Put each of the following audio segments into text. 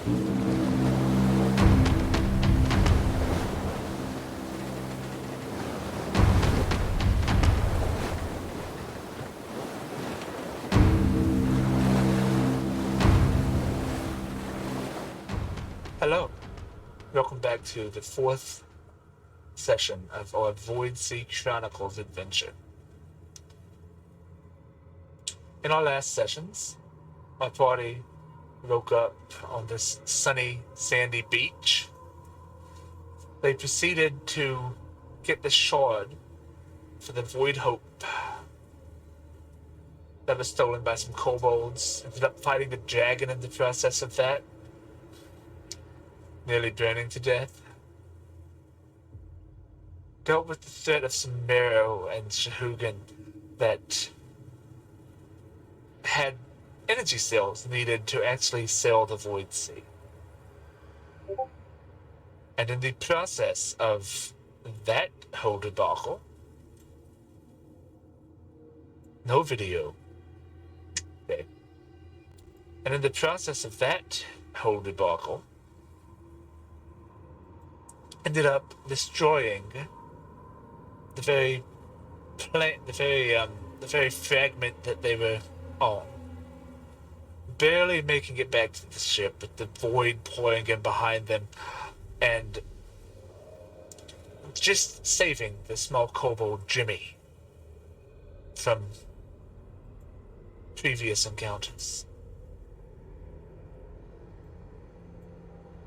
Hello, welcome back to the fourth session of our Void Sea Chronicles adventure. In our last sessions, my party woke up on this sunny, sandy beach. They proceeded to get the shard for the Void Hope that was stolen by some kobolds. Ended up fighting the dragon in the process of that, nearly burning to death. Dealt with the threat of some Marrow and Shahugan that had energy cells needed to actually sail the Void Sea. And in the process of that whole debacle, no video. Okay. And in the process of that whole debacle, ended up destroying the very the very fragment that they were on. Barely making it back to the ship, with the void pouring in behind them, and just saving the small kobold Jimmy from previous encounters.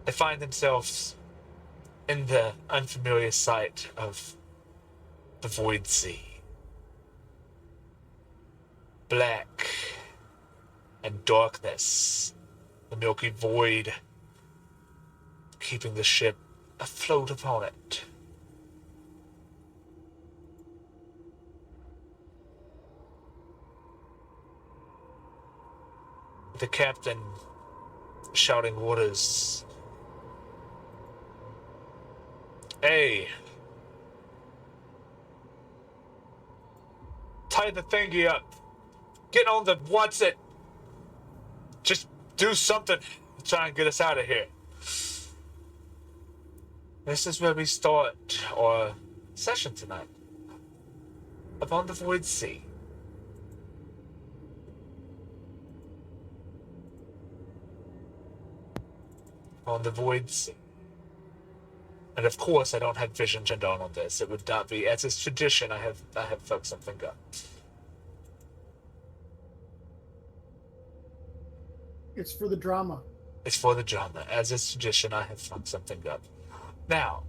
They find themselves in the unfamiliar sight of the Void Sea. Black and darkness, the milky void keeping the ship afloat upon it. The captain shouting orders. Hey! Tie the thingy up! Get on the what's it! Just do something to try and get us out of here. This is where we start our session tonight. Upon the Void Sea. On the Void Sea. And of course I don't have vision turned on this. It would not be, as is tradition, I have fucked something up. It's for the drama. It's for the drama. As is tradition, I have fucked something up. Now,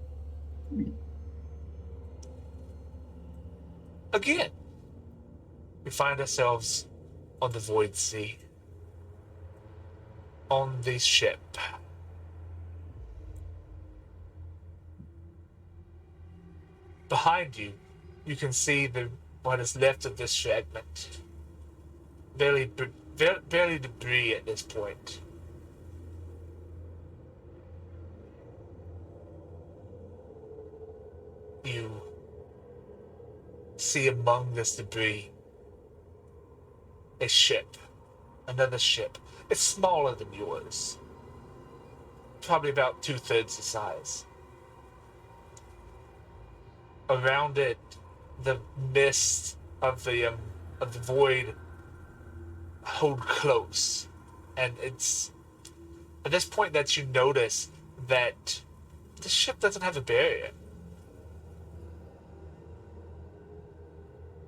again, we find ourselves on the Void Sea. On the ship. Behind you, you can see what is left of this fragment. Barely debris at this point. You see among this debris a ship. Another ship. It's smaller than yours. Probably about 2/3 the size. Around it, the mist of the void hold close, and it's at this point that you notice that the ship doesn't have a barrier.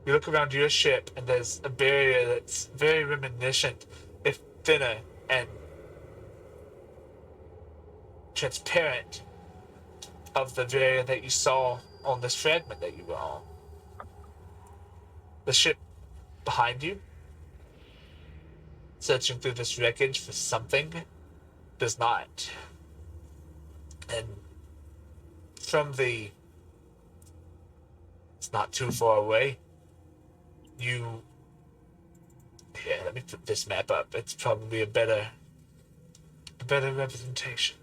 You look around your ship, and there's a barrier that's very reminiscent, if thinner and transparent, of the barrier that you saw on this fragment that you were on. The ship behind you, searching through this wreckage for something, does not. And from it's not too far away, let me put this map up. It's probably a better representation.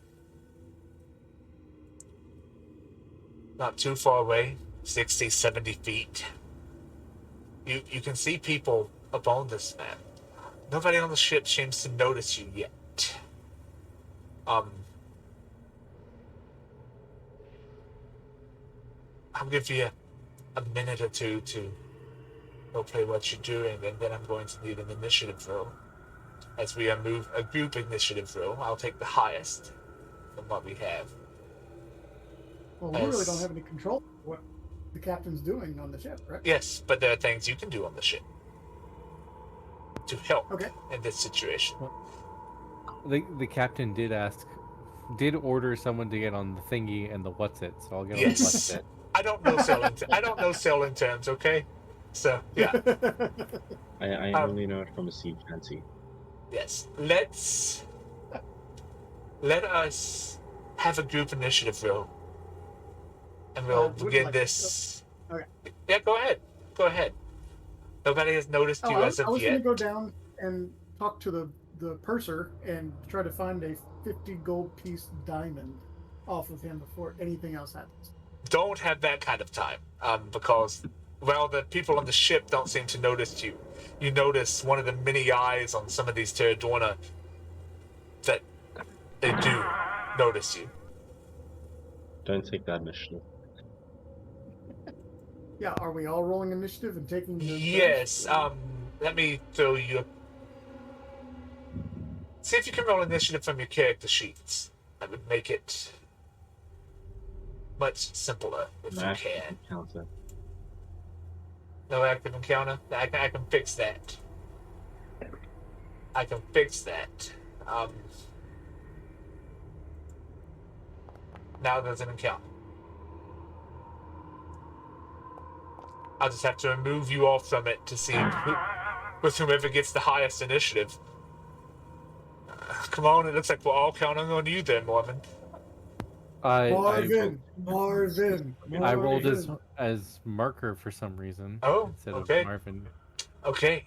Not too far away, 60, 70 feet. You can see people up on this map. Nobody on the ship seems to notice you yet. Um, I'll give you a minute or two to go play what you're doing, and then I'm going to need an initiative roll. As we move a group initiative roll, I'll take the highest from what we have. Well, we really don't have any control of what the captain's doing on the ship, right? Yes, but there are things you can do on the ship to help Okay. in this situation. The captain did order someone to get on the thingy and the what's it, so I'll get on the what's Yes. it. I don't know sailing terms, okay? So, yeah. I only know it from a sea fancy. Yes. Let us have a group initiative roll. And we'll begin this. Okay. Yeah, go ahead. Go ahead. Nobody has noticed you as I of was yet. going to go down and talk to the purser and try to find a 50 gold piece diamond off of him before anything else happens. Don't have that kind of time, because, well, the people on the ship don't seem to notice you. You notice one of the many eyes on some of these Terradorna that they do notice you. Don't take that initiative. Yeah, are we all rolling initiative and taking the Yes, let me throw you. See if you can roll initiative from your character sheets. That would make it much simpler if you can. Counter. No active encounter? I can fix that. I can fix that. Now there's an encounter. I'll just have to remove you all from it to see with whomever gets the highest initiative. Come on, it looks like we're all counting on you there, Mormon. Marvin. I rolled as marker for some reason instead of Marvin. Okay.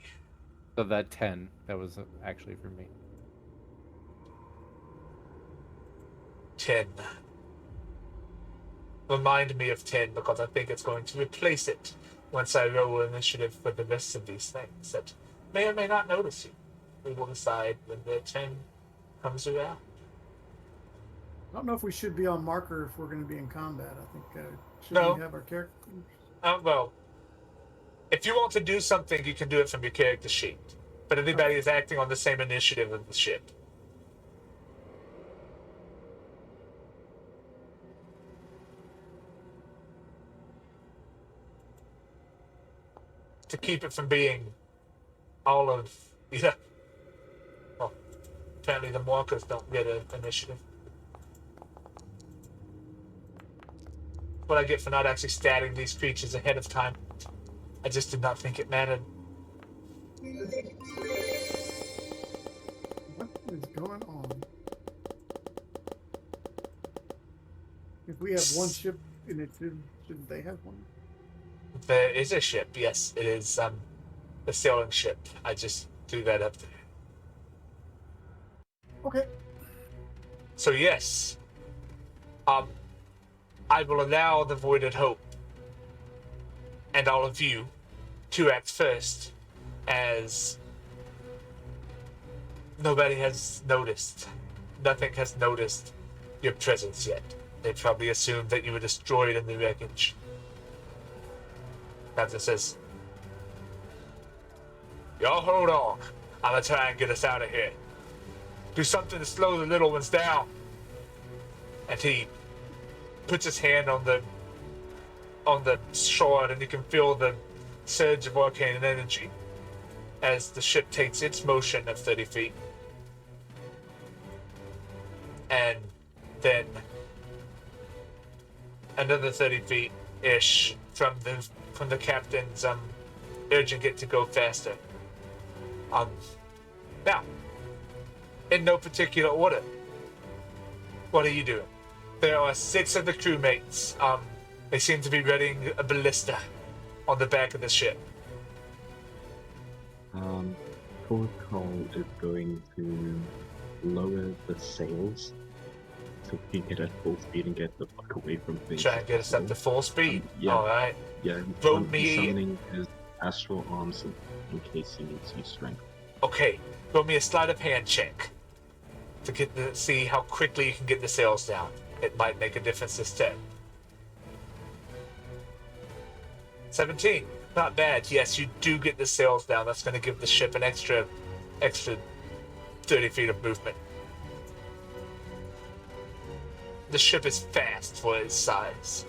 So that 10, that was actually for me. 10. Remind me of 10 because I think it's going to replace it once I roll initiative for the rest of these things that may or may not notice you. We will decide when the 10 comes around. I don't know if we should be on marker if we're going to be in combat. I think should No. we have our character? Well, if you want to do something, you can do it from your character sheet. But everybody is acting on the same initiative of the ship. To keep it from being all of, well, apparently the walkers don't get an initiative. What I get for not actually statting these creatures ahead of time. I just did not think it mattered. What is going on? If we have one ship initiative, shouldn't they have one? There is a ship, yes. It is the sailing ship. I just threw that up there. Okay. So yes. I will allow the Voided Hope and all of you to act first, as nobody has noticed. Nothing has noticed your presence yet. They probably assumed that you were destroyed in the wreckage. Captain says, y'all hold on. I'm gonna try and get us out of here. Do something to slow the little ones down. And he puts his hand on the shore, and you can feel the surge of arcane energy as the ship takes its motion of 30 feet. And then another 30 feet-ish from the captain's urging it to go faster. Now, in no particular order, what are you doing? There are 6 of the crewmates. They seem to be readying a ballista on the back of the ship. Protocol is going to lower the sails so we can get at full speed and get the fuck away from things. Try and get us up to full speed. Yeah. All right. Yeah, Vote me. Summoning his astral arms in case he needs to use strength. Okay. Roll me a sleight of hand check. to see how quickly you can get the sails down. It might make a difference this turn. 17, not bad. Yes, you do get the sails down. That's going to give the ship an extra 30 feet of movement. The ship is fast for its size.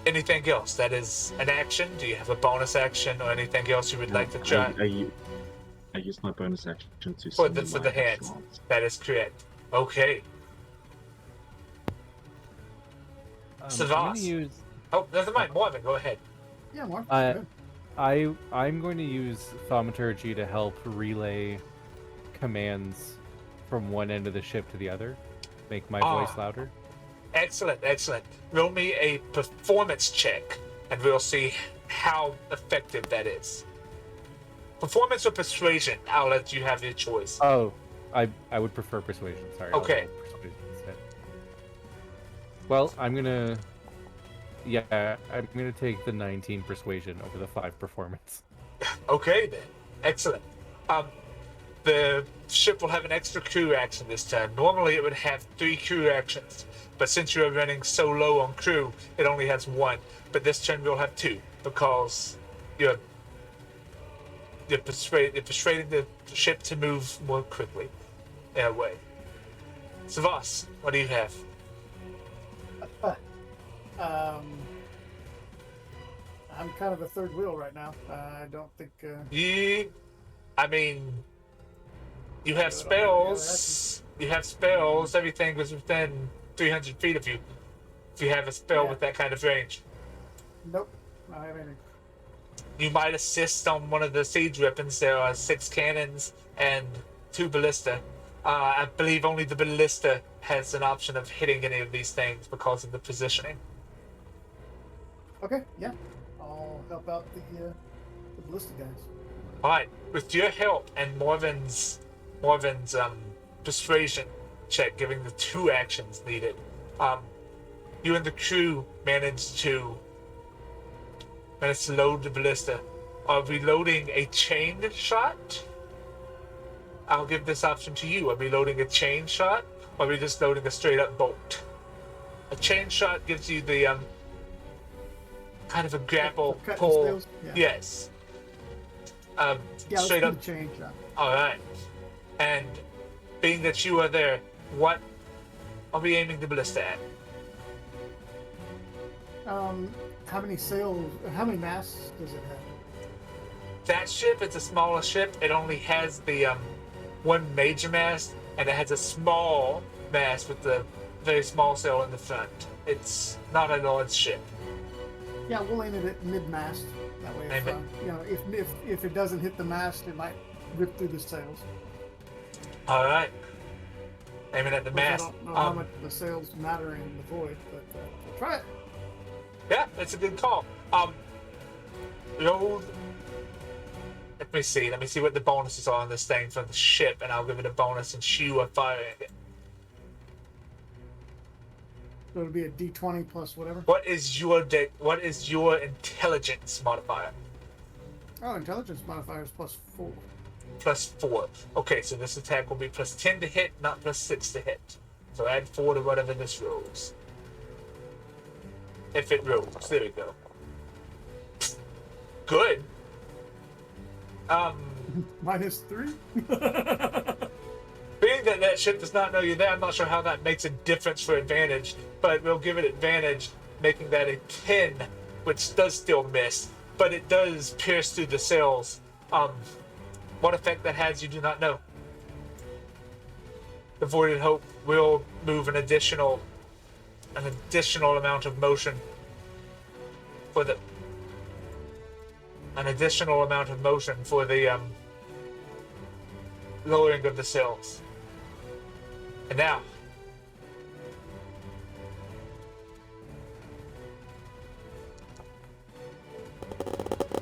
Anything else that is an action? Do you have a bonus action or anything else you would like to try? I use my bonus action to For summon the my hands. echelons. That is correct. Okay. I'm Savas. going to use. Oh, never mind. Marvin, go ahead. Yeah, Mark. Uh, good. I'm going to use thaumaturgy to help relay commands from one end of the ship to the other, make my voice louder. Excellent, excellent. Roll me a performance check, and we'll see how effective that is. Performance or persuasion? I'll let you have your choice. Oh, I would prefer persuasion. Sorry. I'll Okay. roll persuasion instead. Well, I'm gonna take the 19 persuasion over the 5 performance. Okay, then. Excellent. The ship will have an extra crew action this turn. Normally it would have 3 crew actions, but since you're running so low on crew, it only has 1. But this turn we'll have 2, because you're persuading the ship to move more quickly, in a way. Savas, what do you have? I'm kind of a third wheel right now. I don't think. I mean, you have spells. You have spells. Everything was within 300 feet of you. If you have a spell with that kind of range, Nope. I don't have anything. you might assist on one of the siege weapons. There are 6 cannons and 2 ballista. I believe only the ballista has an option of hitting any of these things because of the positioning. Okay. Yeah. I'll help out the ballistic guys. All right, with your help and Morven's persuasion check, giving the 2 actions needed, you and the crew managed to load the ballista. Are we loading a chain shot? I'll give this option to you. Are we loading a chain shot, or are we just loading a straight up bolt? A chain shot gives you the kind of a grapple Cut the pull. sails? Yeah. Yes. Yeah, let's Straight do up. the chain shot. All right. And being that you are there, what are we aiming the ballista at? How many sails? How many masts does it have? That ship, it's a smaller ship. It only has the 1 major mast, and it has a small mast with the very small sail in the front. It's not a large ship. Yeah, we'll aim it at mid-mast. That way, if, Aim it. if it doesn't hit the mast, it might rip through the sails. All right. Aiming at the Of course, mast. I don't know how much the sails matter in the void, but we'll try it. Yeah, that's a good call. Load. Let me see what the bonuses are on this thing for the ship, and I'll give it a bonus since you are firing it. So it'll be a D20 plus whatever. What is your intelligence modifier? Oh, intelligence modifier is +4. +4. Okay, so this attack will be +10 to hit, not +6 to hit. So add 4 to whatever this rolls. If it rolls, there we go. Good. -3. Being that ship does not know you're there, I'm not sure how that makes a difference for advantage, but we'll give it advantage, making that a 10, which does still miss, but it does pierce through the sails. What effect that has, you do not know. The Voided Hope will move an additional amount of motion for the lowering of the sails. And now,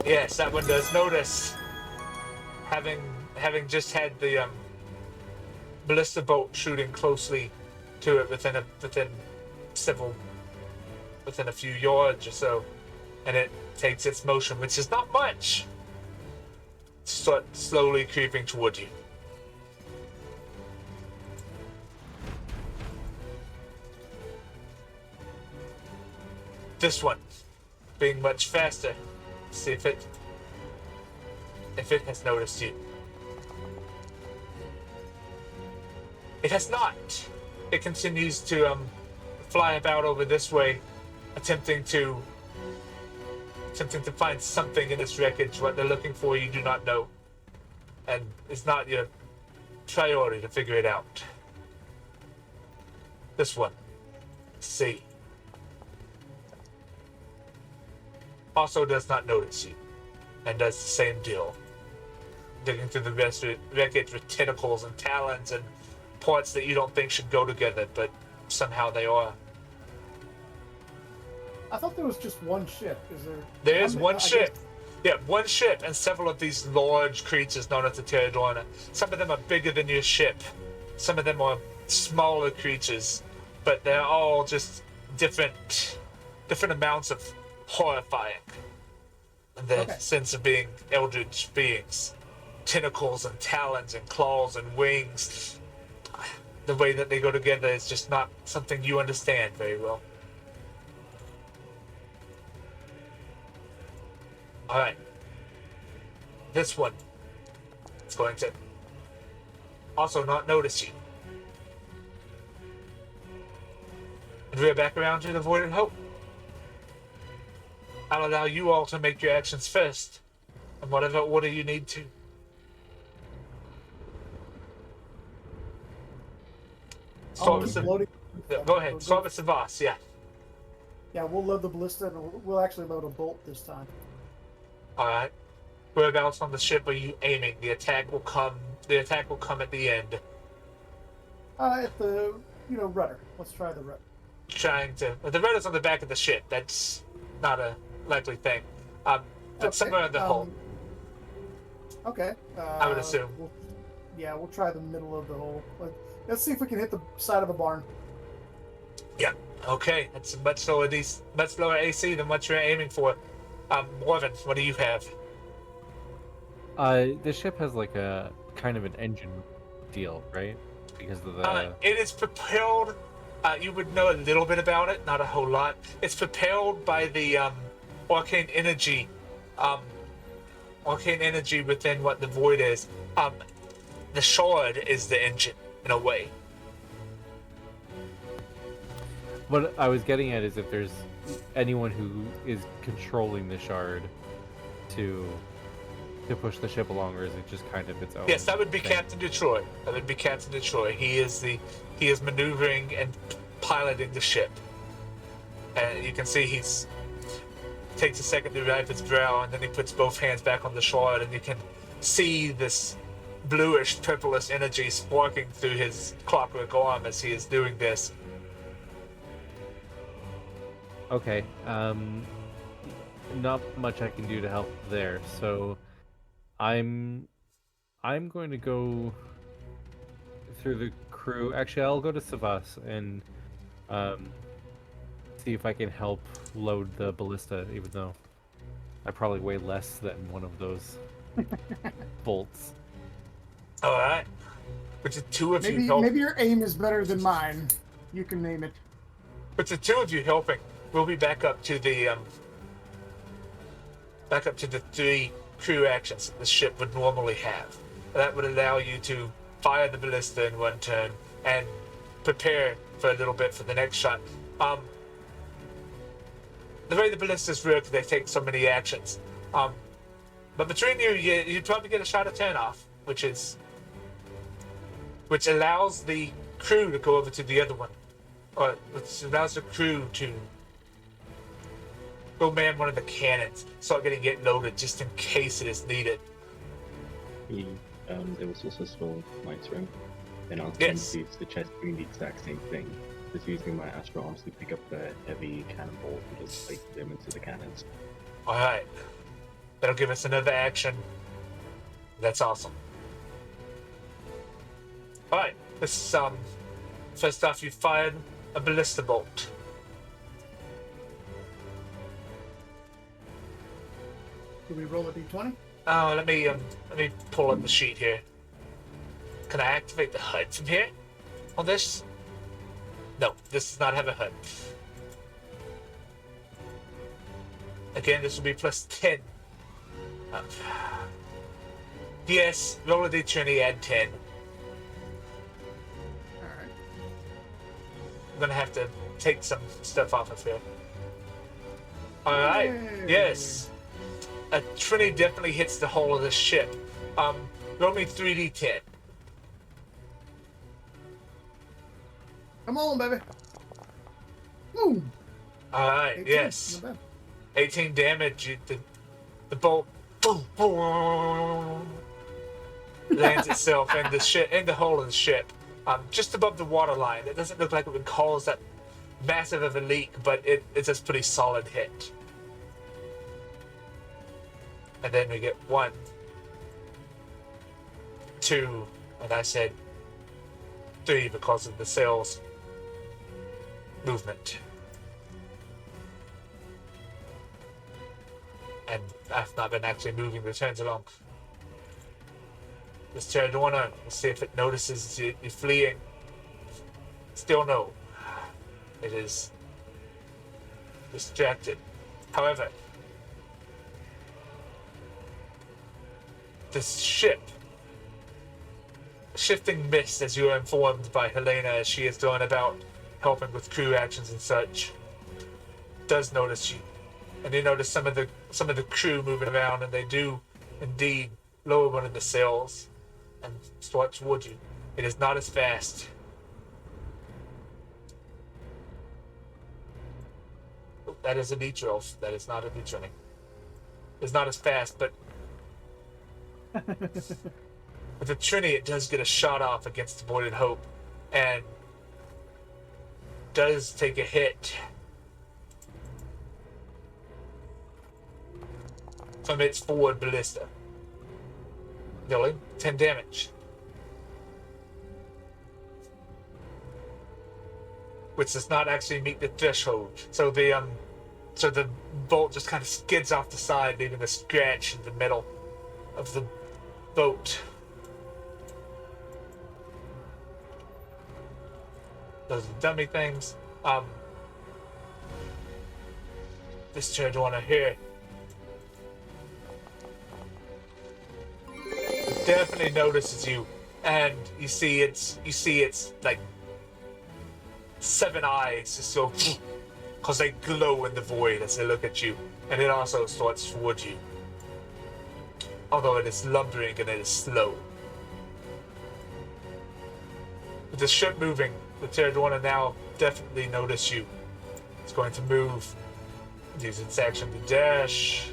yes, that one does notice, having just had the ballista bolt shooting closely to it within a few yards or so, and it takes its motion, which is not much. start slowly creeping toward you. This one, being much faster. See if it has noticed you. It has not. It continues to fly about over this way, attempting to find something in this wreckage. What they're looking for, you do not know, and it's not your priority to figure it out. This one, C, also does not notice you, and does the same deal, digging through the wreckage with tentacles and talons and parts that you don't think should go together, but somehow they are. I thought there was just one ship. Is there? There is one I ship. guess- Yeah, one ship and several of these large creatures known as the Pterodorna. Some of them are bigger than your ship. Some of them are smaller creatures, but they're all just different amounts of horrifying. And their Okay. sense of being eldritch beings. Tentacles and talons and claws and wings. The way that they go together is just not something you understand very well. Alright. This one is going to also not notice you. And we're back around to the Voided Hope. I'll allow you all to make your actions first, in whatever order you need to. I'll Start with keep the, loading. go ahead. Start with Savas, yeah. Yeah, we'll load the ballista, and we'll actually load a bolt this time. Alright. Whereabouts on the ship are you aiming? The attack will come at the end. At the rudder. Let's try the rudder. The rudder's on the back of the ship. That's not a likely thing. But Okay, somewhere in the hull. Okay. I would assume. We'll try the middle of the hole. Let's see if we can hit the side of the barn. Yeah. Okay. That's a much lower AC than what you're aiming for. Morven, what do you have? The ship has like a kind of an engine deal, right? Because of the It is propelled. You would know a little bit about it, not a whole lot. It's propelled by the arcane energy. Arcane energy within what the void is. The shard is the engine in a way. What I was getting at is if there's anyone who is controlling the shard to push the ship along, or is it just kind of its own? Yes, that would be thing? Captain Detroit. He is maneuvering and piloting the ship. And you can see he's takes a second to wipe his brow, and then he puts both hands back on the shard, and you can see this bluish, purplish energy sparking through his clockwork arm as he is doing this. Okay. Not much I can do to help there. So I'm going to go through the crew. Actually, I'll go to Savas and see if I can help load the ballista, even though I probably weigh less than one of those bolts. All right. With the two of you Maybe your aim is better than mine. You can name it. With the two of you helping, we'll be back up to the three crew actions that the ship would normally have. That would allow you to fire the ballista in one turn and prepare for a little bit for the next shot. The way the ballistas work, they take so many actions. But between you'd probably get a shot of turn off, which allows the crew to go over to the other one, or which allows the crew to go man one of the cannons, start getting it loaded just in case it is needed. There was also still lights ring, and I was Yes. going to use the chest doing the exact same thing, just using my astral arms to pick up the heavy cannonball and just place them into the cannons. All right, that'll give us another action. That's awesome. All right, this first off, you fired a ballista bolt. Do we roll a d20? Oh, let me pull up the sheet here. Can I activate the HUD from here? On this? No, this does not have a HUD. Again, this will be plus 10. Uh, yes, roll a d20, add 10. Alright. I'm gonna have to take some stuff off of here. Alright, Yay. yes. A Trinity definitely hits the hull of the ship. Roll me 3d10. Come on, baby. Boom. Alright, 18. yes. Not bad. 18 damage. The bolt boom, boom, lands itself in the ship, in the hull of the ship, just above the waterline. It doesn't look like it would cause that massive of a leak, but it's a pretty solid hit. And then we get 1, 2, and I said 3 because of the sails movement. And I've not been actually moving the turns along. This Terradorna, we'll see if it notices you fleeing. Still no. It is distracted. However, this ship, shifting mist, as you are informed by Helena as she is going about helping with crew actions and such, does notice you. And you notice some of the crew moving around, and they do indeed lower one of the sails and start towards you. It is not as fast. Oh, that is a beach elf. That is not a beach running. It's not as fast, but with the Trinity, it does get a shot off against the Voided Hope, and does take a hit from its forward ballista, dealing 10 damage, which does not actually meet the threshold. So the bolt just kind of skids off the side, leaving a scratch in the middle of the boat. Those are dummy things. This Terradorna here definitely notices you, and you see its like 7 eyes just go, because they glow in the void as they look at you, and it also starts towards you. Although it is lumbering and it is slow. With the ship moving, the Terradorna now definitely notice you. It's going to move, use its action to dash.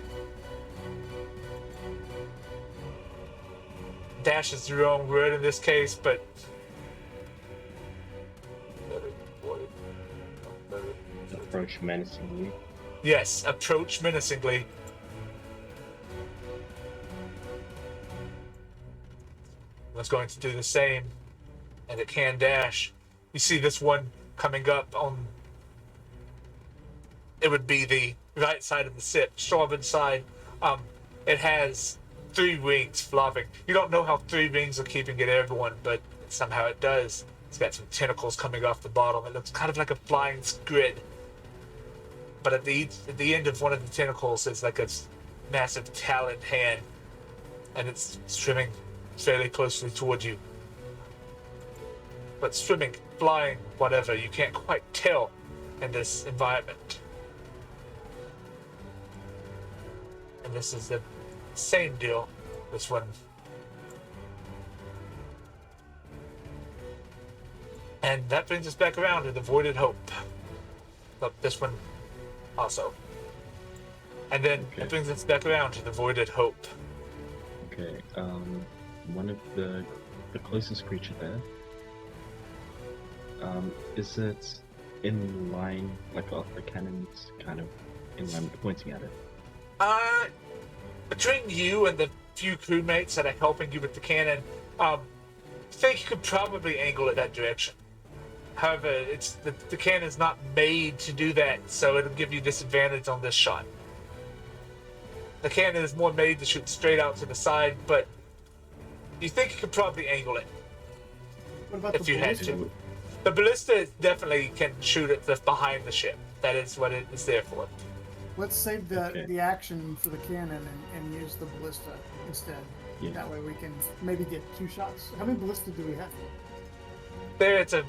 Dash is the wrong word in this case, but Approach menacingly. yes, approach menacingly. Was going to do the same, and it can dash. You see this one coming up on, it would be the right side of the ship, starboard side. It has 3 wings flopping. You don't know how 3 wings are keeping it airborne, but somehow it does. It's got some tentacles coming off the bottom. It looks kind of like a flying squid. But at the end of one of the tentacles is like a massive taloned hand, and it's swimming fairly closely towards you. But swimming, flying, whatever, you can't quite tell in this environment. And this is the same deal, this one. And that brings us back around to the Voided Hope. Look, this one also. And then it brings us back around to the Voided Hope. Okay, one of the closest creature there, is it in line, like off the cannons, kind of in line with pointing at it? Between you and the few crewmates that are helping you with the cannon, I think you could probably angle it that direction. However, it's the cannon's not made to do that, so it'll give you disadvantage on this shot. The cannon is more made to shoot straight out to the side, but you think you could probably angle it What about if the you had ballista? to. The ballista definitely can shoot it behind the ship. That is what it is there for. Let's save Okay. the action for the cannon and use the ballista instead. Yeah. That way we can maybe get 2 shots. How many ballista do we have? There's a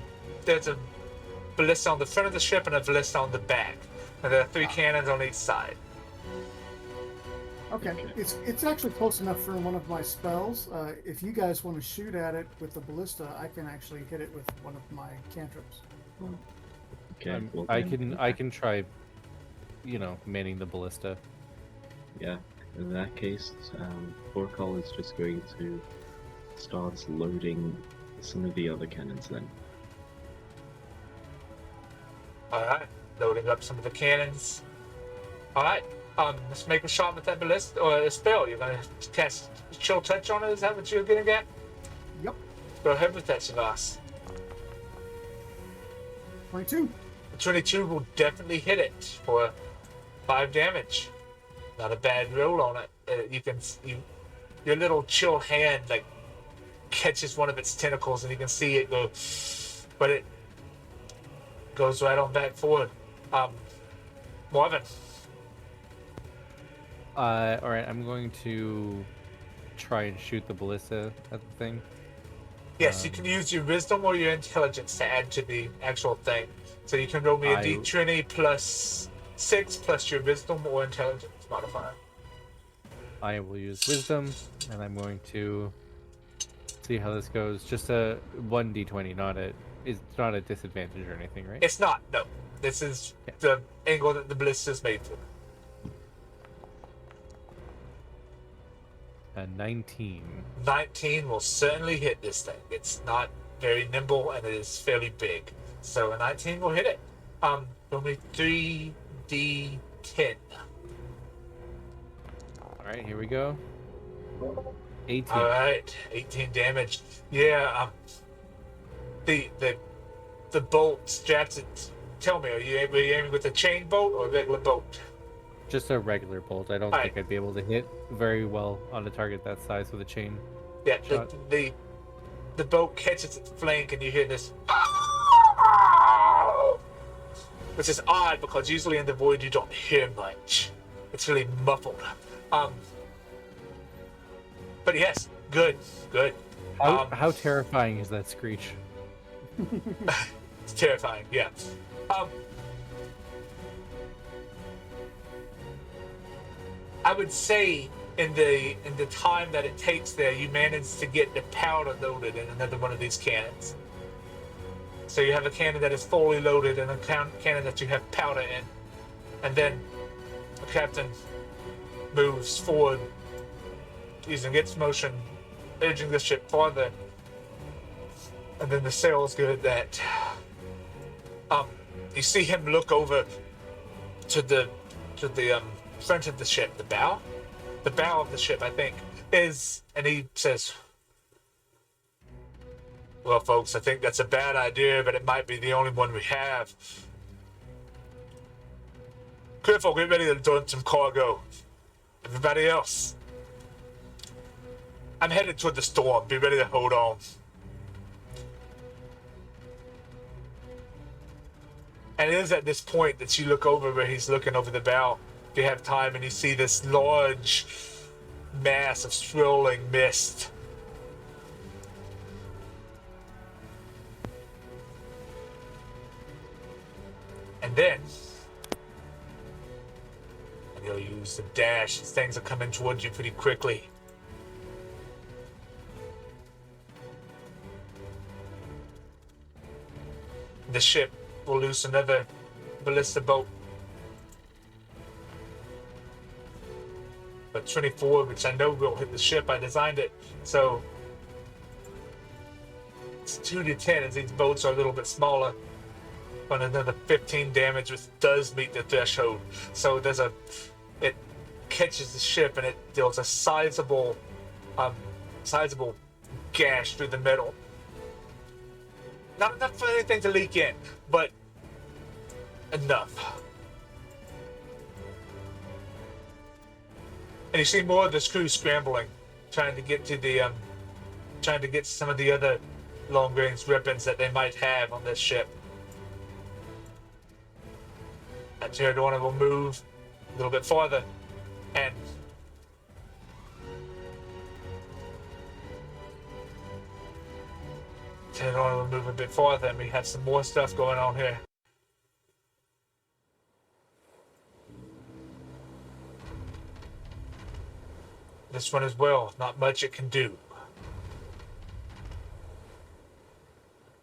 ballista on the front of the ship and a ballista on the back. And there are 3 cannons on each side. Okay. Okay. It's actually close enough for one of my spells. If you guys want to shoot at it with the ballista, I can actually hit it with one of my cantrips. Okay. Well, I then, can try, manning the ballista. Yeah. In that case, Borkal is just going to start loading some of the other cannons then. Alright, loading up some of the cannons. Alright, let's make a shot with that ballista, or a spell. You're gonna cast Chill Touch on it, is that what you're gonna get? Yep. Go ahead with that, Shavas. 22. The 22 will definitely hit it for 5 damage. Not a bad roll on it. Your little chill hand like catches one of its tentacles, and you can see it go, but it goes right on back forward. Marvin. All right, I'm going to try and shoot the ballista at the thing. Yes, you can use your wisdom or your intelligence to add to the actual thing. So you can roll me a d20 plus 6 plus your wisdom or intelligence modifier. I will use wisdom, and I'm going to see how this goes. Just a 1d20, it's not a disadvantage or anything, right? It's not, no. This is the angle that the ballista is made for. 19. 19 will certainly hit this thing. It's not very nimble and it is fairly big. So a 19 will hit it. Roll me 3d10. Alright, here we go. 18. Alright, 18 damage. Yeah, the bolt straps it. Tell me, were you aiming with a chain bolt or a regular bolt? Just a regular bolt. I don't think I'd be able to hit very well on a target that size with a chain. Yeah, shot. the bolt catches its flank and you hear this, which is odd because usually in the void you don't hear much. It's really muffled. But yes, good. How terrifying is that screech? It's terrifying, yeah. I would say in the time that it takes there, you manage to get the powder loaded in another one of these cannons. So you have a cannon that is fully loaded and a cannon that you have powder in. And then the captain moves forward using its motion, edging the ship farther. And then the sails good at that. You see him look over to the front of the ship, the bow of the ship, I think, and he says, "Well, folks, I think that's a bad idea, but it might be the only one we have. Careful, get ready to dump some cargo. Everybody else, I'm headed toward the storm. Be ready to hold on." And it is at this point that you look over where he's looking over the bow, if you have time, and you see this large mass of swirling mist. And then, and you'll use the dash, these things are coming towards you pretty quickly. The ship will loose another ballista bolt. But 24, which I know will hit the ship, I designed it, so it's 2 to 10 as these boats are a little bit smaller. But another 15 damage, which does meet the threshold. So it catches the ship and it deals a sizable gash through the middle. Not enough for anything to leak in, but enough. And you see more of this crew scrambling, trying to get to some of the other long-range weapons that they might have on this ship. And Pterodorna will move a little bit farther, and Pterodorna will move a bit farther, and we have some more stuff going on here. This one as well, not much it can do.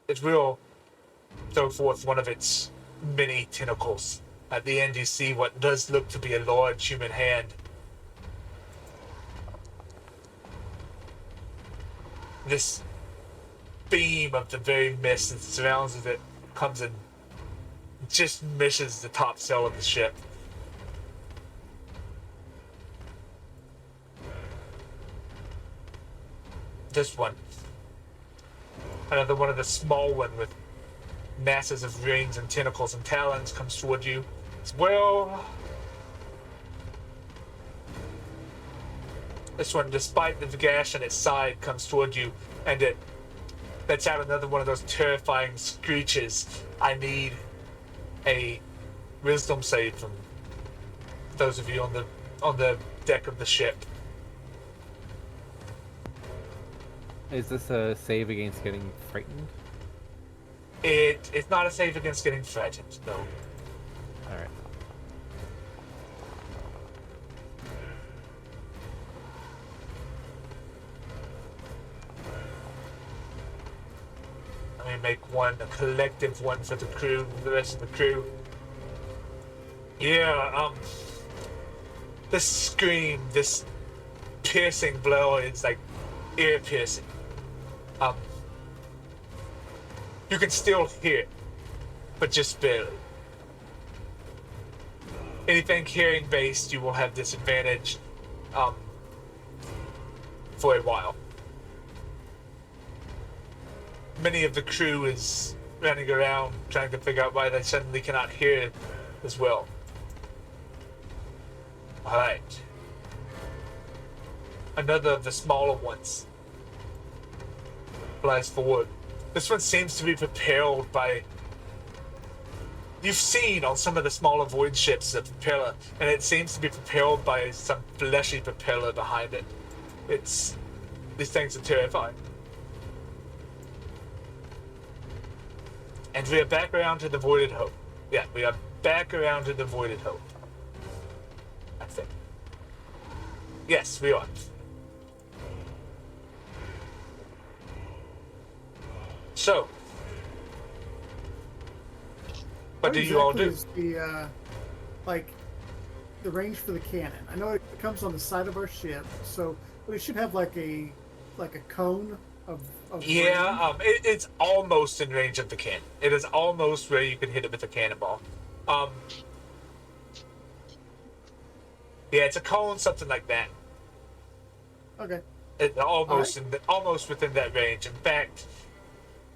It will throw forth one of its many tentacles. At the end, you see what does look to be a large human hand. This beam of the very mist that surrounds it comes and just misses the top sail of the ship. This one. Another one of the small one with masses of rings and tentacles and talons comes toward you as well. This one, despite the gash in its side, comes toward you, and it lets out another one of those terrifying screeches. I need a wisdom save from those of you on the deck of the ship. Is this a save against getting frightened? It's not a save against getting frightened, no. Alright. Let me make one, a collective one for the crew, the rest of the crew. Yeah, this scream, this piercing blow, it's like ear piercing. You can still hear it, but just barely. Anything hearing based, you will have disadvantage for a while. Many of the crew is running around trying to figure out why they suddenly cannot hear as well. Alright. Another of the smaller ones flies forward. This one seems to be propelled by... You've seen on some of the smaller void ships a propeller, and it seems to be propelled by some fleshy propeller behind it. These things are terrifying. And we are back around to the Voided Hope. Yeah, we are back around to the Voided Hope. I think. Yes, we are. So, what do you all do? Is the the range for the cannon? I know it comes on the side of our ship, so we should have like a cone of Yeah, range. it's almost in range of the cannon. It is almost where you can hit it with a cannonball. Yeah, it's a cone, something like that. Okay. It's almost Alright. almost within that range. In fact,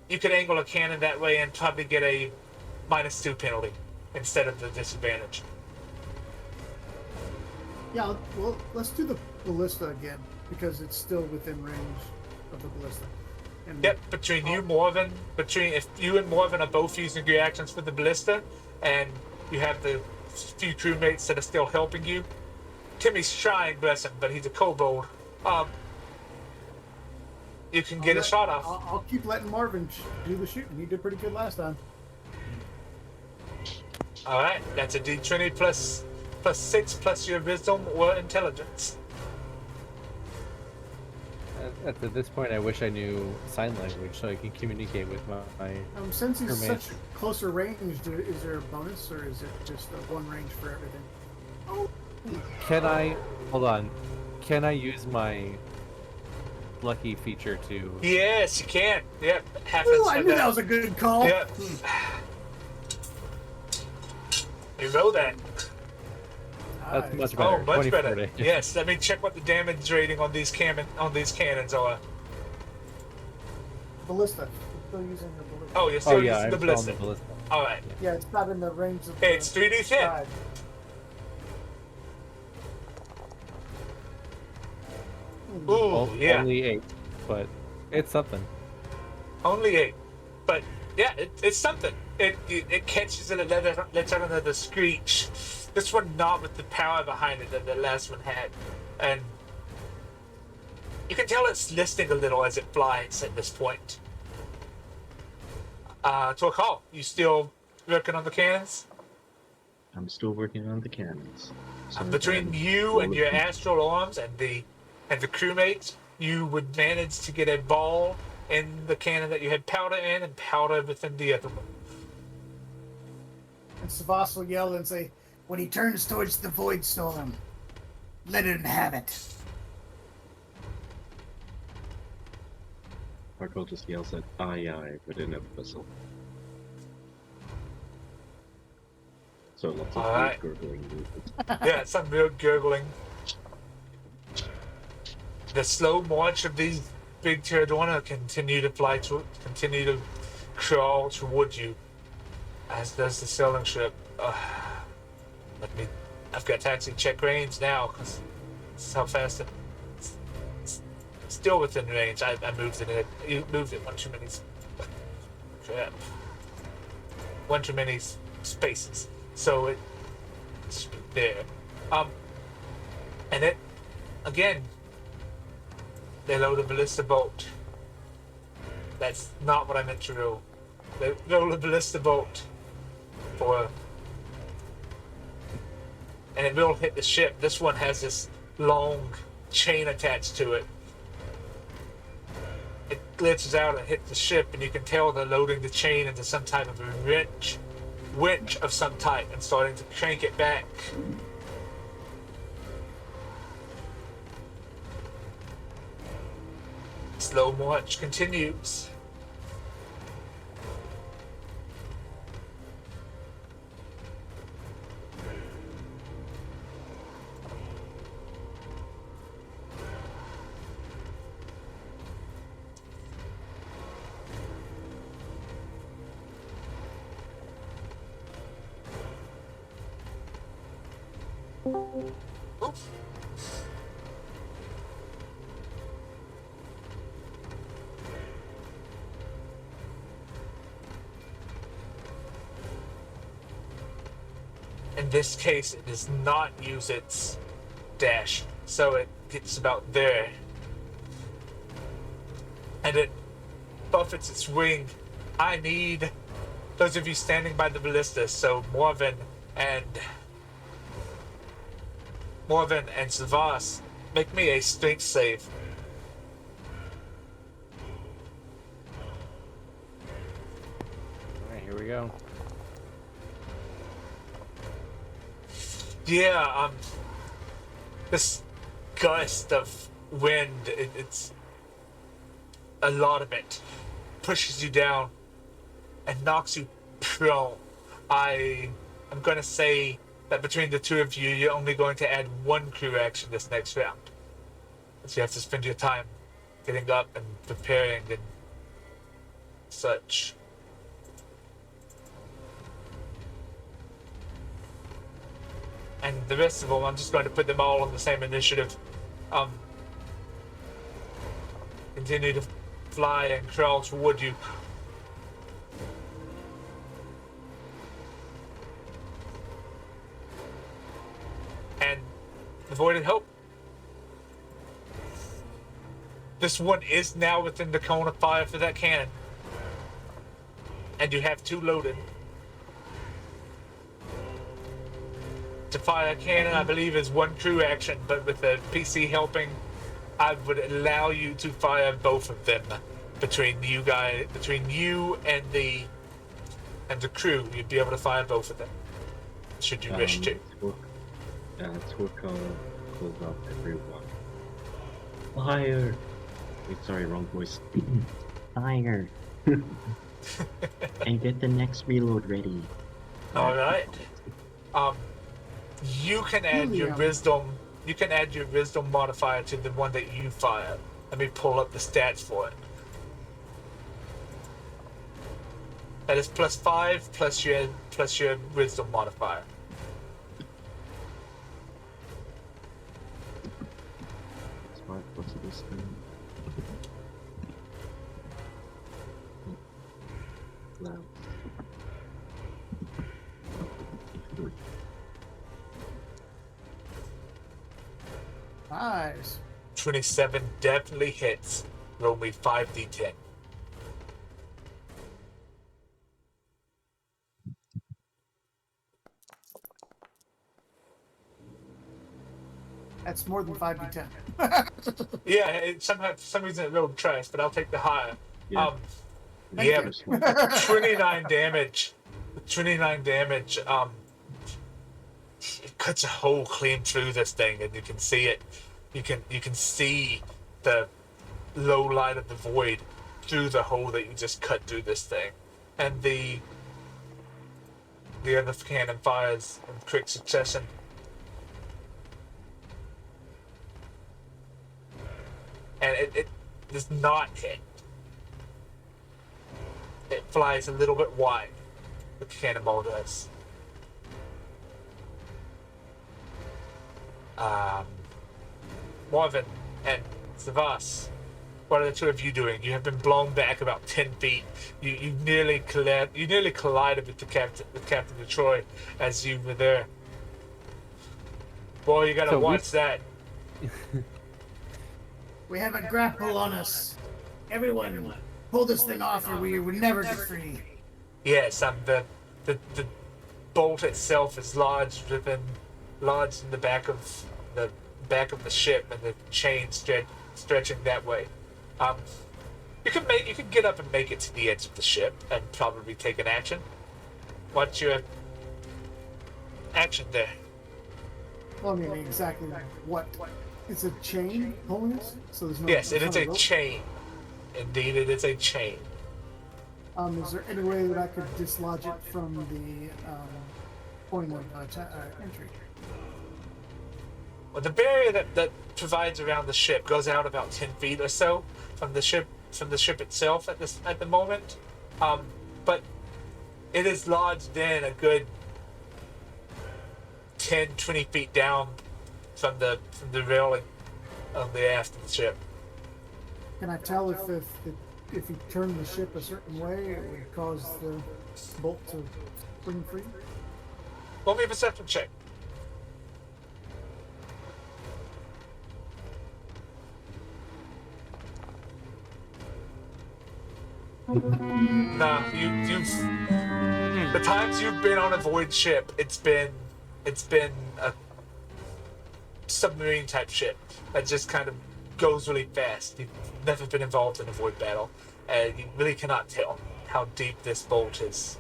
you could angle a cannon that way and probably get a -2 penalty instead of the disadvantage. Yeah. Well, let's do the ballista again because it's still within range of the ballista. And Yep, between you, Morven, if you and Morven are both using reactions for the ballista, and you have the few crewmates that are still helping you, Timmy's trying, bless him, but he's a kobold. You can get a shot off. I'll keep letting Marvin do the shooting. He did pretty good last time. All right, that's a D20 plus 6 plus your wisdom or intelligence. At this point, I wish I knew sign language so I can communicate with my Since he's crewmates. such closer range, is there a bonus or is it just a one range for everything? Oh, Can I... Hold on. Can I use my lucky feature to... Yes, you can. Yep, ooh, I knew that was a good call. Yep. You know that. That's much Oh, better. much 24 better. to- Yes, let me check what the damage rating on these cannons are. Ballista. Still using the ballista. Oh, you're still Oh yeah, using I'm the still on ballista. the ballista. All right. Yeah, it's not in the range of Hey, it's 3d10. side. Ooh, yeah. Only 8, but it's something. Only 8. But yeah, it's something. It catches it and lets out another screech. This one not with the power behind it that the last one had. And you can tell it's listening a little as it flies at this point. Torkal, you still working on the cannons? I'm still working on the cannons. So Between you and your astral arms and the crewmates, you would manage to get a ball in the cannon that you had powder in and powder within the other one. And Savas will yell and say, when he turns towards the Void Storm, let him have it. Marco just yells at aye within a whistle. So lots of Alright. gurgling movements. Yeah, some real gurgling. The slow march of these big pterodona continue to crawl towards you, as does the sailing ship. I've got taxi check range now, because this is how fast it's still within range. I moved it. You moved it one too many. Crap. One too many spaces. So it's there. And it, again, they load a ballista bolt. That's not what I meant to roll. They roll a ballista bolt and it will hit the ship. This one has this long chain attached to it. It glitches out and hits the ship, and you can tell they're loading the chain into some type of a winch of some type and starting to crank it back. Slow march continues. Oops. In this case, it does not use its dash, so it gets about there. And it buffets its wing. I need those of you standing by the ballista, so Morven and Savas, make me a strength save. Alright, here we go. Yeah, this gust of wind, it's a lot of it pushes you down and knocks you prone. I'm gonna say that between the two of you, you're only going to add one crew action this next round. So you have to spend your time getting up and preparing and such. And the rest of them, I'm just going to put them all on the same initiative. Continue to fly and crawl toward you. And avoided hope. This one is now within the cone of fire for that cannon. And you have 2 loaded. To fire a cannon, I believe, is 1 crew action, but with the PC helping, I would allow you to fire both of them between you and the crew. You'd be able to fire both of them, should you wish to. Torko calls out everyone. Fire! Wait, sorry, wrong voice. Fire! And get the next reload ready. All right. You can add your wisdom. You can add your wisdom modifier to the one that you fire. Let me pull up the stats for it. That is +5 plus your wisdom modifier. Smart plus to this thing. Now. Nice. 27 definitely hits. Roll me 5d10. That's more than 5d10. Yeah, somehow for some reason it rolled trash, but I'll take the higher. Yeah. Thank Yeah, you. but 29 damage. 29 damage. It cuts a hole clean through this thing, and you can see it. You can see the low light of the void through the hole that you just cut through this thing, and the other cannon fires in quick succession. And it does not hit. It flies a little bit wide. The cannonball does. Marvin and Savas, what are the two of you doing? You have been blown back about 10 feet. You nearly collided with Captain Detroit as you were there. Boy, you gotta So watch that. We have a grapple on us. Everyone, pull this thing off or we will never get free. Yes, the bolt itself is lodged in the back of the ship, and the chain stretching that way. You can get up and make it to the edge of the ship and probably take an action. What's your action there? Well, I mean, exactly what? It's a chain pulling us? So there's no... Yes, it there's is not a rope? chain. Indeed, it is a chain. Is there any way that I could dislodge it from the point of entry? Well, the barrier that provides around the ship goes out about 10 feet or so from the ship itself at the moment, but it is lodged in a good 10-20 feet down from the railing of the aft of the ship. Can I tell if you turn the ship a certain way, it would cause the bolt to spring free? Roll me a perception check. Nah, you've the times you've been on a void ship, it's been a submarine type ship that just kind of goes really fast. You've never been involved in a void battle, and you really cannot tell how deep this bolt is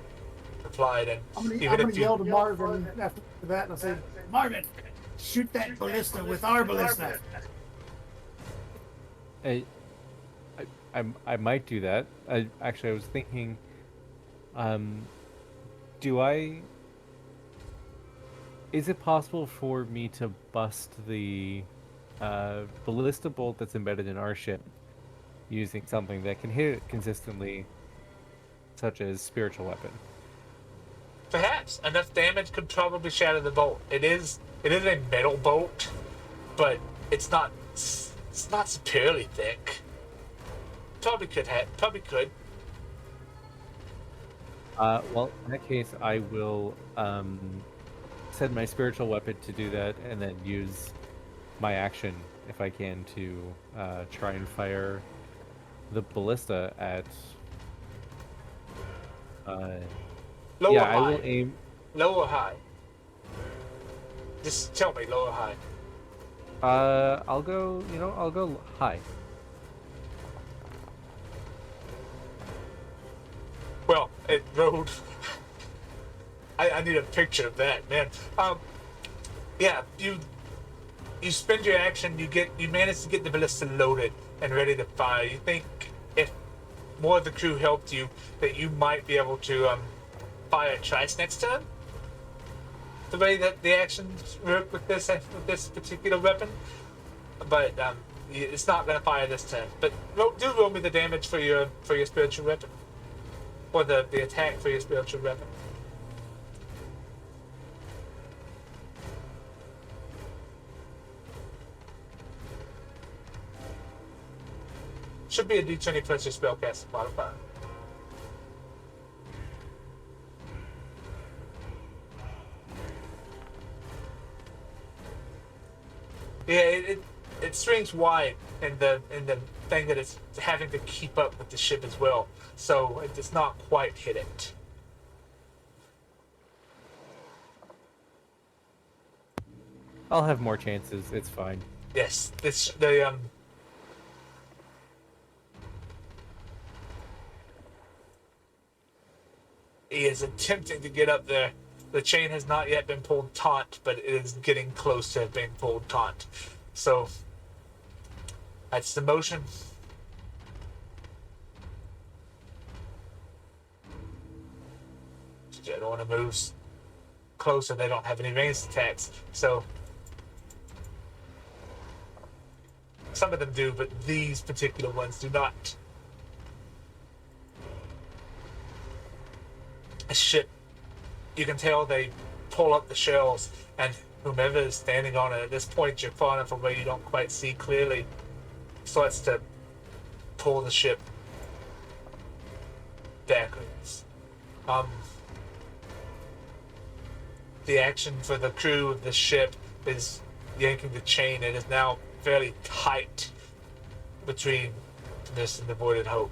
applied. And I'm gonna even if you yell to Marvin after that, and I'll say, Marvin, shoot that ballista with our ballista. I might do that. I was thinking, is it possible for me to bust the ballista bolt that's embedded in our ship using something that can hit it consistently, such as spiritual weapon? perhaps enough damage could probably shatter the bolt. It is a metal bolt, but it's not superiorly thick. Probably could. Well, in that case, I will send my spiritual weapon to do that, and then use my action, if I can, to try and fire the ballista at... Low yeah, or high? I will aim... Low or high? Just tell me, low or high. I'll go high. Well, it rode. I need a picture of that, man. Yeah, you spend your action. You manage to get the ballista loaded and ready to fire. You think if more of the crew helped you, that you might be able to fire twice next turn. The way that the actions work with this particular weapon, but it's not going to fire this turn. But do roll me the damage for your spiritual weapon. Or the attack for your spiritual weapon. should be a D20 plus your spellcasting modifier. Yeah, it swings wide in the thing that it's having to keep up with the ship as well, so it does not quite hit it. I'll have more chances. It's fine. Yes, he is attempting to get up there. The chain has not yet been pulled taut, but it is getting close to being pulled taut. So that's the motion. I don't want to move closer. They don't have any ranged attacks. So some of them do, but these particular ones do not. A ship, you can tell they pull up the shells, and whomever is standing on it, at this point you're far enough away you don't quite see clearly, starts to pull the ship backwards. The action for the crew of the ship is yanking the chain. It is now fairly tight between this and the Voided Hope.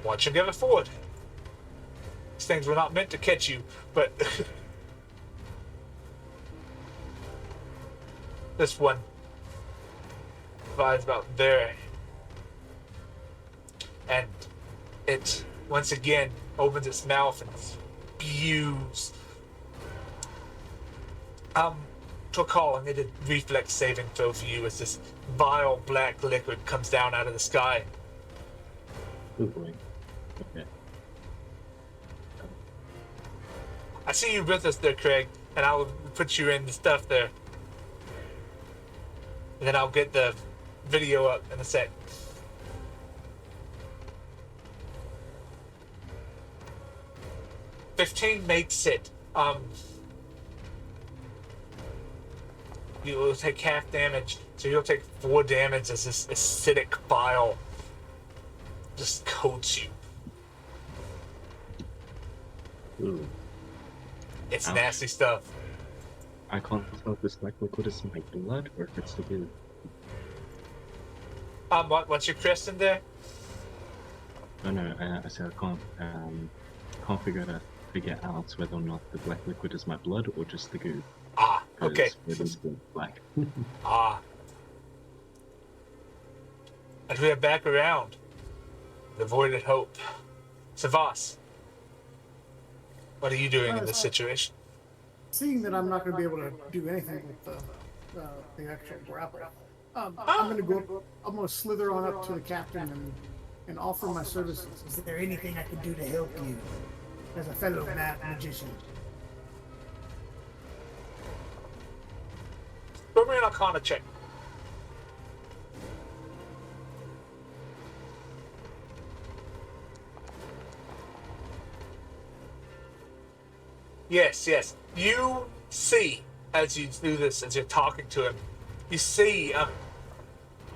Watch him give it forward. These things were not meant to catch you, but this one flies about there. And it once again opens its mouth and spews. To call, and it did reflex saving throw for you as this vile black liquid comes down out of the sky. Oh boy. Okay. I see you with us there, Craig, and I'll put you in the stuff there. And then I'll get the video up in a sec. $15 makes it. You will take half damage, so you'll take 4 damage as this acidic bile just coats you. Ooh. It's Ouch. nasty stuff. I can't tell if this black liquid is my blood or if it's the goo. What's your crest in there? Oh no, I said I can't figure out whether or not the black liquid is my blood or just the goo. Ah, okay. It is black. Ah. And we are back around the Voided Hope. Savas, what are you doing in this situation? Seeing that I'm not going to be able to do anything with the actual grapple, I'm going to go. I'm going to slither on up to the captain and offer my services. Is there anything I can do to help you as a fellow magician? Roll me an Arcana check. Yes. You see, as you do this, as you're talking to him, you see,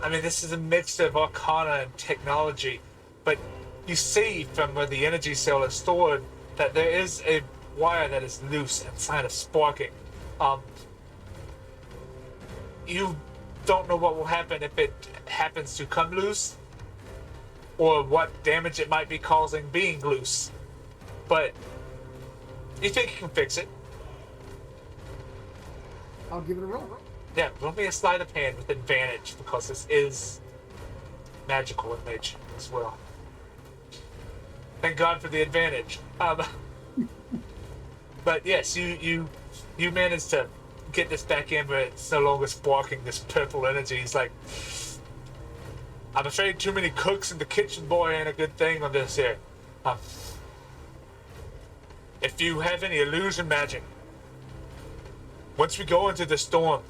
this is a mix of Arcana and technology, but you see from where the energy cell is stored that there is a wire that is loose and kind of sparking. You don't know what will happen if it happens to come loose, or what damage it might be causing being loose, but you think you can fix it. I'll give it a roll. Yeah, roll me a sleight of hand with advantage, because this is magical in nature as well. Thank God for the advantage. But yes, you managed to get this back in where it's no longer sparking this purple energy. It's like, I'm afraid too many cooks in the kitchen, boy, ain't a good thing on this here. If you have any illusion magic, once we go into the storm,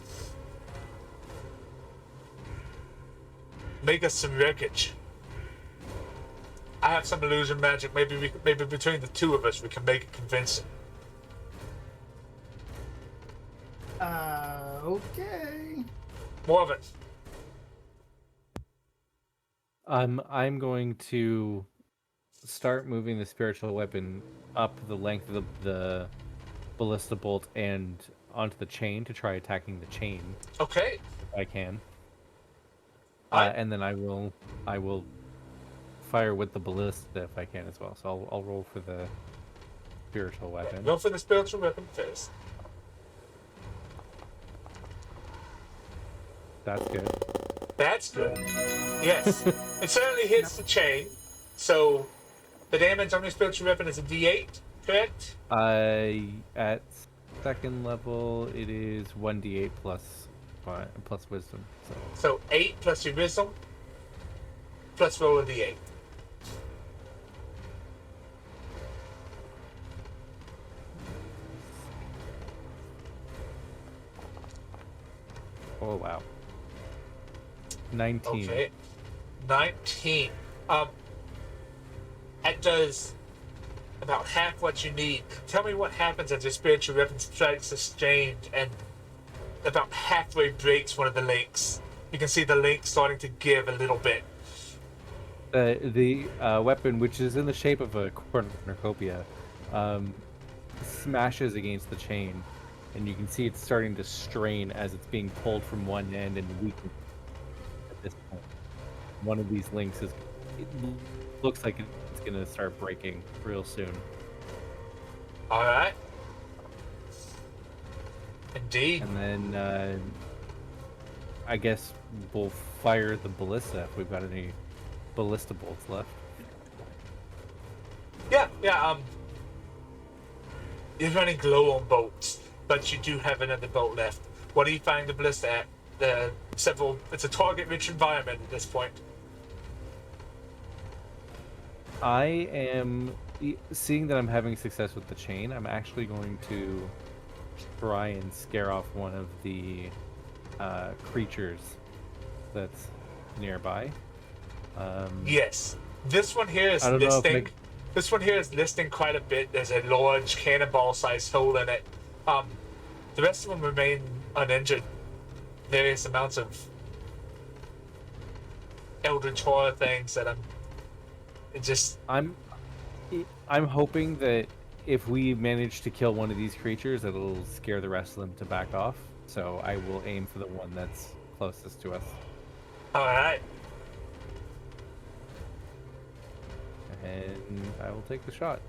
make us some wreckage. I have some illusion magic. Maybe between the two of us, we can make it convincing. Okay. More of it. I'm going to start moving the spiritual weapon up the length of the ballista bolt and onto the chain to try attacking the chain Okay. if I can. Alright. And then I will fire with the ballista if I can as well. So I'll roll for the spiritual weapon. Go for the spiritual weapon first. That's good. That's good. Yes. It certainly hits the chain. So the damage on your spiritual weapon is a D8, correct? At second level it is 1d8 plus wisdom. So 8 plus your wisdom, plus roll a D8. Oh wow. 19. Okay. 19. That does about half what you need. Tell me what happens as your spiritual weapon strikes the chain and about halfway breaks one of the links. You can see the link starting to give a little bit. The weapon, which is in the shape of a cornucopia, smashes against the chain, and you can see it's starting to strain as it's being pulled from one end and weakened at this point. One of these links looks like it's going to start breaking real soon. Alright. Indeed. And then I guess we'll fire the ballista if we've got any ballista bolts left. Yeah. You're running low on bolts, but you do have another bolt left. What are you firing the ballista at? It's a target-rich environment at this point. I am seeing that I'm having success with the chain. I'm actually going to try and scare off one of the creatures that's nearby. Yes, this one here is I don't know if listing. This one here is listing quite a bit. There's a large cannonball-sized hole in it. The rest of them remain uninjured. Various amounts of eldritch horror things that I'm hoping that if we manage to kill one of these creatures, it'll scare the rest of them to back off. So I will aim for the one that's closest to us. All right. And I will take the shot.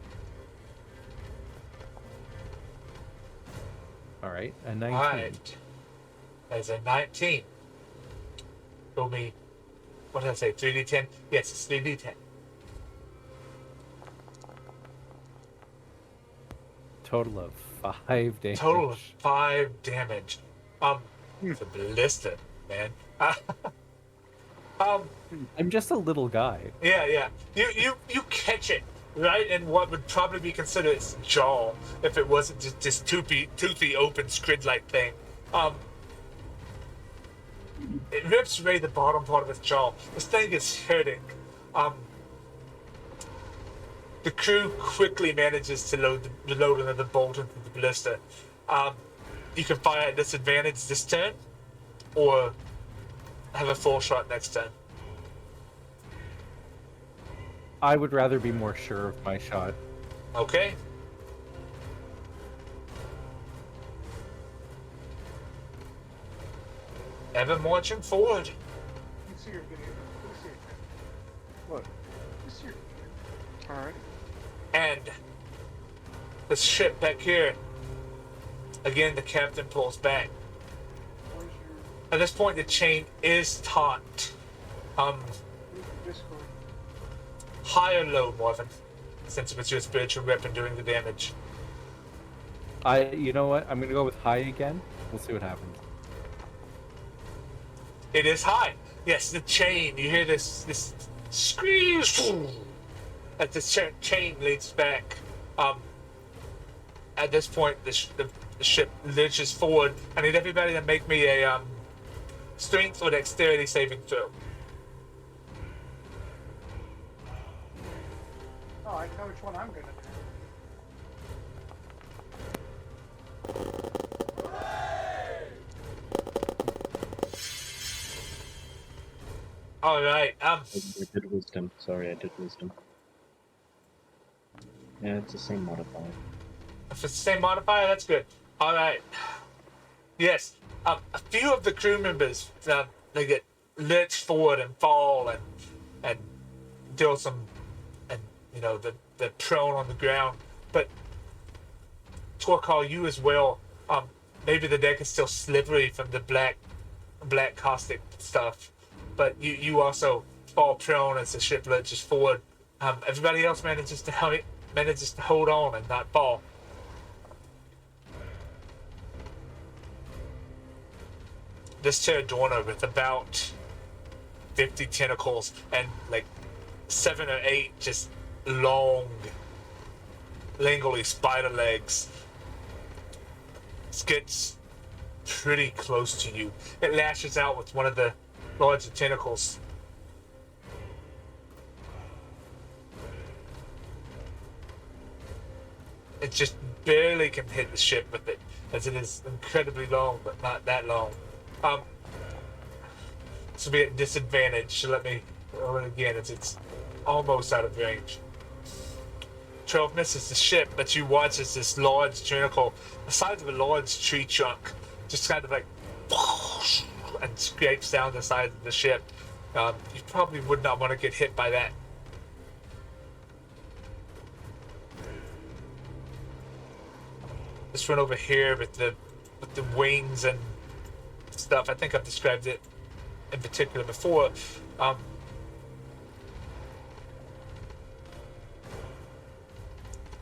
All right, a 19. All right. There's a 19. Roll me. What did I say? 3d10. Yes, it's 3d10. Total of 5 damage. Total of 5 damage. It's a ballista, man. I'm just a little guy. Yeah. You catch it right in what would probably be considered its jaw if it wasn't just this toothy open scrid-like thing. It rips away the bottom part of its jaw. This thing is hurting. The crew quickly manages to load another bolt into the ballista. You can fire at disadvantage this turn, or have a full shot next turn. I would rather be more sure of my shot. Okay. Ever marching forward. You see your video. You see it. What? You see your video. Alright. And the ship back here. Again, the captain pulls back. Where's your At this point, the chain is taut. Discord? High or low, Marvin? Since it was your spiritual weapon doing the damage. You know what? I'm gonna go with high again. We'll see what happens. It is high. Yes, the chain. You hear this scream as the chain leads back. At this point, the ship lurches forward. I need everybody to make me a strength or dexterity saving throw. Oh, I know which one I'm gonna do. All right. I did wisdom. Sorry, I did wisdom. Yeah, it's the same modifier. If it's the same modifier, that's good. All right. Yes. A few of the crew members, they get lurched forward and fall and deal some, and they're prone on the ground. But Torkal, you as well. Maybe the deck is still slivery from the black caustic stuff, but you also fall prone as the ship lurches forward. Everybody else manages to hold on and not fall. This pterodorna with about 50 tentacles and like 7 or 8 just long, lingly spider legs gets pretty close to you. It lashes out with one of the larger tentacles. It just barely can hit the ship with it, as it is incredibly long, but not that long. This will be at disadvantage, so let me roll it again, as it's almost out of range. 12 misses the ship, but you watch as this large tentacle, the size of a large tree trunk, just kind of like and scrapes down the side of the ship. You probably would not want to get hit by that. This one over here with the wings and stuff. I think I've described it in particular before.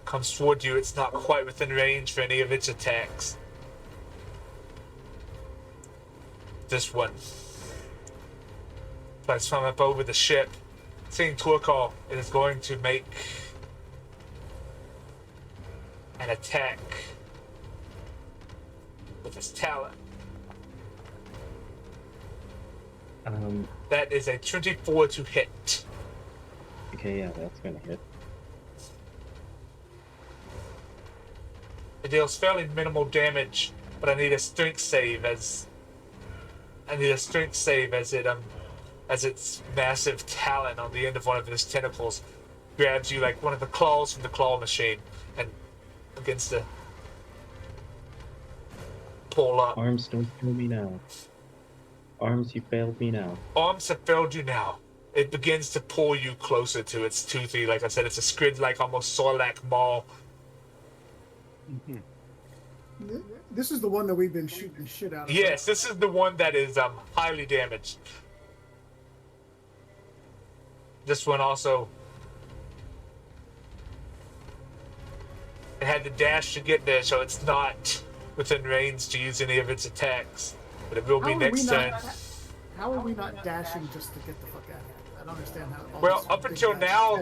Comes toward you. It's not quite within range for any of its attacks. This one tries from up over the ship. Seeing Torkal, it is going to make an attack with his talon. That is a 24 to hit. Okay, yeah, that's gonna hit. It deals fairly minimal damage, but I need a strength save as its massive talon on the end of one of his tentacles grabs you like one of the claws from the claw machine and begins to pull up. Arms, don't kill me now. Arms, you failed me now. Arms have failed you now. It begins to pull you closer to its toothy, like I said, it's a squid-like, almost Sarlacc maw. This is the one that we've been shooting the shit out of. Yes, this is the one that is highly damaged. This one also, it had to dash to get there, so it's not within range to use any of its attacks. But it will be next turn. How are we not dashing just to get the fuck out of here? I don't understand how. Well, up until now,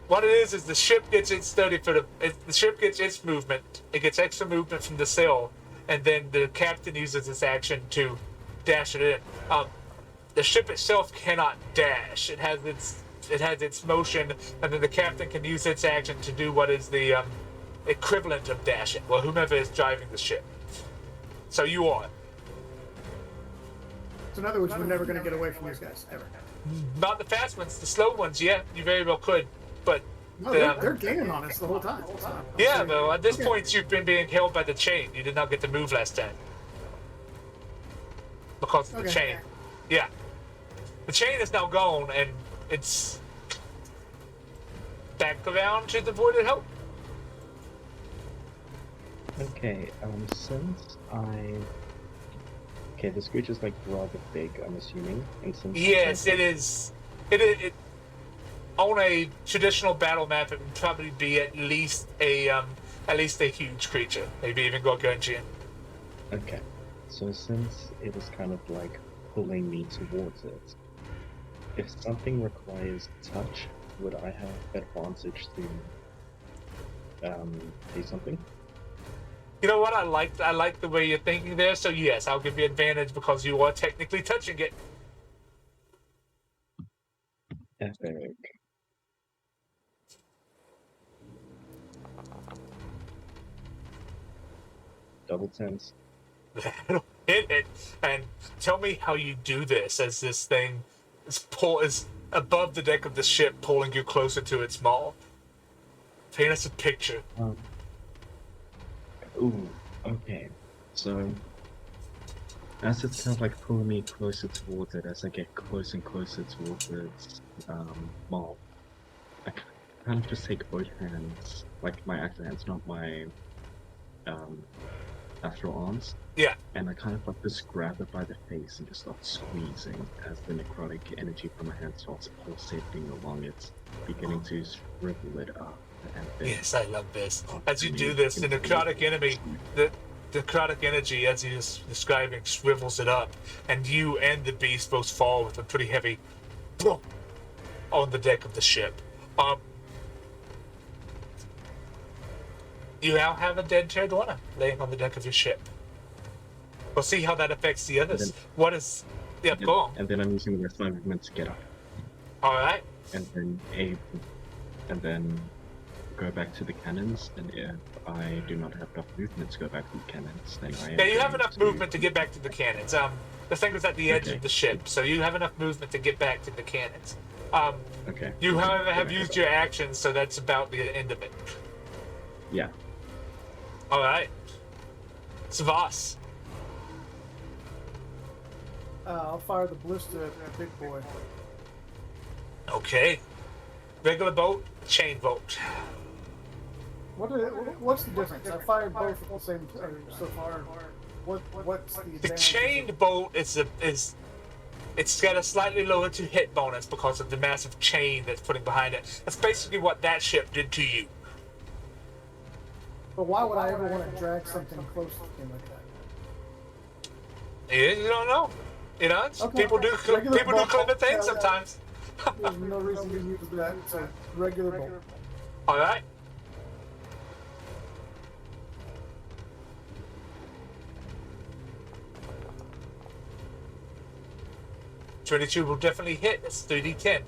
what it is the ship gets its 30 foot. The ship gets its movement. It gets extra movement from the sail, and then the captain uses his action to dash it in. The ship itself cannot dash. It has its motion, and then the captain can use its action to do what is the equivalent of dashing. Well, whomever is driving the ship. So you are. So in other words, we're never going to get away from these guys ever. Not the fast ones, the slow ones. Yeah, you very well could, but. No, they're gaining on us the whole time. Yeah, though at this point you've been being held by the chain. You did not get to move last time because of the chain. Yeah, the chain is now gone, and it's back around to the voided hope. Okay, since okay, this creature's like rather big, I'm assuming, and since yes, it is. It on a traditional battle map, it would probably be at least a huge creature, maybe even gargantuan. Okay, so since it was kind of like pulling me towards it, if something requires touch, would I have advantage to do something? You know what? I like the way you're thinking there. So yes, I'll give you advantage because you are technically touching it. Epic. Double tens. hit it, and tell me how you do this as this thing is above the deck of the ship, pulling you closer to its maw. Paint us a picture. Ooh, okay. So, as it's kind of like pulling me closer towards it, as I get closer and closer towards its maw, I kind of just take both hands, like my actual hands, not my um, astral arms, Yeah. and I kind of like just grab it by the face and just start squeezing as the necrotic energy from my hand starts pulsating along it, beginning to shrivel it up. And then Yes, I love this. As you do this, the necrotic energy, as you're describing, shrivels it up, and you and the beast both fall with a pretty heavy boom on the deck of the ship. You now have a dead Terradorna laying on the deck of your ship. We'll see how that affects the others. What is... Yeah, go on. And then I'm using the rest of my movement to get up. Alright. And then go back to the cannons, and if I do not have enough movement to go back to the cannons, then I am Yeah, you have going enough movement to get back to the cannons. The thing was at the edge of the ship, so you have enough movement to get back to the cannons. Okay. You, however, have used your actions, so that's about the end of it. Yeah. Alright. Savas. I'll fire the ballista at the big boy. Okay. Regular bolt, chain bolt. What's the difference? I fired both at the same time so far. What's the The advantage? chained bolt is it's got a slightly lower to hit bonus because of the massive chain that's putting behind it. That's basically what that ship did to you. But why would I ever want to drag something close to him like that? You don't know. You know, Okay. people do Regular bolt. clever things Yeah. sometimes. There's no reason to use that. It's a regular bolt. Alright. .22 will definitely hit. It's 3d10.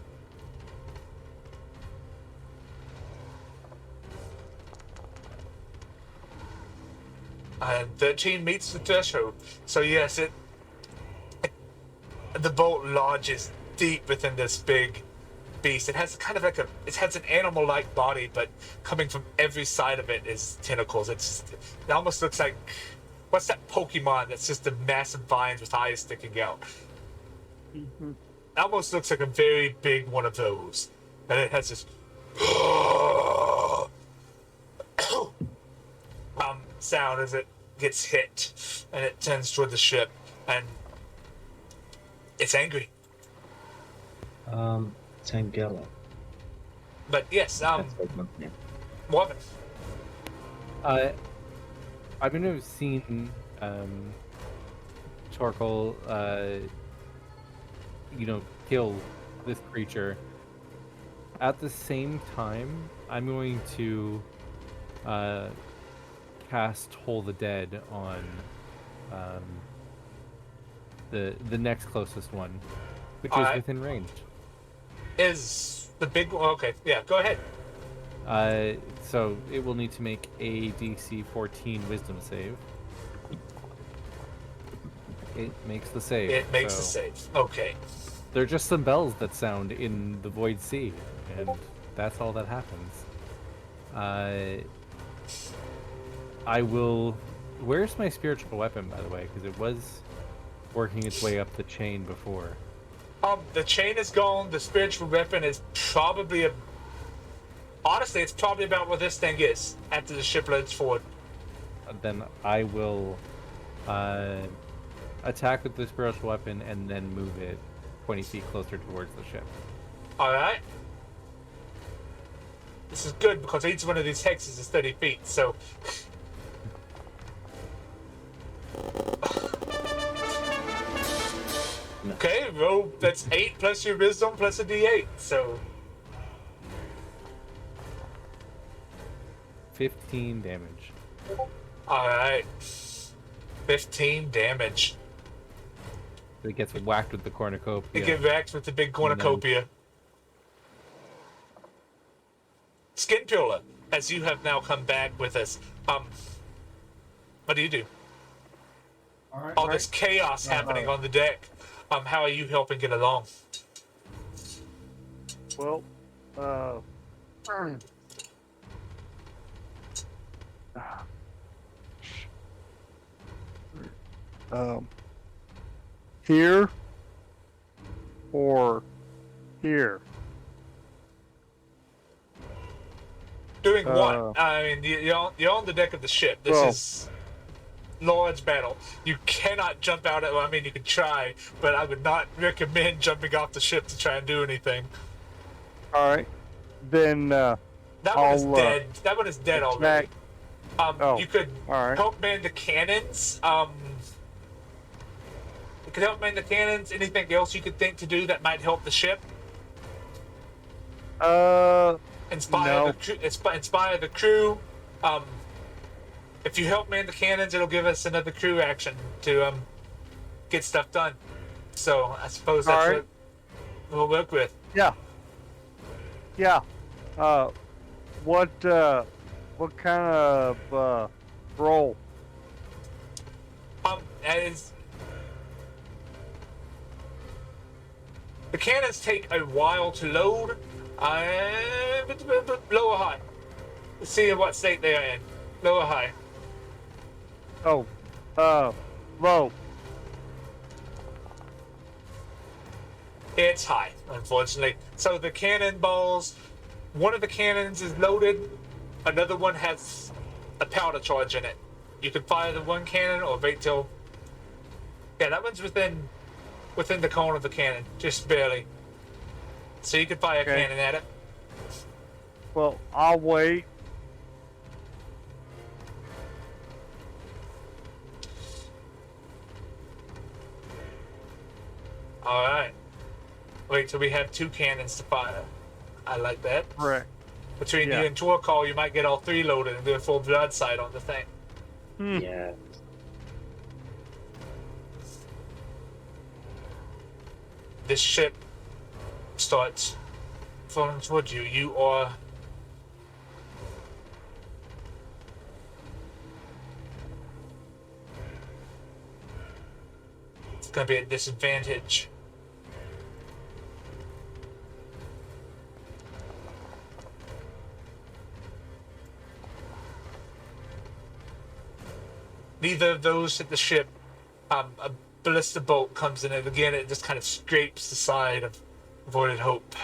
And 13 meets the threshold. So yes, the bolt lodges deep within this big beast. It has kind of like it has an animal-like body, but coming from every side of it is tentacles. It almost looks like, what's that Pokemon that's just the massive vines with eyes sticking out? Mm-hmm. It almost looks like a very big one of those, and it has this sound as it gets hit, and it turns toward the ship, and it's angry. Tangela. But yes, That's like my name. Morven. I'm gonna have seen Torkel, kill this creature. At the same time, I'm going to cast Toll the Dead on the next closest one, which is Alright. within range. Is the big one? Okay, yeah, go ahead. So it will need to make a DC 14 Wisdom save. It makes the save. It makes the so save. Okay. They're just some bells that sound in the Void Sea, and that's all that happens. I will. Where's my spiritual weapon, by the way? Because it was working its way up the chain before. The chain is gone. The spiritual weapon is probably honestly, it's probably about where this thing is after the ship loads forward. Then I will attack with the spiritual weapon and then move it 20 feet closer towards the ship. Alright. This is good because each one of these hexes is 30 feet, so... Okay, roll, that's 8 plus your wisdom plus a d8, so... 15 damage. Alright. 15 damage. It gets whacked with the You cornucopia. get vexed with the big cornucopia. Skin Peeler, as you have now come back with us, what do you do? all this chaos happening on the deck. How are you helping get along? Well, here or here? Doing what? I mean, you're on the deck of the ship. This Well- is large battle. You cannot jump out at. Well, I mean, you can try, but I would not recommend jumping off the ship to try and do anything. All right, then That one is I'll, dead. That one is dead already. Oh, You could all right. help man the cannons. You could help man the cannons. Anything else you could think to do that might help the ship? Inspire No. the crew. Inspire the crew. If you help man the cannons, it'll give us another crew action to get stuff done. So I suppose that's Alright. what we'll work with. Yeah. What kind of role? As the cannons take a while to load. Low or high? Let's see in what state they are in. Low or high? Oh, low. It's high, unfortunately. So the cannonballs, one of the cannons is loaded, another one has a powder charge in it. You can fire the one cannon or wait till. Yeah, that one's within the cone of the cannon, just barely. So you can fire a Okay. cannon at it. Well, I'll wait. All right. Wait till we have two cannons to fire. I like that. Correct. Between Yeah. you and Torcall, you might get all three loaded and do a full broadside on the thing. Yeah. This ship starts falling towards you. You are it's gonna be a disadvantage. Neither of those hit the ship. A ballista bolt comes in, and again, it just kind of scrapes the side of Voided Hope.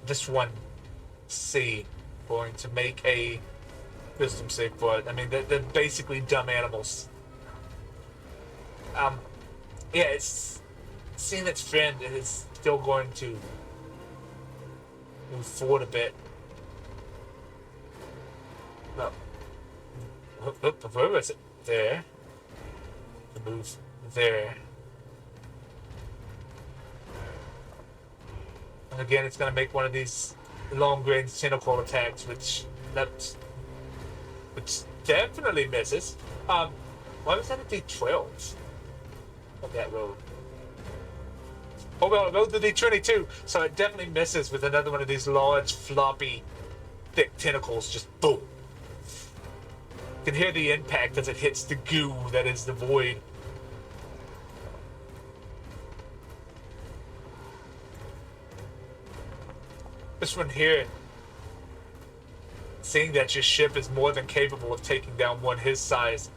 This one, C, going to make a wisdom save for it. I mean, they're basically dumb animals. Yeah, it's seeing its friend, it is still going to move forward a bit. Well, where was it? There. Move there. And again, it's going to make one of these long-range tentacle attacks, which definitely misses. Why was that a D12 on that roll? Oh well, it rolled the D22, so it definitely misses with another one of these large, floppy, thick tentacles. Just boom. You can hear the impact as it hits the goo that is the void. This one here, seeing that your ship is more than capable of taking down one his size,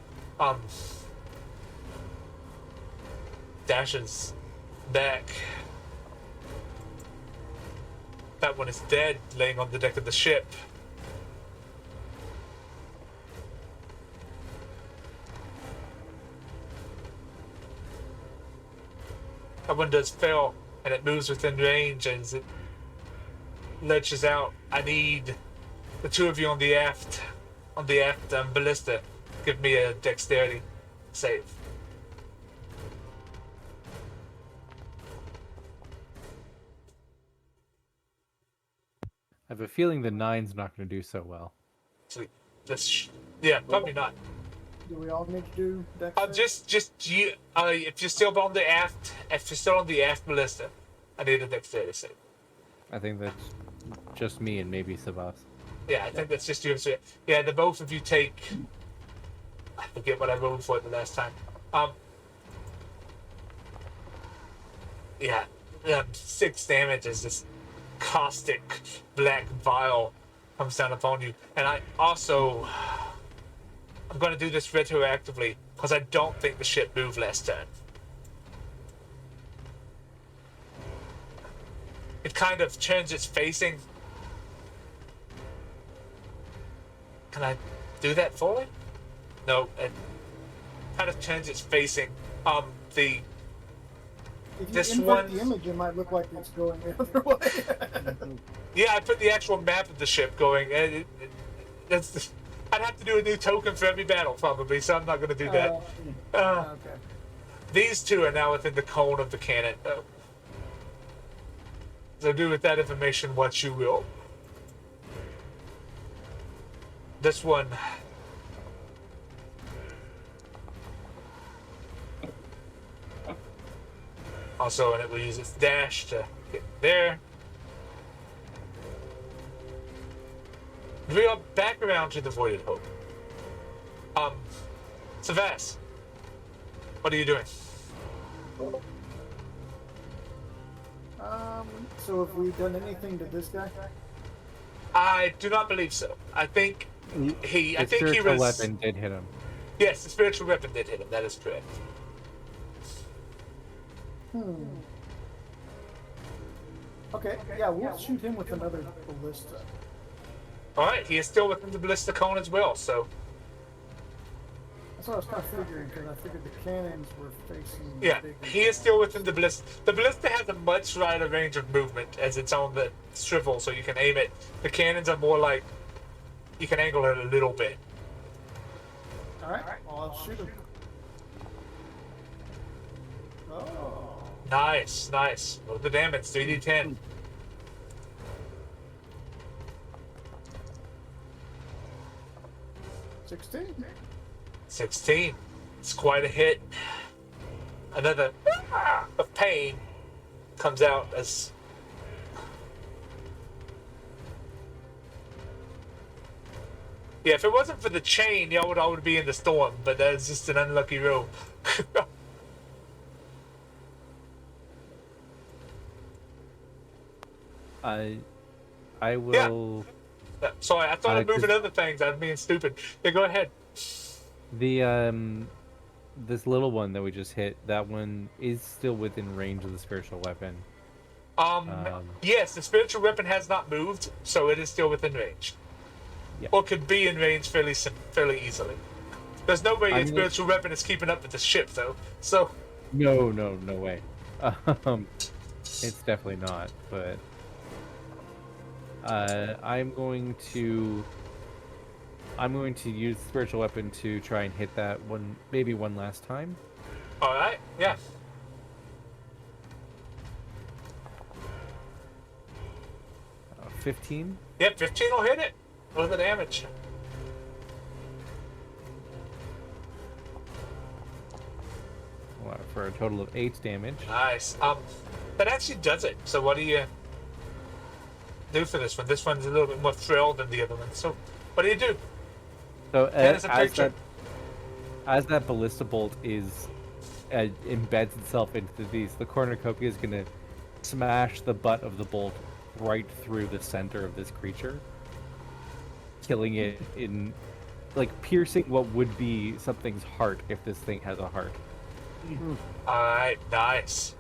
dashes back. That one is dead, laying on the deck of the ship. That one does fail, and it moves within range as it lurches out. I need the two of you on the aft ballista. Give me a dexterity save. I have a feeling the 9's not going to do so well. Sweet. Yeah, probably not. Do we all need to do dex save? Just you. If you're still on the aft ballista, I need a dexterity save. I think that's just me and maybe Sabas. Yeah, I think that's just you. So, yeah, the both of you take. I forget what I rolled for it the last time. Um. Yeah, 6 damage as this caustic black vial comes down upon you, and I also. I'm going to do this retroactively because I don't think the ship moved last turn. It kind of turns its facing. Can I do that fully? No, it kind of turns its facing. The If you this invert one- the image, it might look like it's going the other way. yeah, I put the actual map of the ship going. I'd have to do a new token for every battle probably, so I'm not going to do that. Okay. These two are now within the cone of the cannon, though. So do with that information what you will. This one. Also, and it will use its dash to get there. We are back around to the Voided Hope. Savas, what are you doing? So have we done anything to this guy? I do not believe so. I think he. I The think he spiritual was. weapon did hit him. Yes, the spiritual weapon did hit him. That is correct. Okay, yeah, we'll shoot him with another ballista. All right, he is still within the ballista cone as well. So That's what I was kind of figuring, because I figured the cannons were facing. yeah, bigger he is still within the ballista. The ballista has a much wider range of movement as it's on the swivel, so you can aim it. The cannons are more like you can angle it a little bit. All right, well, I'll shoot him. Oh. Nice, nice. Roll the damage, 3d10. $16. 16. It's quite a hit. Another of pain comes out as. Yeah, if it wasn't for the chain, y'all would all be in the storm, but that's just an unlucky roll. I will. Sorry, I thought I'd move 'cause- at other things. I'm being stupid. Yeah, go ahead. The this little one that we just hit, that one is still within range of the spiritual weapon. Yes, the spiritual weapon has not moved, so it is still within range. Yeah. Or could be in range fairly easily. There's no way I'm your spiritual weapon is keeping up with the ship, though. So, No way. It's definitely not. But I'm going to use spiritual weapon to try and hit that one, maybe one last time. all right, yeah. 15. Yep, 15 will hit it. Roll the damage. For a total of 8 damage. Nice. That actually does it. So what do you do for this one? This one's a little bit more thrill than the other one. So what do you do? So Paint us a picture. as that ballista bolt is embeds itself into these, the cornucopia is going to smash the butt of the bolt right through the center of this creature, killing it in, like, piercing what would be something's heart if this thing has a heart. Alright, nice.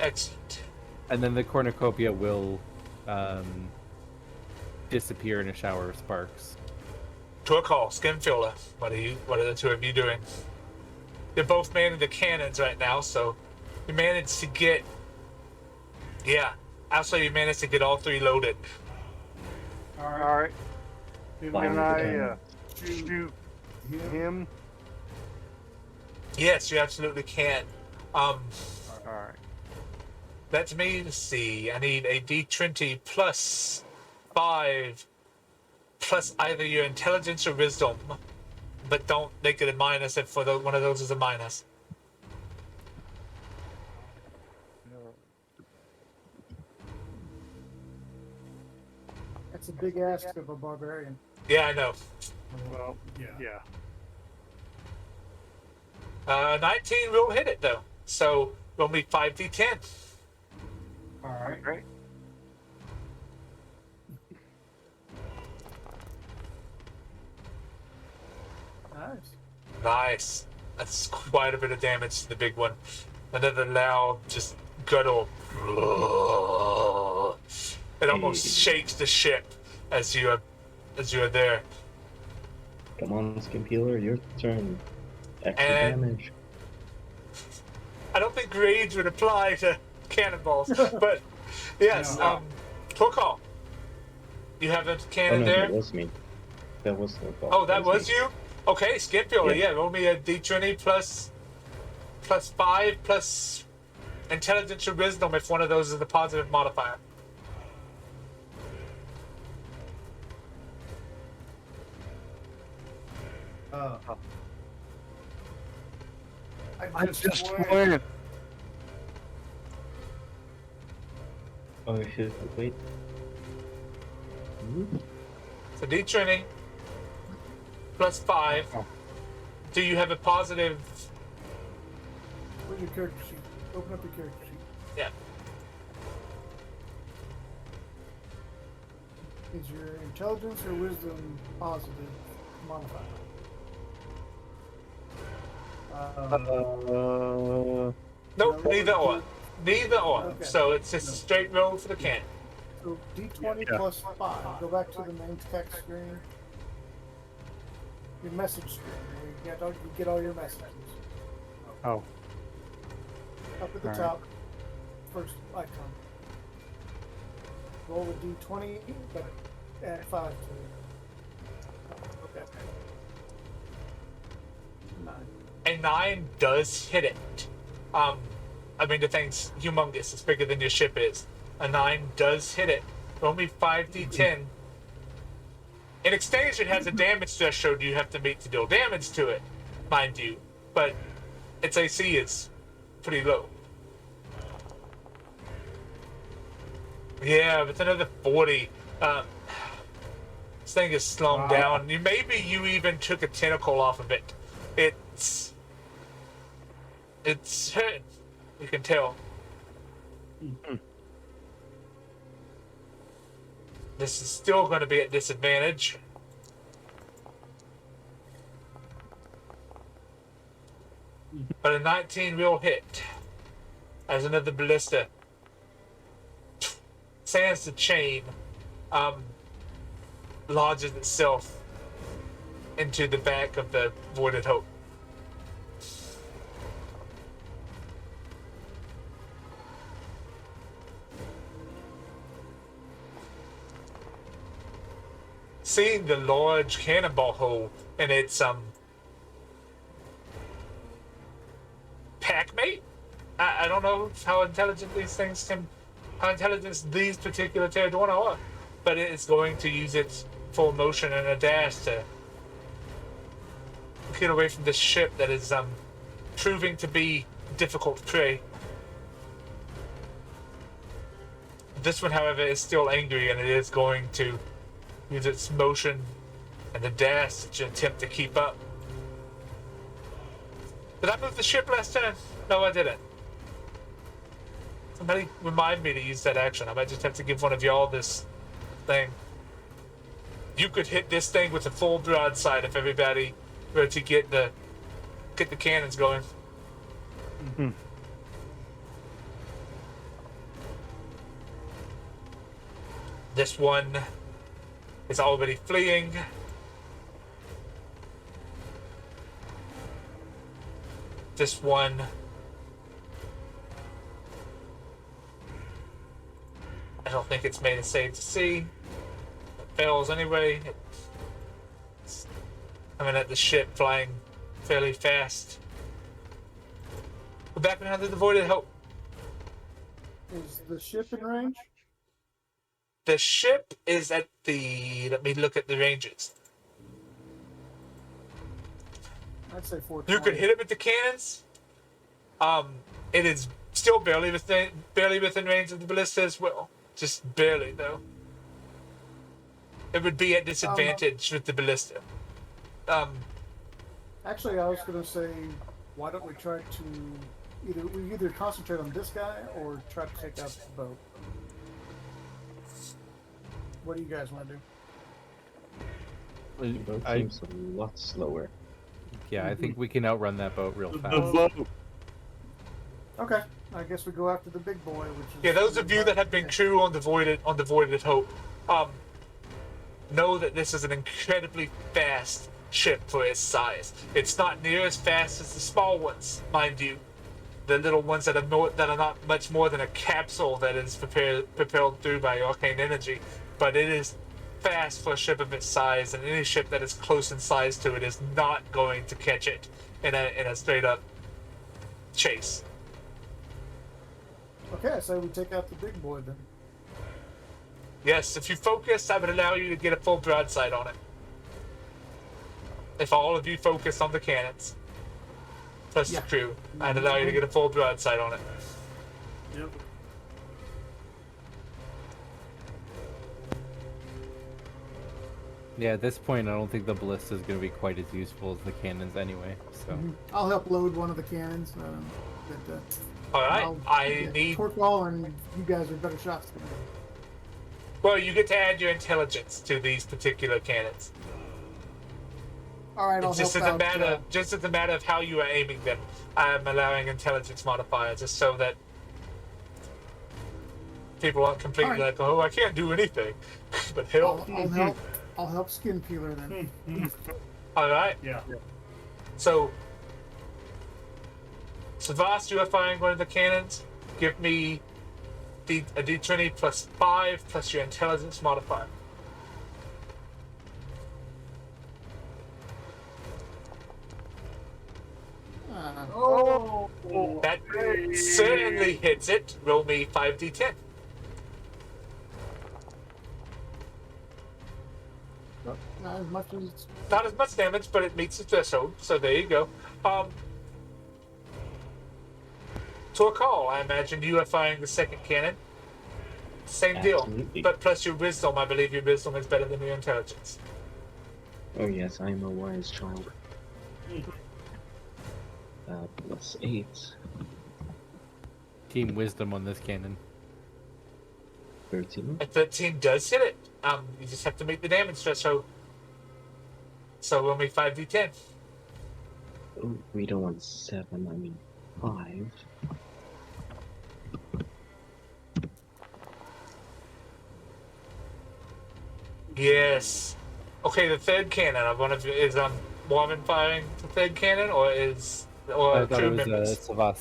Excellent. And then the cornucopia will disappear in a shower of sparks. To a call, Skinfiller. What are the two of you doing? You're both manning the cannons right now, so you managed to get. Yeah. Also, you managed to get all 3 loaded. Alright. Can Fine. I shoot him? Yes, you absolutely can. Alright. Let me see. I need a D20 plus 5 plus either your intelligence or wisdom but don't make it a minus if one of those is a minus. That's a big ask of a barbarian. Yeah, I know. Well, Yeah. yeah. 19 will hit it though. So roll me 5d10. All right. Great. Nice. Nice. That's quite a bit of damage to the big one. Another loud, just guttural. It almost shakes the ship as you are there. Come on, Skin Peeler, your turn. Extra And- damage. I don't think rage would apply to cannonballs, but yes. No. Torkal, you have a Oh cannon no, there. that was me. That was the thought. Oh, that was me. you? Okay, Skip Peeler, Yeah. yeah. Roll me a d20 plus 5 plus intelligence or wisdom if one of those is the positive modifier. I just went. Oh shit! Wait. So d20 plus 5. Oh. Do you have a positive? Where's your character sheet? Open up your character sheet. Yeah. Is your intelligence or wisdom positive modifier? Nope, No, neither or. you- Neither or. Okay. So it's just a No. straight roll for the can. So D20 Yeah. plus 5. Go back to the main text screen. Your message screen. Where you get all your messages. Oh, Up at the Alright. top. First icon. Roll a D20, but add 5 to it. Okay. 9. A 9 does hit it. I mean, the thing's humongous. It's bigger than your ship is. A 9 does hit it. Roll me 5d10. In exchange, it has a damage threshold you have to meet to deal damage to it, mind you. But its AC is pretty low. Yeah, but another 40. This thing is slowing Wow. down. Maybe you even took a tentacle off of it. It's hurting. You can tell. This is still going to be at disadvantage. But a 19 will hit. As another ballista sands the chain, lodges itself into the back of the Voided Hope. Seeing the large cannonball hole in its packmate, I don't know how intelligent these particular Pterodona are, but it's going to use its full motion and a dash to get away from this ship that is proving to be difficult prey. This one, however, is still angry, and it is going to use its motion and the dash to attempt to keep up. Did I move the ship last turn? No, I didn't. Somebody remind me to use that action. I might just have to give one of y'all this thing. You could hit this thing with a full broadside if everybody were to get the cannons going. Mhm. This one is already fleeing. This one I don't think it's made a save to see. It fails anyway. It's coming at the ship flying fairly fast. We're back behind the Voided Hope. Is the ship in range? The ship is at the. Let me look at the ranges. I'd say 420. You could hit it with the cannons. It is still barely within range of the ballista as well. Just barely, though. It would be at disadvantage with the ballista. Actually, I was going to say, why don't we try to either concentrate on this guy or try to take out the boat. What do you guys want to do? The boat seems a lot slower. Yeah, I think we can outrun that boat real The fast. boat. Okay, I guess we go after the big boy, which is... Yeah, those of you that have been crew on the Voided Hope, know that this is an incredibly fast ship for its size. It's not near as fast as the small ones, mind you. The little ones that are not much more than a capsule that is propelled through by arcane energy, but it is fast for a ship of its size, and any ship that is close in size to it is not going to catch it in a straight up chase. Okay, I say we take out the big boy then. Yes, if you focus, I would allow you to get a full broadside on it. If all of you focus on the cannons, plus the crew, I'd allow you to get a full broadside on it. Yep. Yeah, at this point, I don't think the ballista is going to be quite as useful as the cannons anyway. So I'll help load one of the cannons. Alright, I need... torque wall, and you guys are better shots than me. Well, you get to add your intelligence to these particular cannons. All right, I'll It's just help out. just as a matter of how you are aiming them. I'm allowing intelligence modifiers just so that people aren't completely like, oh, I can't do anything. But help. I'll help Skin Peeler then. Alright. Yeah. So, Savas, you are firing one of the cannons. Give me a d20 plus 5 plus your intelligence modifier. Oh. That certainly hits it. Roll me 5d10. Not as much as... Not as much damage, but it meets the threshold. So there you go. To a call, I imagine you are firing the second cannon. Same Absolutely. deal. But plus your wisdom, I believe your wisdom is better than your intelligence. Oh yes, I am a wise child. Plus 8. team wisdom on this cannon. 13. A 13 does hit it. You just have to make the damage threshold. So roll me 5d10. Oh, we don't want 7, I mean 5. Yes. Okay, the third cannon. I wonder if is Marvin firing the third cannon, or I thought crew it was members? Savas.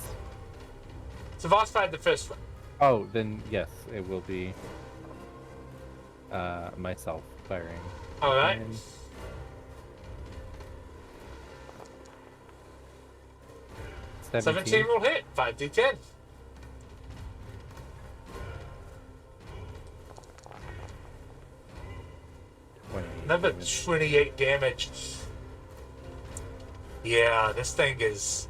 Savas fired the first one. Oh, then yes, it will be myself firing. All right. And 17 will hit. 5d10. Another 28 damage. Yeah, this thing is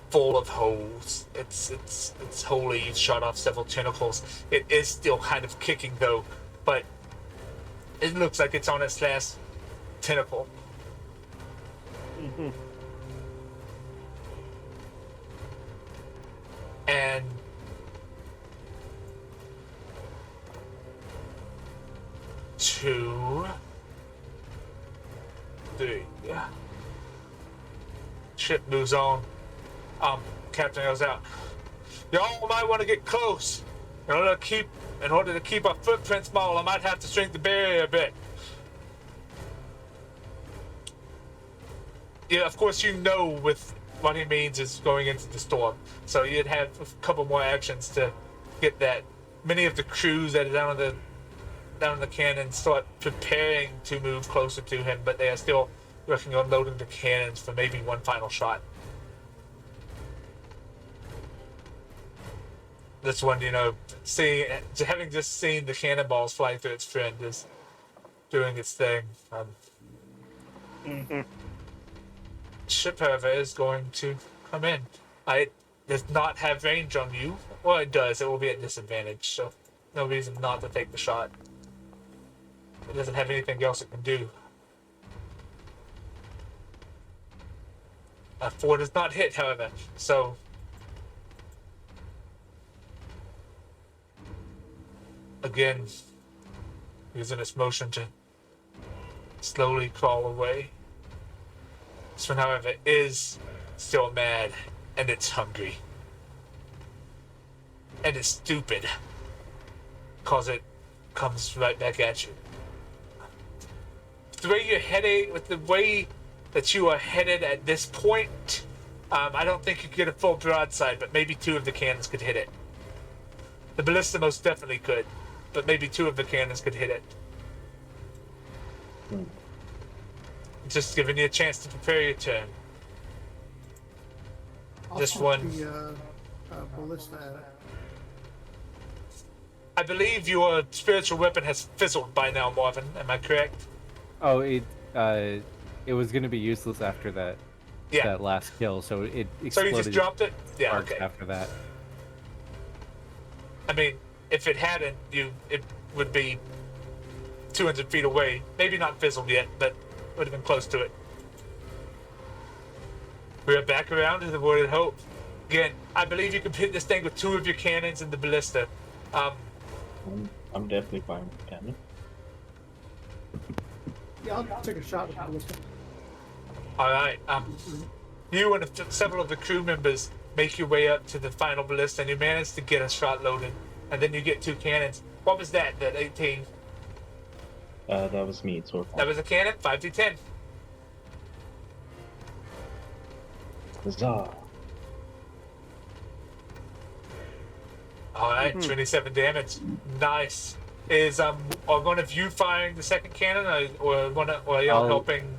full of holes. It's wholly shot off several tentacles. It is still kind of kicking though, but it looks like it's on its last tentacle. And two, three. Yeah. Ship moves on. Captain goes out. Y'all might want to get close. In order to keep our footprints small, I might have to shrink the barrier a bit. Yeah, of course you know with what he means is going into the storm. So you'd have a couple more actions to get that. Many of the crews that are down in the cannon start preparing to move closer to him, but they are still working on loading the cannons for maybe one final shot. This one, having just seen the cannonballs fly through its friend is doing its thing. ship, however, is going to come in. It does not have range on you. Well, it does. It will be at disadvantage, so no reason not to take the shot. It doesn't have anything else it can do. 4 does not hit, however, so again, using its motion to slowly crawl away. This one, however, is still mad, and it's hungry. And it's stupid, because it comes right back at you. The way you're heading, with the way that you are headed at this point, I don't think you could get a full broadside, but maybe 2 of the cannons could hit it. The ballista most definitely could, but maybe 2 of the cannons could hit it. Just giving you a chance to prepare your turn. I'll Just shoot one. the ballista at it. I believe your spiritual weapon has fizzled by now, Marvin. Am I correct? Oh, it was going to be useless after that Yeah. that last kill, so it So exploded. you just dropped it? Yeah, sparks okay. After that. I mean, if it hadn't, it would be 200 feet away. Maybe not fizzled yet, but would have been close to it. We're back around to the Voided Hope. Again, I believe you can hit this thing with 2 of your cannons and the ballista. I'm definitely fine with cannon. Yeah, I'll take a shot with the ballista. All right. You and several of the crew members make your way up to the final ballista, and you manage to get a shot loaded, and then you get 2 cannons. What was that? That 18? That was me. It's That was a cannon. 5d10. Huzzah! All right, 27 damage. Nice. Is are one of you firing the second cannon, or are y'all helping?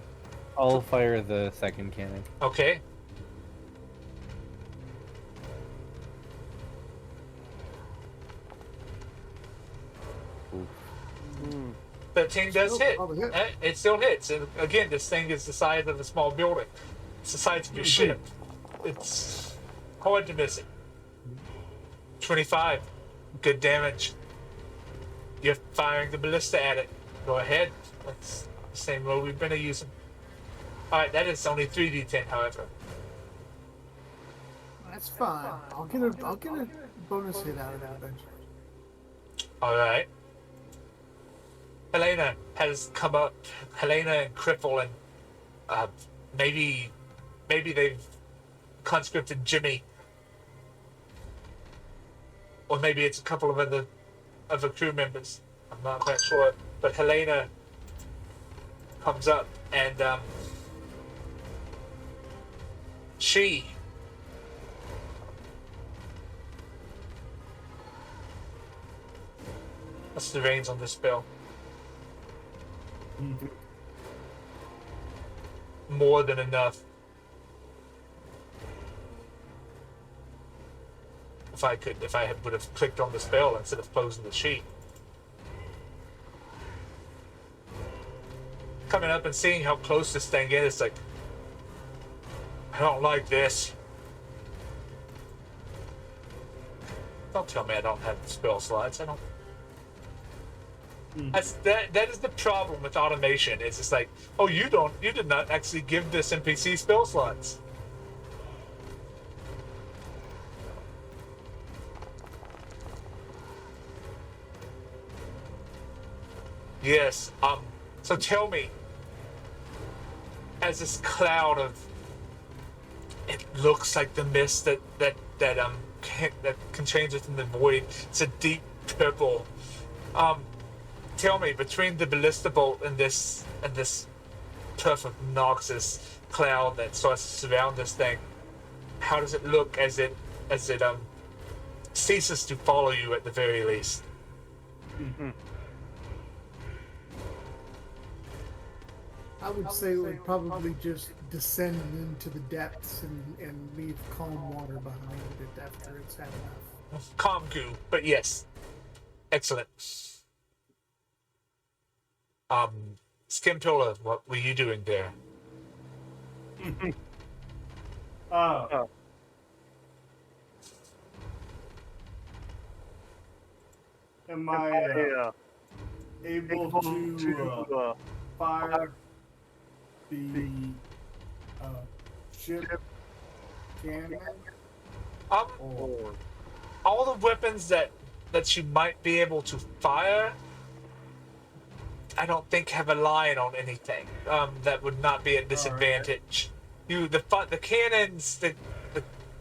I'll fire the second cannon. Okay. Ooh. 13 does hit. Probably hit. It still hits. And again, this thing is the size of a small building. It's the size of your ship. It's hard to miss it. 25. Good damage. You're firing the ballista at it. Go ahead. That's the same roll we've been using. Alright, that is only 3d10, however. That's fine. I'll get a bonus hit out of that eventually. Alright. Helena has come up. Helena and Cripple, and maybe they've conscripted Jimmy. Or maybe it's a couple of other crew members. I'm not quite sure. But Helena comes up, and she what's the reins on this spell? More than enough. If I would have clicked on the spell instead of closing the sheet. Coming up and seeing how close this thing is, it's like, I don't like this. Don't tell me I don't have spell slots. I don't. That is the problem with automation. It's just like, oh, you did not actually give this NPC spell slots. Yes. So tell me, as this cloud of, it looks like the mist that can change within the void. It's a deep purple. Tell me, between the ballista bolt and this perfect noxious cloud that starts to surround this thing, how does it look as it ceases to follow you at the very least? I would say it would probably just descend into the depths and leave calm water behind it after it's had enough. Calm goo, but yes. Excellent. Skimtola, what were you doing there? Oh. Am I able to fire the ship cannon? Or All the weapons that you might be able to fire, I don't think have a line on anything. That would not be a disadvantage. The cannons,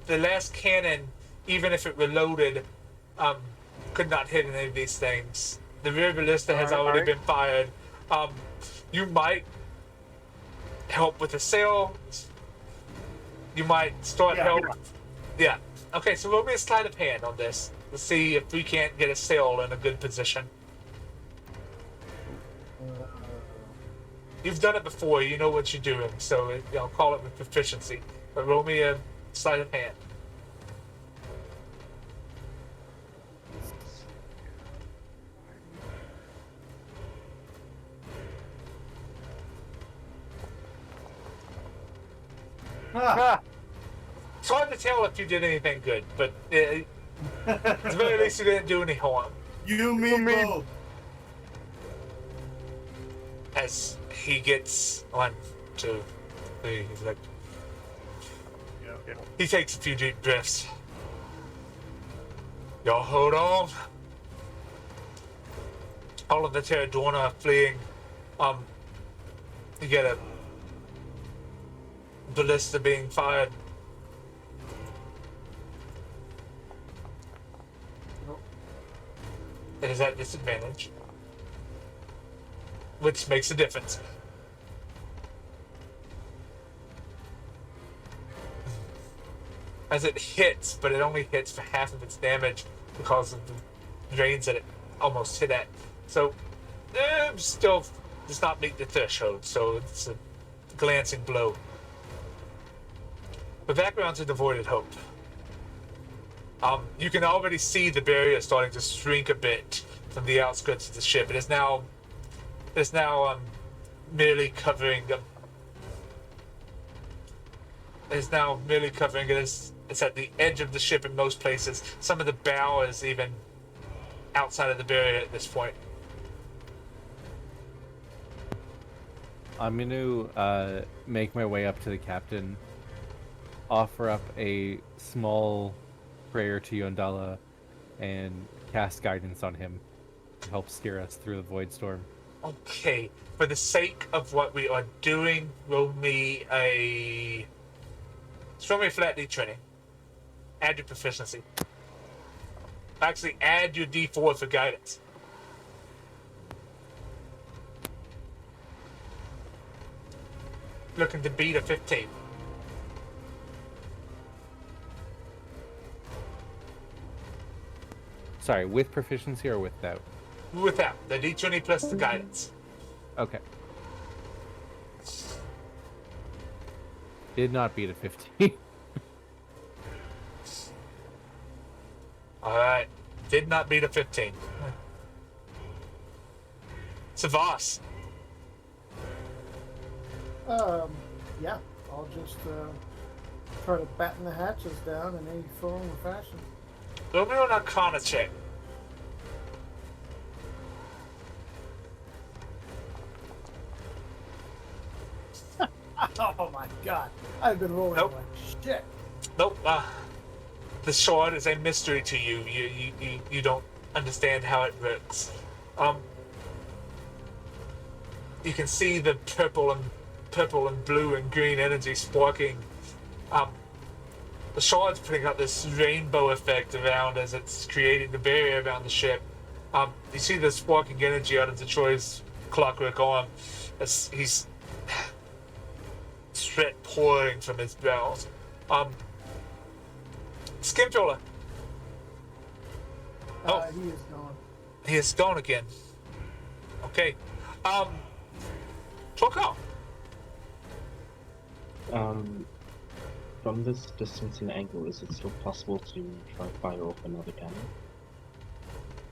the last cannon, even if it reloaded, could not hit any of these things. The rear ballista has already been fired. You might help with the sail. You might start help. Yeah. Okay, so roll me a sleight of hand on this. Let's see if we can't get a sail in a good position. You've done it before. You know what you're doing, so I'll call it with proficiency. But roll me a sleight of hand. It's hard to tell if you did anything good, but at the very least you didn't do any harm. you mean both? As he gets 1, 2, 3, he's like, he takes a few deep breaths. Y'all hold on. All of the Terradorna are fleeing. You get a ballista being fired. It is at disadvantage, which makes a difference. As it hits, but it only hits for half of its damage because of the range that it almost hit at. So, still does not meet the threshold, so it's a glancing blow. But back around to Devoided Hope. You can already see the barrier starting to shrink a bit from the outskirts of the ship. It is now merely covering them. It is now merely covering it. It's at the edge of the ship in most places. Some of the bow is even outside of the barrier at this point. I'm going to make my way up to the captain, offer up a small prayer to Yondala, and cast guidance on him to help steer us through the void storm. Okay, for the sake of what we are doing, roll me a flat D20. Add your proficiency. Actually, add your D4 for guidance. Looking to beat a 15. Sorry, with proficiency or without? Without. The D20 plus the guidance. Okay. Did not beat a 15. Alright. Did not beat a 15. Savas. Yeah, I'll just try to batten the hatches down in any form or fashion. Roll me an Arcana check. Oh my god, I've been rolling Nope. like shit. Nope. The sword is a mystery to you. You don't understand how it works. You can see the purple and blue and green energy sparking. The sword's putting up this rainbow effect around as it's creating the barrier around the ship. You see the sparking energy out of Detroit's clockwork arm as he's sweat pouring from his brows. Skimtroller. Oh. He is gone. He is gone again. Okay. Torko. From this distance and angle, is it still possible to try fire off another cannon?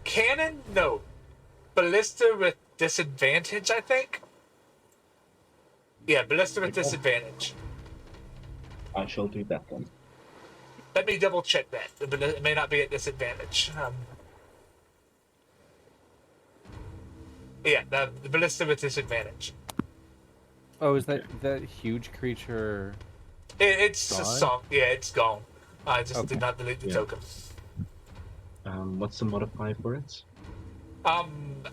Cannon? No. Ballista with disadvantage, I think? Yeah, ballista with disadvantage. I shall do that then. Let me double check that. It may not be at disadvantage. Yeah, the ballista with disadvantage. Oh, is that huge creature? It's a Gone? song. Yeah, it's gone. I just did Okay. not delete the Yeah. token. What's the modifier for it? Um,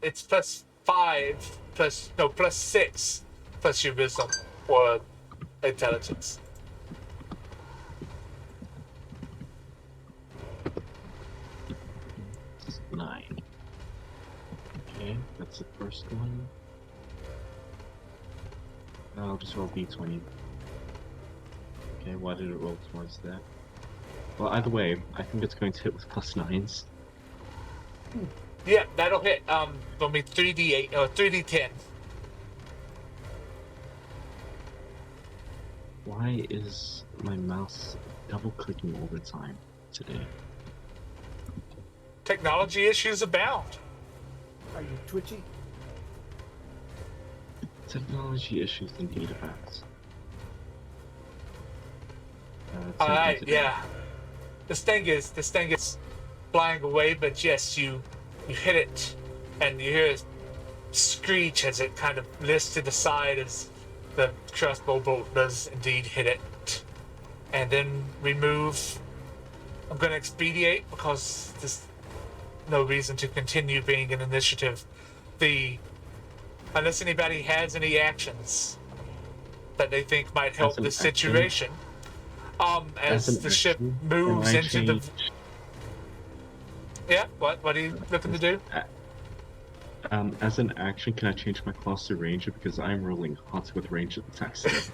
it's +5 +6 plus your wisdom or intelligence. It's 9. Okay, that's the first one. I'll just roll d20. Okay, why did it roll towards that? Well, either way, I think it's going to hit with +9s. Yeah, that'll hit. It'll be 3d8 or 3d10. Why is my mouse double-clicking all the time today? Technology issues abound. Are you twitchy? Technology issues indeed about. All right, yeah. This thing is flying away, but yes, you hit it, and you hear a screech as it kind of lifts to the side as the crossbow bolt does indeed hit it, and then remove. I'm going to expedite because there's no reason to continue being an initiative. Unless anybody has any actions that they think might help an this action? situation. As As an the ship action, moves can I into the. change- Yeah, what are you looking to do? As an action, can I change my class to ranger because I'm rolling hot with ranged attacks today?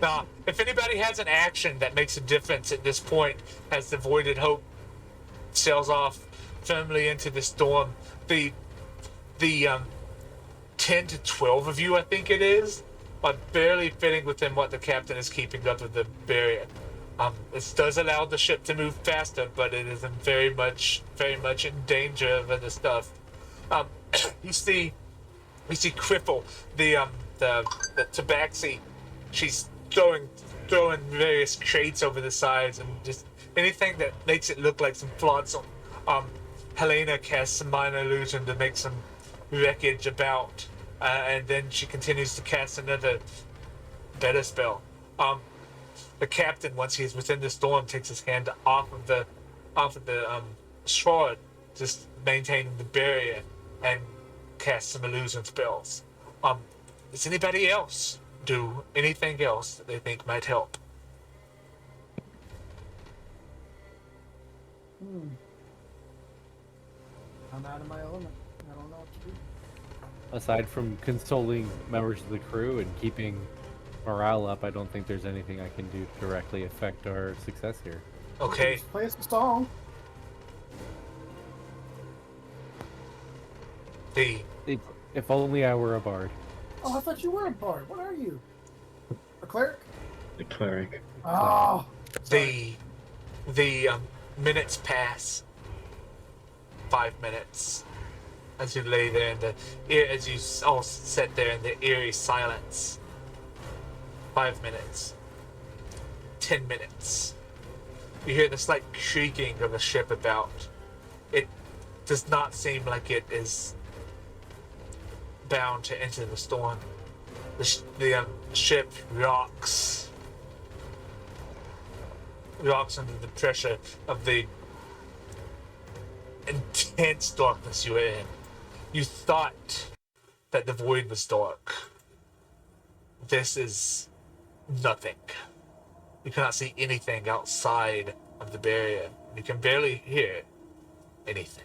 Nah, if anybody has an action that makes a difference at this point, as the Voided Hope sails off firmly into the storm, the 10 to 12 of you, I think it is, are barely fitting within what the captain is keeping up with the barrier. This does allow the ship to move faster, but it is very much in danger of other stuff. You see Cripple, the tabaxi. She's throwing various crates over the sides and just anything that makes it look like some flotsam. Helena casts some minor illusion to make some wreckage about, and then she continues to cast another better spell. The captain, once he's within the storm, takes his hand off of the sword, just maintaining the barrier, and casts some illusion spells. Does anybody else do anything else that they think might help? I'm out of my element. I don't know what to do. Aside from consoling members of the crew and keeping morale up, I don't think there's anything I can do to directly affect our success here. Okay. Just play us a song. If only I were a bard. Oh, I thought you were a bard. What are you? A cleric? The cleric. Oh, the minutes pass. 5 minutes as you lay there in as you all sit there in the eerie silence. 5 minutes. 10 minutes. You hear the slight creaking of the ship about. It does not seem like it is bound to enter the storm. The ship rocks under the pressure of the intense darkness you were in. You thought that the void was dark. This is nothing. You cannot see anything outside of the barrier. You can barely hear anything.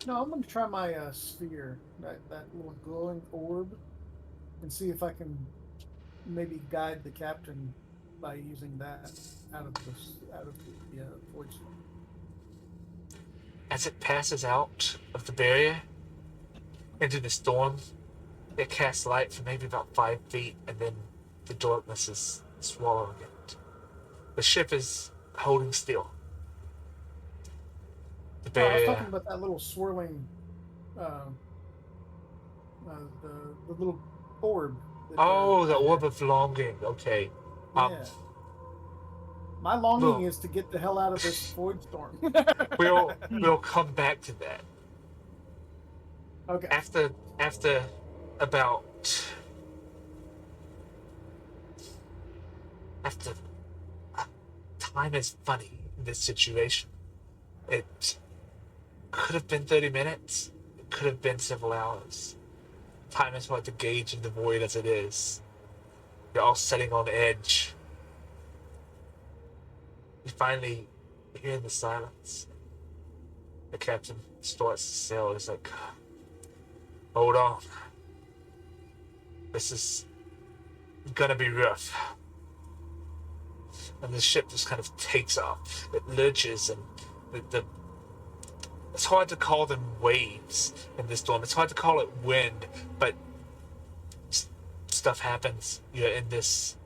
no, I'm going to try my sphere, that little glowing orb, and see if I can maybe guide the captain by using that out of the void storm. As it passes out of the barrier into the storm, it casts light for maybe about 5 feet, and then the darkness is swallowing it. The ship is holding still. The No, I was barrier. talking about that little swirling the little orb. That, Oh, the I orb had. of longing. Okay. Um, Yeah. My longing we'll is to get the hell out of this void storm. we'll come back to that Okay. after about after time is funny in this situation. It could have been 30 minutes. It could have been several hours. Time is hard to gauge in the void as it is. You're all sitting on edge. You finally hear the silence. The captain starts to sail. He's like, hold on. This is gonna be rough. And the ship just kind of takes off. It lurches and the it's hard to call them waves in this storm. It's hard to call it wind, but stuff happens. You're in this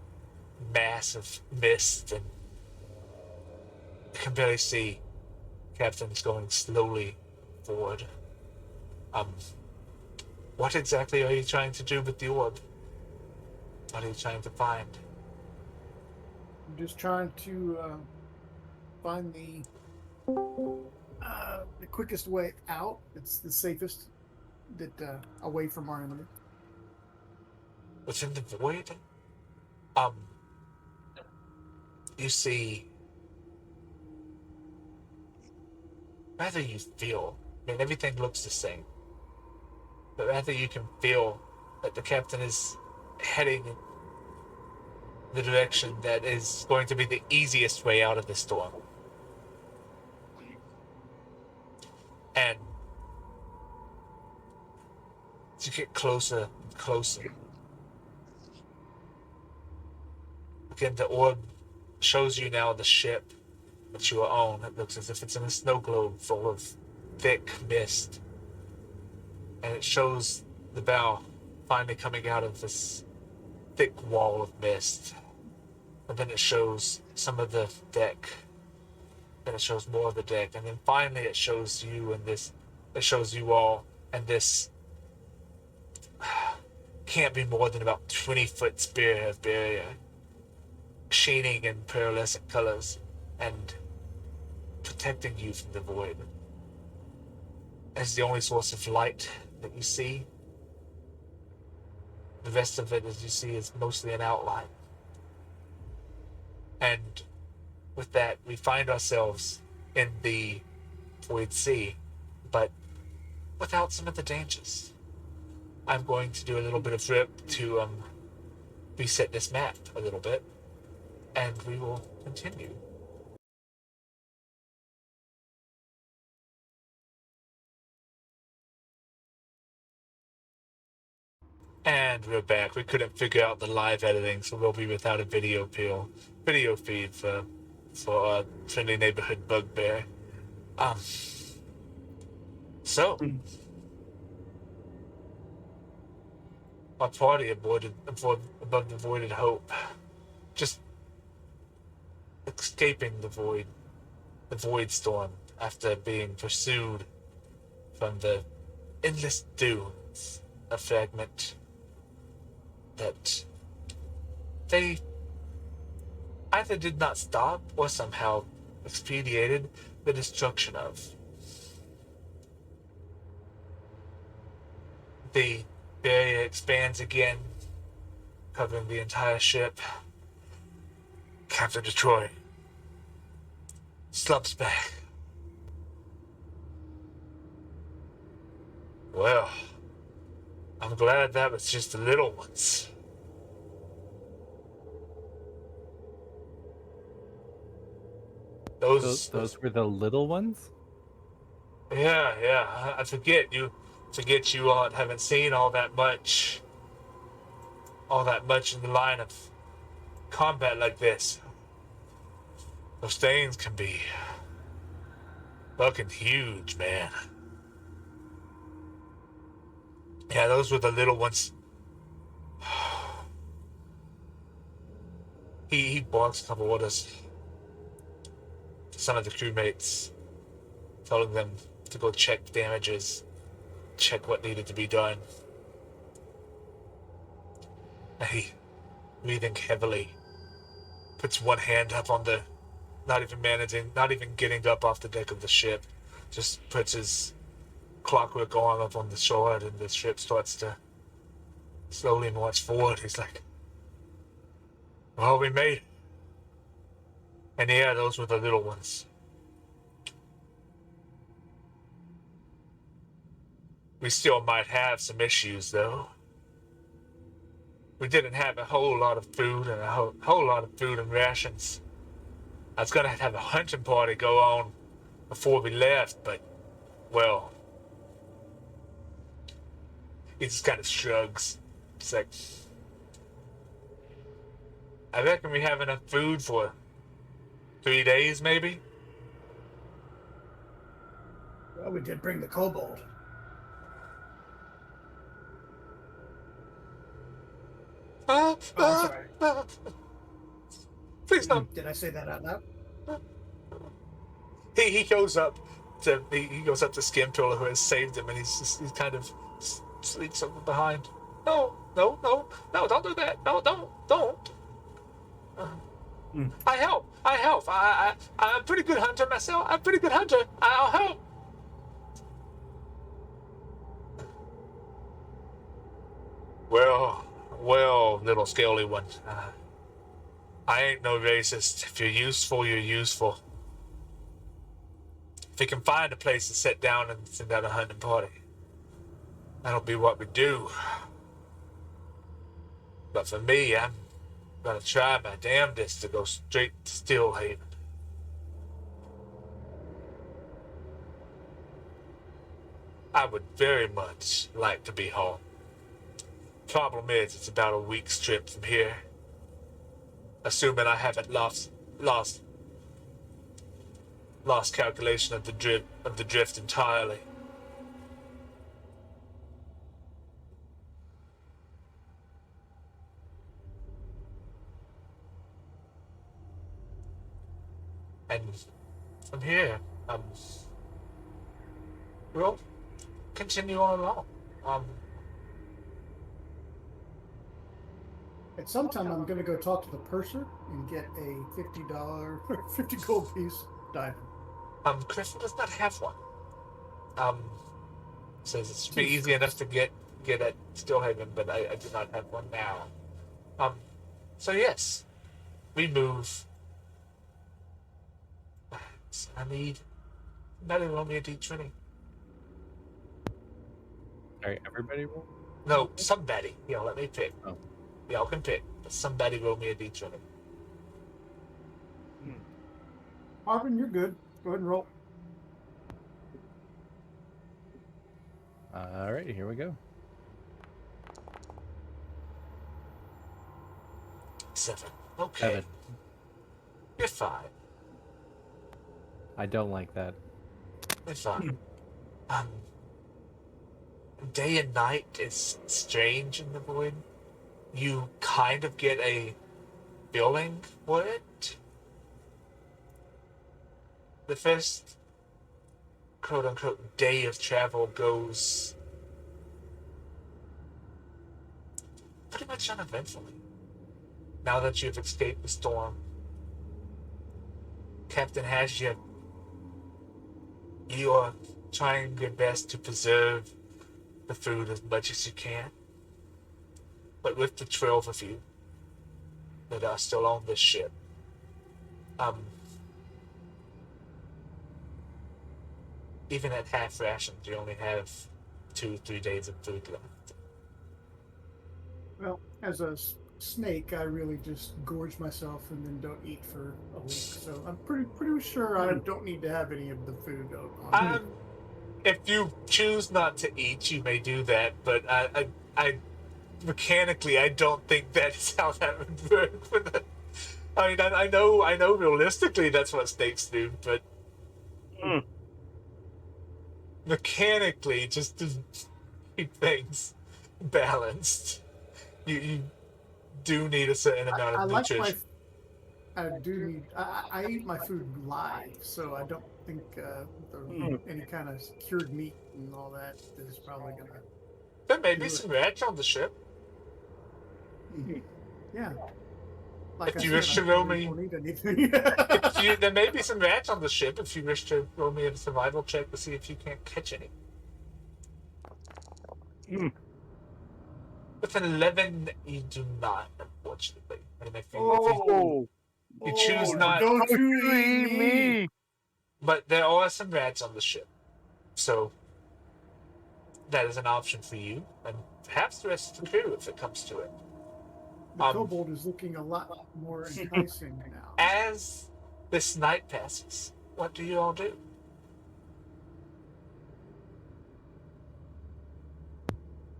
mass of mist and you can barely see. Captain's going slowly forward. Um, what exactly are you trying to do with the orb? What are you trying to find? I'm just trying to find the quickest way out. It's the safest that away from our enemy. Within the void, um, you see, rather you feel, I mean, everything looks the same, but rather you can feel that the captain is heading in the direction that is going to be the easiest way out of the storm. And as you get closer and closer, again, the orb shows you now the ship that you are on. It looks as if it's in a snow globe full of thick mist. And it shows the bow finally coming out of this thick wall of mist. And then it shows some of the deck. Then it shows more of the deck. And then finally it shows you and this, it shows you all, and this can't be more than about 20-foot spear of barrier, sheening in pearlescent colors and protecting you from the void. As the only source of light that you see. The rest of it, as you see, is mostly an outline. And with that, we find ourselves in the Void Sea, but without some of the dangers. I'm going to do a little bit of rip to reset this map a little bit, and we will continue. And we're back. We couldn't figure out the live editing, so we'll be without a video feed for our friendly neighborhood bugbear. So our party above the voided hope, just escaping the void storm after being pursued from the endless dunes, a fragment that they either did not stop or somehow expedited the destruction of. The barrier expands again, covering the entire ship. Captain Detroit slumps back. Well, I'm glad that was just the little ones. Those were the little ones? Yeah. I forget you all haven't seen all that much in the line of combat like this. Those things can be fucking huge, man. Yeah, those were the little ones. He barks a couple orders to some of the crewmates, telling them to go check damages, check what needed to be done. And he, breathing heavily, puts one hand up on the, not even getting up off the deck of the ship, just puts his clockwork arm up on the shore, and the ship starts to slowly march forward. He's like, well, we made it. And yeah, those were the little ones. We still might have some issues, though. We didn't have a whole lot of food and a whole lot of food and rations. I was gonna have a hunting party go on before we left, but, well, he just kind of shrugs. It's like, I reckon we have enough food for 3 days, maybe? Well, we did bring the kobold. Oh, I'm sorry. Please don't. Did I say that out loud? He goes up to Skimpiller, who has saved him, and he's kind of sleeps over behind. No, don't do that. No, don't. I help. I'm a pretty good hunter myself. I'll help. Well, little scaly one. I ain't no racist. If you're useful, you're useful. If we can find a place to sit down and send out a hunting party, that'll be what we do. But for me, I'm gonna try my damnedest to go straight to Stillhaven. I would very much like to be home. Problem is, it's about a week's trip from here. Assuming I haven't lost calculation of the drift entirely. And from here, we'll continue on along. At some time, I'm going to go talk to the purser and get a $50 gold piece diamond. Griffin does not have one. Says it should be easy enough to get at Stillhaven, but I do not have one now. So yes, we move. I need somebody roll me a d20. Sorry, everybody roll? No, somebody. Let me pick. Oh. Y'all can pick. But somebody roll me a d20. Marvin, you're good. Go ahead and roll. All right, here we go. 7. Okay. 7. You're fine. I don't like that. You're fine. Day and night is strange in the void. You kind of get a feeling for it. The first quote-unquote day of travel goes pretty much uneventfully. Now that you've escaped the storm, Captain has you. You are trying your best to preserve the food as much as you can. But with the 12 of you that are still on this ship, even at half rations, you only have 2-3 days of food left. Well, as a snake, I really just gorge myself and then don't eat for a week. So I'm pretty sure I don't need to have any of the food on me. If you choose not to eat, you may do that, but I mechanically, I don't think that is how that would work. I mean, I know realistically that's what snakes do, but mechanically, just to keep things balanced, you do need a certain amount of nutrition. I eat my food live, so I don't think any kind of cured meat and all that is probably gonna. There may be some ranch on the ship. Yeah. Like If I you said, wish to I roll probably me, don't need anything. there may be some rats on the ship. If you wish to roll me a survival check to see if you can't catch any. With an 11, you do not, unfortunately. And if you choose not, Don't you eat me! but there are some rats on the ship, so that is an option for you, and perhaps the rest of the crew if it comes to it. The kobold is looking a lot more enticing now. As this night passes, what do you all do?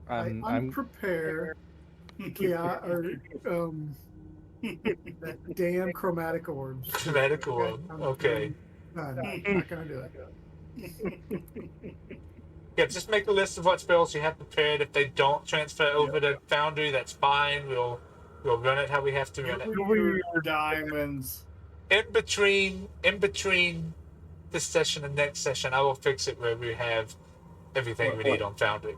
I'm prepare. Yeah, or that damn chromatic orbs. Chromatic orb. Okay. No, not gonna do it. Yeah, just make a list of what spells you have prepared. If they don't transfer over to Foundry, that's fine. We'll run it how we have to run it. Your diamonds. In between this session and next session, I will fix it where we have everything we need on Foundry.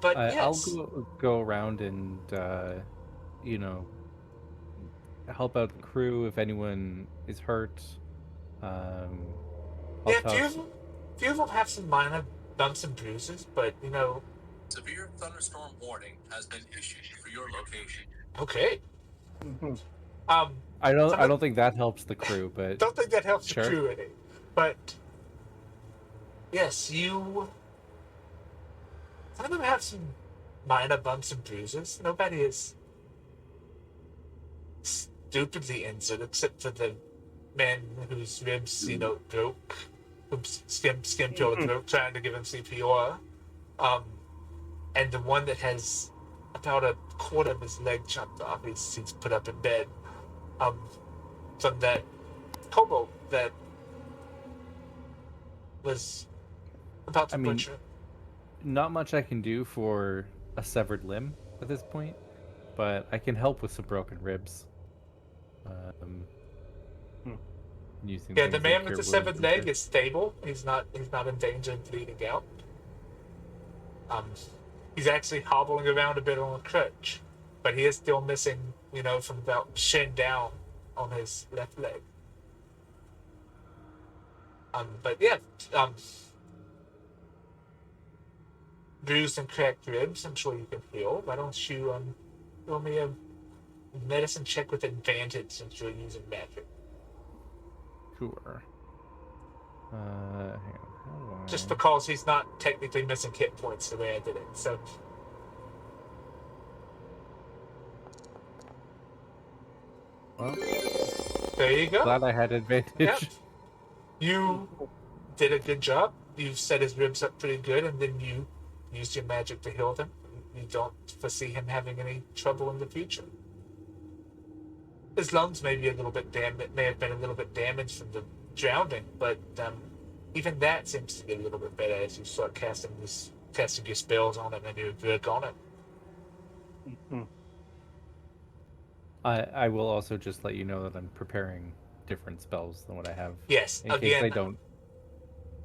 But I'll yes, go around and help out the crew if anyone is hurt. I'll yeah, toss. few of them have some minor bumps and bruises, but Severe thunderstorm warning has been issued for your location. okay. I don't think that helps the crew, but Don't think that helps sure. the crew any. But yes, some of them have some minor bumps and bruises. Nobody is stupidly injured except for the man whose ribs, broke, who skimmed your throat trying to give him CPR. And the one that has about a quarter of his leg chopped off, he's put up in bed. From that kobold that was about to butcher. Not much I can do for a severed limb at this point, but I can help with some broken ribs. Using Yeah, things the like man with cure the severed wounds leg and is stable. He's not in danger of bleeding out. He's actually hobbling around a bit on a crutch, but he is still missing, from about shin down on his left leg. But yeah, bruised and cracked ribs. I'm sure you can heal. Why don't you roll me a medicine check with advantage since you're using magic? Sure. Hang on. How do Just I... because he's not technically missing hit points the way I did it. So Well, there you go. glad I had advantage. Yep. You did a good job. You set his ribs up pretty good, and then you used your magic to heal them. You don't foresee him having any trouble in the future. His lungs may be a little bit may have been a little bit damaged from the drowning, but even that seems to get a little bit better as you start casting your spells on it and you work on it. I will also just let you know that I'm preparing different spells than what I have. Yes, In again, case they don't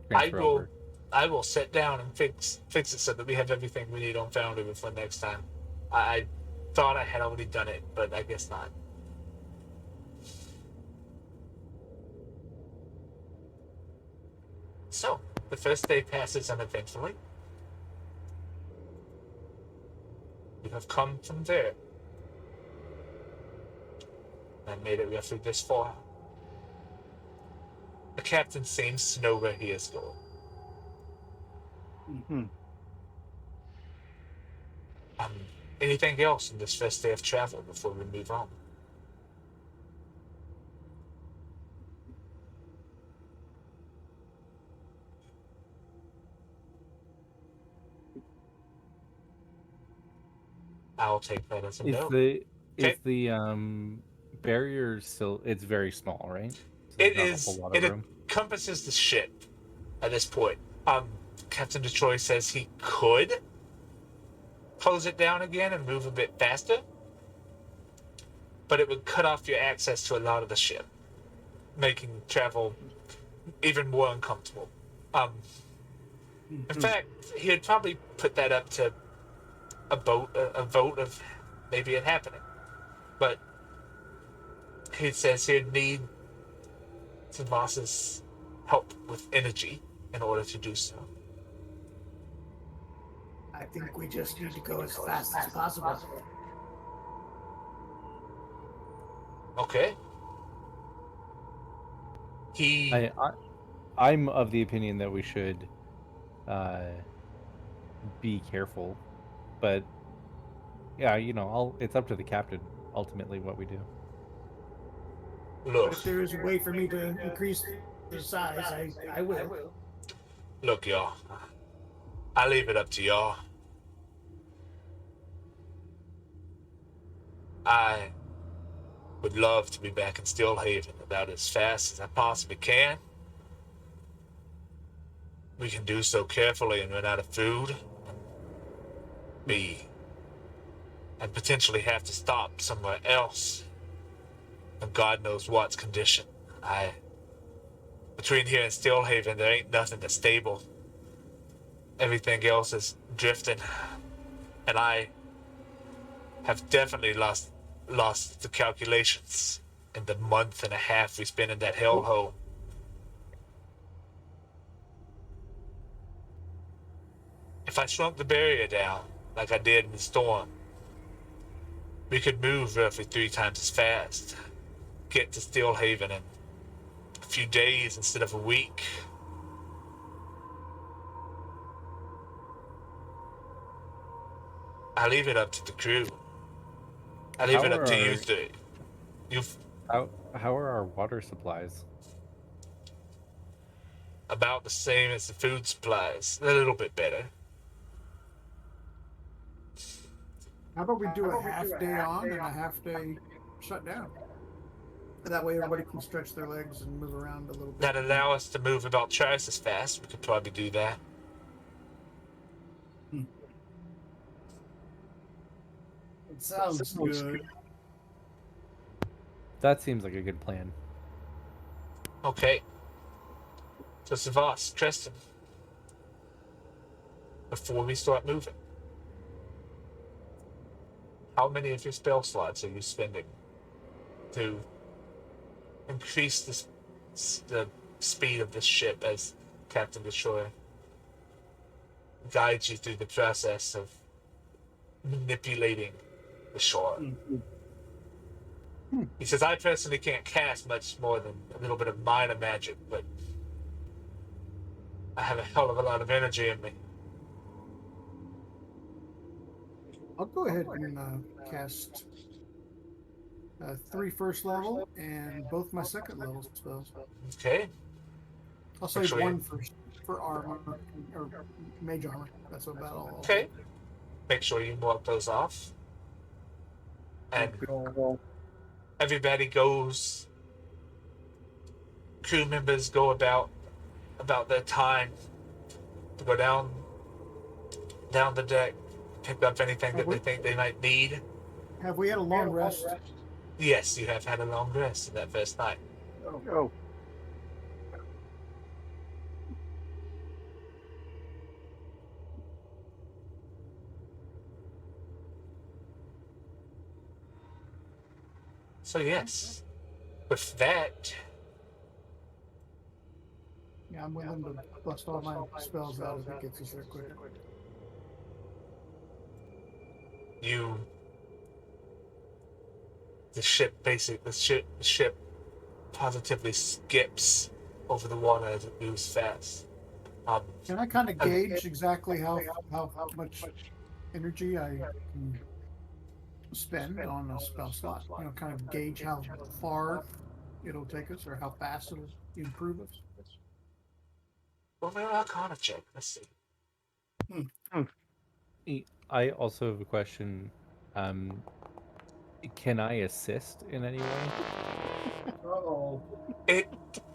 transfer over. I will sit down and fix it so that we have everything we need on Foundry before next time. I thought I had already done it, but I guess not. So, the first day passes uneventfully. You have come from there. And made it roughly this far. The captain seems to know where he is going. Anything else in this first day of travel before we move on? I'll take that as a no. Is the barrier still? It's very small, right? So It not is. a whole lot It of room. encompasses the ship at this point. Captain Detroit says he could close it down again and move a bit faster, but it would cut off your access to a lot of the ship, making travel even more uncomfortable. In fact, he would probably put that up to a vote of maybe it happening. But he says he'd need Tomas's help with energy in order to do so. I think we just need to go as fast as possible. Okay. I'm of the opinion that we should be careful, but yeah, it's up to the captain ultimately what we do. But Look, if there is a way for me to increase the size, I will. look, y'all. I leave it up to y'all. I would love to be back in Stillhaven about as fast as I possibly can. We can do so carefully and run out of food. And potentially have to stop somewhere else. And God knows what's condition. Between here and Stillhaven, there ain't nothing that's stable. Everything else is drifting. And I have definitely lost the calculations in the month and a half we spent in that hellhole. If I shrunk the barrier down, like I did in the storm, we could move roughly 3 times as fast. Get to Stillhaven in a few days instead of a week. I leave it up to the crew. I leave it up to you three. How are our water supplies? About the same as the food supplies. A little bit better. How about we do a half day on and a half day shut down? That way everybody can stretch their legs and move around a little bit. That allow us to move about twice as fast. We could probably do that. It sounds good. That seems like a good plan. Okay. So Savas, Tristan, before we start moving, how many of your spell slots are you spending to increase the speed of this ship as Captain Destroyer guides you through the process of manipulating the shore? He says, I personally can't cast much more than a little bit of minor magic, but I have a hell of a lot of energy in me. I'll go ahead and cast 3 first level and both my second level spells. Okay. I'll save one for armor or mage armor. That's about all. Okay. Make sure you mark those off. And everybody goes. Crew members go about their time to go down the deck, pick up anything that they think they might need. Have we had a long rest? Yes, you have had a long rest in that first night. Oh. So yes, with that, Yeah, I'm willing to bust all my spells out if it gets us there quicker. the ship positively skips over the water as it moves fast. Can I kind of gauge exactly how much energy I can spend on a spell slot? Kind of gauge how far it'll take us or how fast it'll improve us. Well, maybe I'll kind of check. Let's see. I also have a question. Can I assist in any way?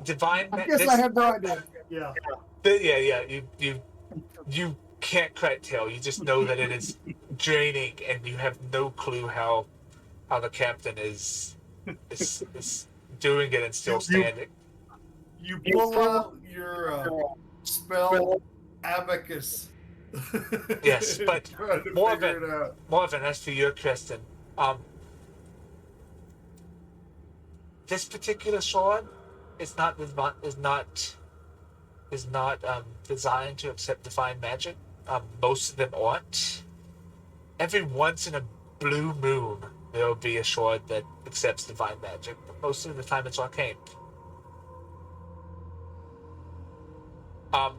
Divine. I guess I have no idea. Yeah. Yeah. You can't quite tell. You just know that it is draining, and you have no clue how the captain is doing it and still standing. You pull out your spell abacus Yes, but Trying to Morven, figure it out. Morven, as for your question, this particular sword is not designed to accept divine magic. Most of them aren't. Every once in a blue moon, there will be a sword that accepts divine magic, but most of the time it's arcane. Um,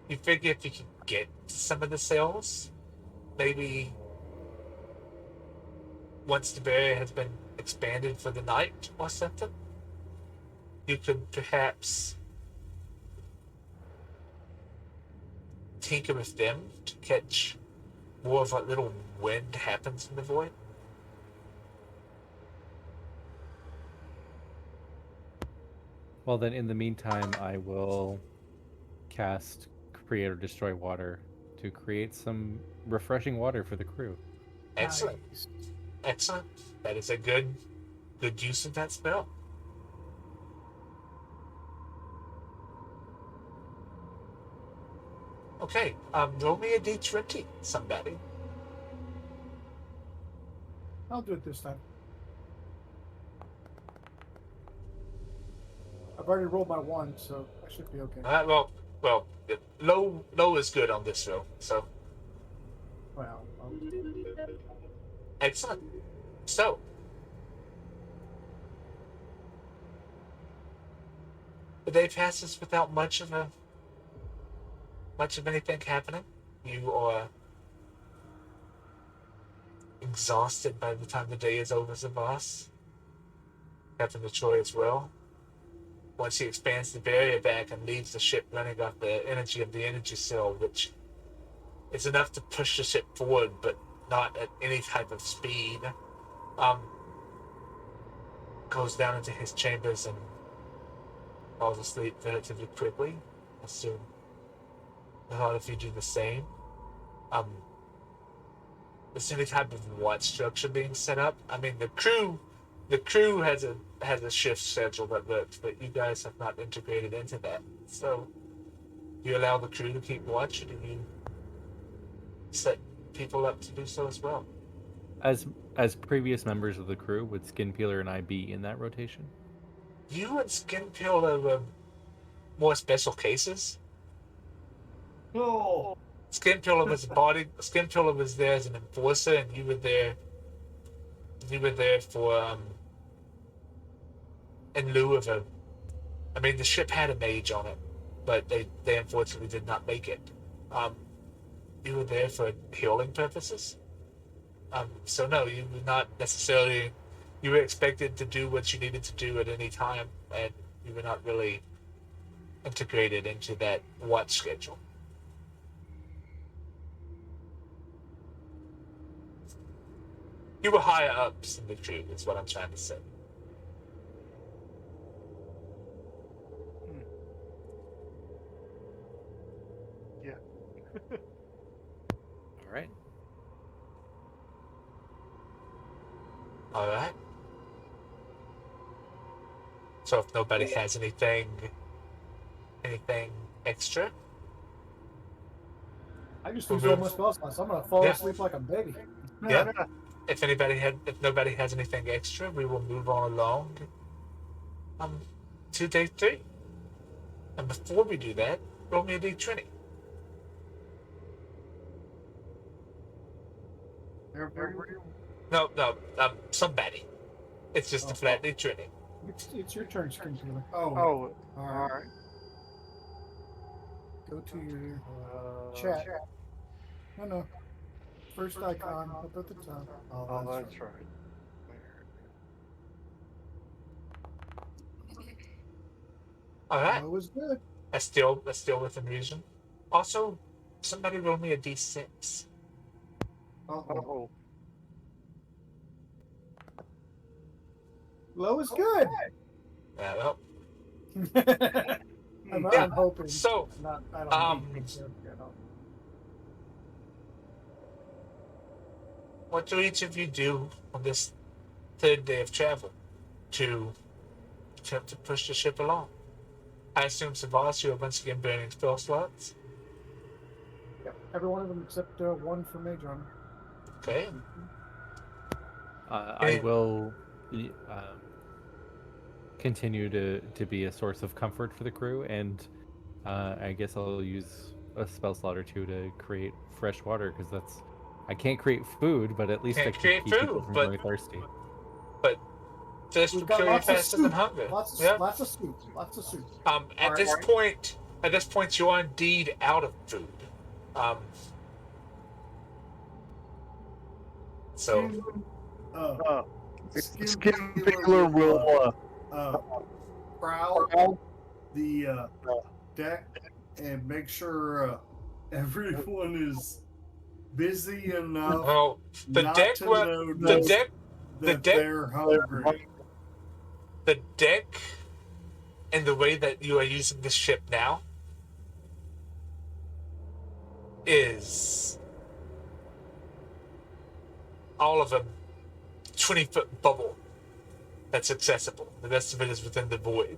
you figure if you can get some of the sales, maybe once the barrier has been expanded for the night or something, you could perhaps tinker with them to catch more of what little wind happens in the void. Well, then, in the meantime, I will cast Create or Destroy Water to create some refreshing water for the crew. Excellent. Nice. Excellent. That is a good use of that spell. Okay, roll me a d20, somebody. I'll do it this time. I've already rolled my 1, so I should be okay. Well, low is good on this roll, so Well, excellent. So, the day passes without much of anything happening. You are exhausted by the time the day is over, Zavas. Captain Troy as well. Once he expands the barrier back and leaves the ship running off the energy of the energy cell, which is enough to push the ship forward, but not at any type of speed, goes down into his chambers and falls asleep relatively quickly. I assume a lot of you do the same. There's any type of watch structure being set up. I mean, the crew has a shift schedule that works, but you guys have not integrated into that. So, do you allow the crew to keep watch, or do you set people up to do so as well? As previous members of the crew, would Skin Peeler and I be in that rotation? You and Skin Peeler were more special cases. No. Skin Peeler was there as an enforcer, and you were there. You were there for in lieu of a. I mean, the ship had a mage on it, but they unfortunately did not make it. You were there for healing purposes. So no, you were not necessarily. You were expected to do what you needed to do at any time, and you were not really integrated into that watch schedule. You were higher ups in the crew, is what I'm trying to say. Yeah. All right. All right. So if nobody has anything extra, I just used all my spell slots. I'm gonna fall asleep like a baby. yeah. If nobody has anything extra, we will move on along. To day 3. And before we do that, roll me a d20. No, somebody. It's just a flat d20. It's your turn, Skin Peeler. Oh. All All right. Go to your chat. No. First icon up at the top. Oh, that's right. All right. That was good. That's still within reason. Also, somebody roll me a d6. Oh. Low is good. Yeah, well, I'm hoping. so, I don't think so. what do each of you do on this third day of travel to attempt to push the ship along? I assume, Savas, you are once again burning spell slots. Every one of them except one for mage armor. Okay. I will continue to be a source of comfort for the crew, and I guess I'll use a spell slot or two to create fresh water, because I can't create food, but at least I Can't can create keep people food, from but going thirsty. thirst We've will got kill you lots of faster than soup. hunger. Lots Yeah. of soup. Lots of soup. At this point, you are indeed out of food. Um, so Uh, Skin Skin Peeler Peeler will prowl the deck and make sure everyone is busy enough well, the not deck, to the notice deck, the that deck, they're hungry. the deck, and the way that you are using this ship now is all of a 20-foot bubble that's accessible. The rest of it is within the void.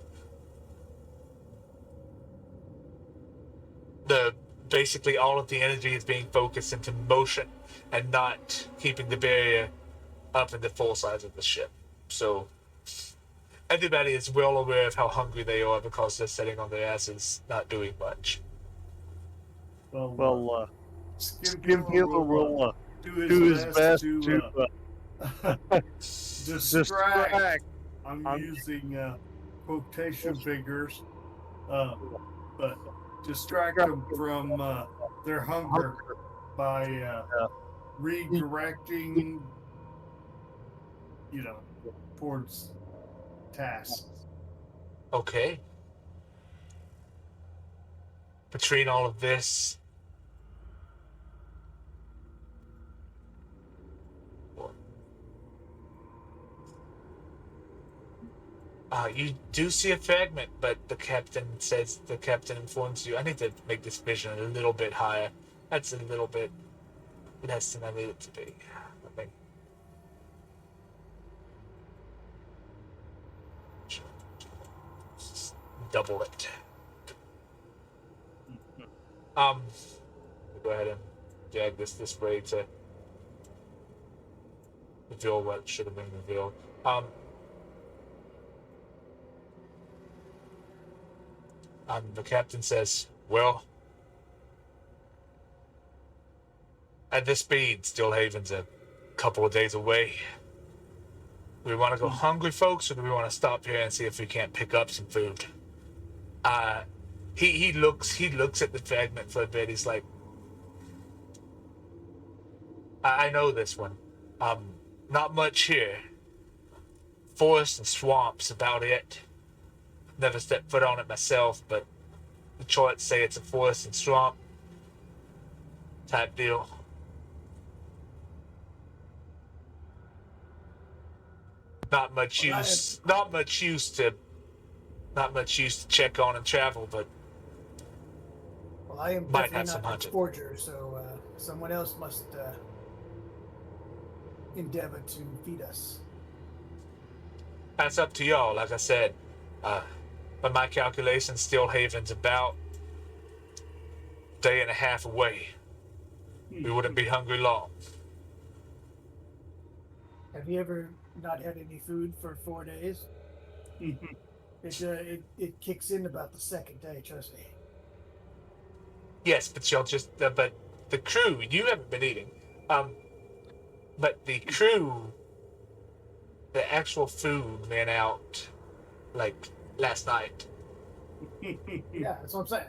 Basically all of the energy is being focused into motion and not keeping the barrier up in the full size of the ship. So everybody is well aware of how hungry they are because they're sitting on their asses not doing much. well Skin Skin Peeler will do do his best to distract. I'm I'm using quotation fingers, but distract them from their hunger by redirecting, towards tasks. Okay. Between all of this, you do see a fragment, but the captain informs you, I need to make this vision a little bit higher. That's a little bit less than I need it to be. I think. Just double it. Go ahead and drag this way to reveal what should have been revealed. The captain says, well, at this speed, Stillhaven's a couple of days away. Do we want to go hungry, folks, or do we want to stop here and see if we can't pick up some food? He looks at the fragment for a bit. He's like, I know this one. Not much here. Forest and swamps, about it. Never stepped foot on it myself, but the charts say it's a forest and swamp type deal. Not much use to check on and travel, but Well, I am might have definitely some not an hunting. forger, so someone else must endeavor to feed us. That's up to y'all. Like I said, by my calculations, Stillhaven's about a day and a half away. We wouldn't be hungry long. Have you ever not had any food for 4 days? It kicks in about the second day, trust me. Yes, but y'all just but the crew, you haven't been eating. But the crew, the actual food ran out like last night. Yeah, that's what I'm saying.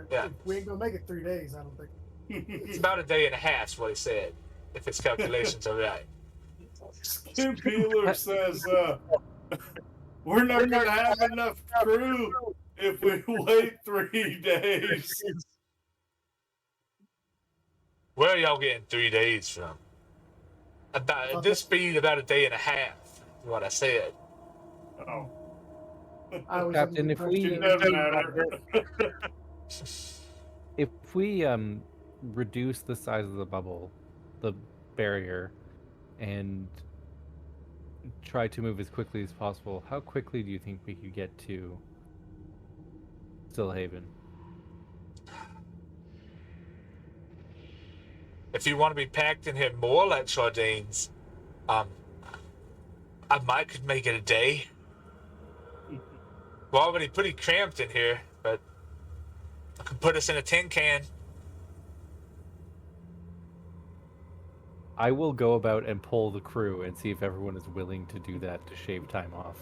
Yeah. We ain't gonna make it 3 days, I don't think. It's about a day and a half, is what he said, if his calculations are right. Skin Peeler says, we're not gonna have enough crew if we wait 3 days. Where are y'all getting 3 days from? About at this speed, about a day and a half, is what I said. Oh. Captain, if we reduce the size of the bubble, the barrier, and try to move as quickly as possible, how quickly do you think we could get to Stillhaven? If you want to be packed in here more like sardines, um, I might could make it a day. We're already pretty cramped in here, but I could put us in a tin can. I will go about and poll the crew and see if everyone is willing to do that to shave time off.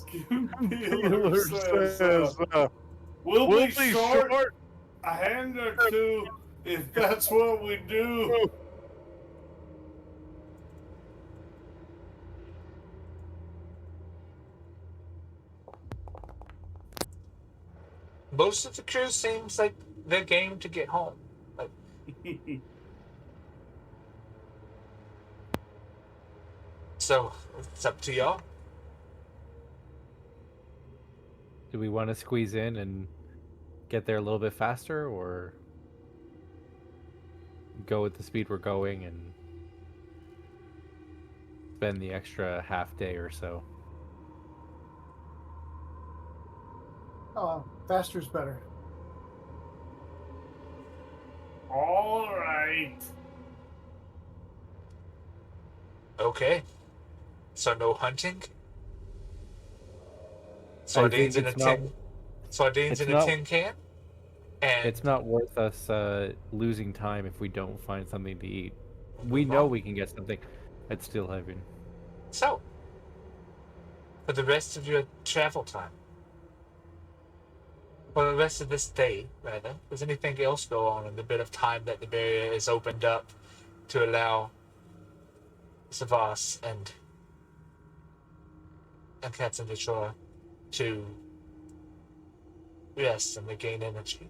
Peeler says, we'll be short a hand or two if that's what we do. Most of the crew seems like they're game to get home. Like, so it's up to y'all. Do we want to squeeze in and get there a little bit faster, or go at the speed we're going and spend the extra half day or so? Faster's better. All right. Okay. So no hunting. Sardines in a tin. Sardines in a tin can. And It's not worth us losing time if we don't find something to eat. We know we can get something at Steelhaven. so, for the rest of your travel time, for the rest of this day, rather, does anything else go on in the bit of time that the barrier is opened up to allow Savas and Captain Detroit to rest and regain energy?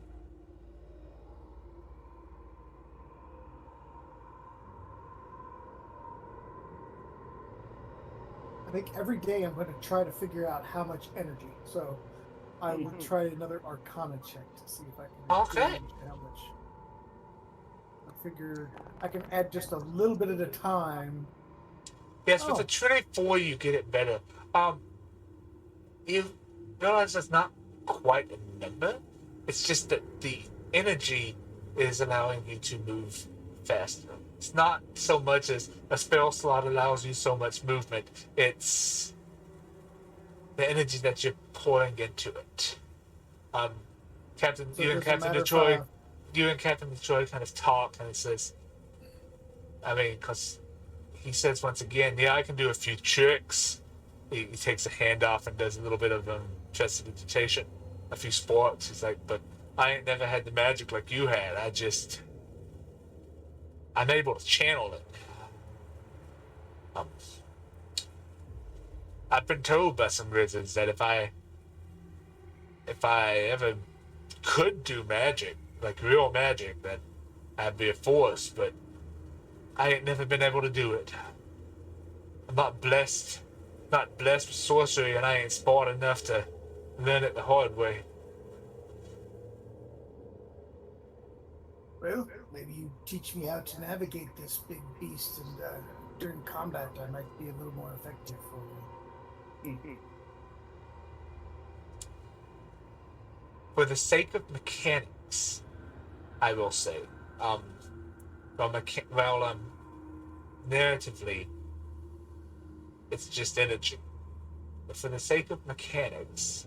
I think every day I'm going to try to figure out how much energy. So I will try another Arcana check to see if I can Okay. gauge how much. I figure I can add just a little bit at a time. Yes, with the 24 you get it better. You realize it's not quite a number. It's just that the energy is allowing you to move faster. It's not so much as a spell slot allows you so much movement. It's the energy that you're pouring into it. Captain, So you it and doesn't Captain matter if Detroit, you and Captain Detroit kind of talk, and it says, I mean, because he says once again, yeah, I can do a few tricks. He takes a hand off and does a little bit of prestidigitation, a few sports. He's like, but I ain't never had the magic like you had. I'm able to channel it. I've been told by some wizards that if I ever could do magic, like real magic, that I'd be a force, but I ain't never been able to do it. I'm not blessed with sorcery, and I ain't smart enough to learn it the hard way. Well, maybe you teach me how to navigate this big beast, and during combat I might be a little more effective for you. For the sake of mechanics, I will say, narratively, it's just energy. But for the sake of mechanics,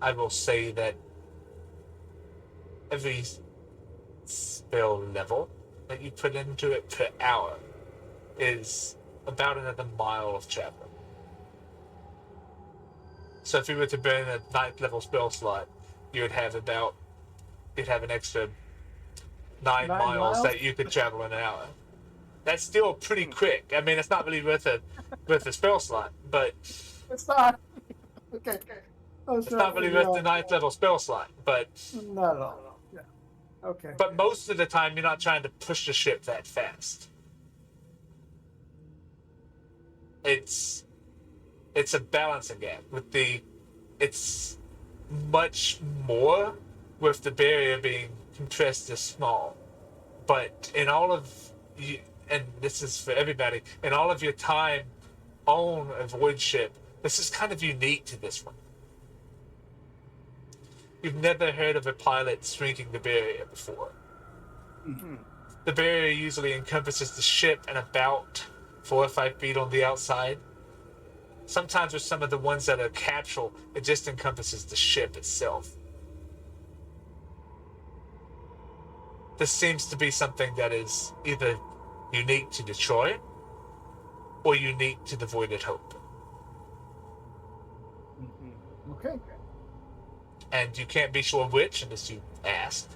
I will say that every spell level that you put into it per hour is about another mile of travel. So if you were to burn a 9th level spell slot, you'd have an extra 9 miles that you could travel in an hour. That's still pretty quick. I mean, it's not really worth a spell slot, but It's not. Okay. it's not really worth the 9th level spell slot, but not at all. Yeah. Okay. But most of the time, you're not trying to push the ship that fast. It's a balancing act. It's much more with the barrier being compressed this small. But in all of you, and this is for everybody, in all of your time on a void ship, this is kind of unique to this one. You've never heard of a pilot shrinking the barrier before. The barrier usually encompasses the ship and about 4 or 5 feet on the outside. Sometimes with some of the ones that are capsule, it just encompasses the ship itself. This seems to be something that is either unique to Detroit or unique to the Voided Hope. Okay. And you can't be sure which unless you asked.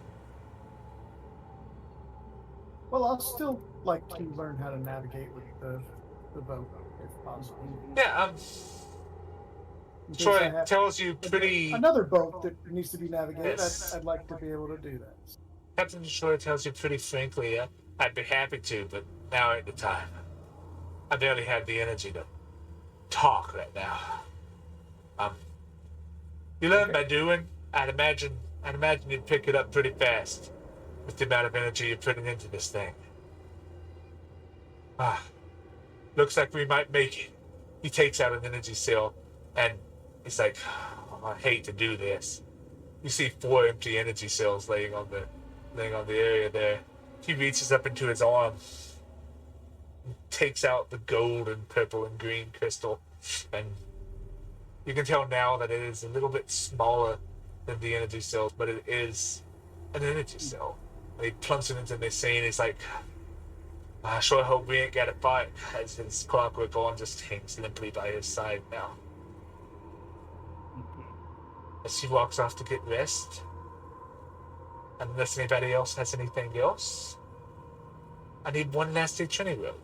Well, I'll still like to learn how to navigate with the boat, if possible. Yeah, In case Troy I have tells you pretty... another boat that needs to be navigated. Yes. I'd like to be able to do that. Captain Troy tells you pretty frankly, I'd be happy to, but now ain't the time. I barely have the energy to talk right now. You learn by doing. I'd imagine you'd pick it up pretty fast with the amount of energy you're putting into this thing. Looks like we might make it. He takes out an energy cell, and he's like, oh, I hate to do this. You see 4 empty energy cells laying on the area there. He reaches up into his arm, takes out the gold and purple and green crystal, and you can tell now that it is a little bit smaller than the energy cells, but it is an energy cell. And he plunks it into the scene. He's like, I sure hope we ain't got a fight, as his clockwork arm just hangs limply by his side now. As he walks off to get rest, and unless anybody else has anything else, I need one last Trinity roll.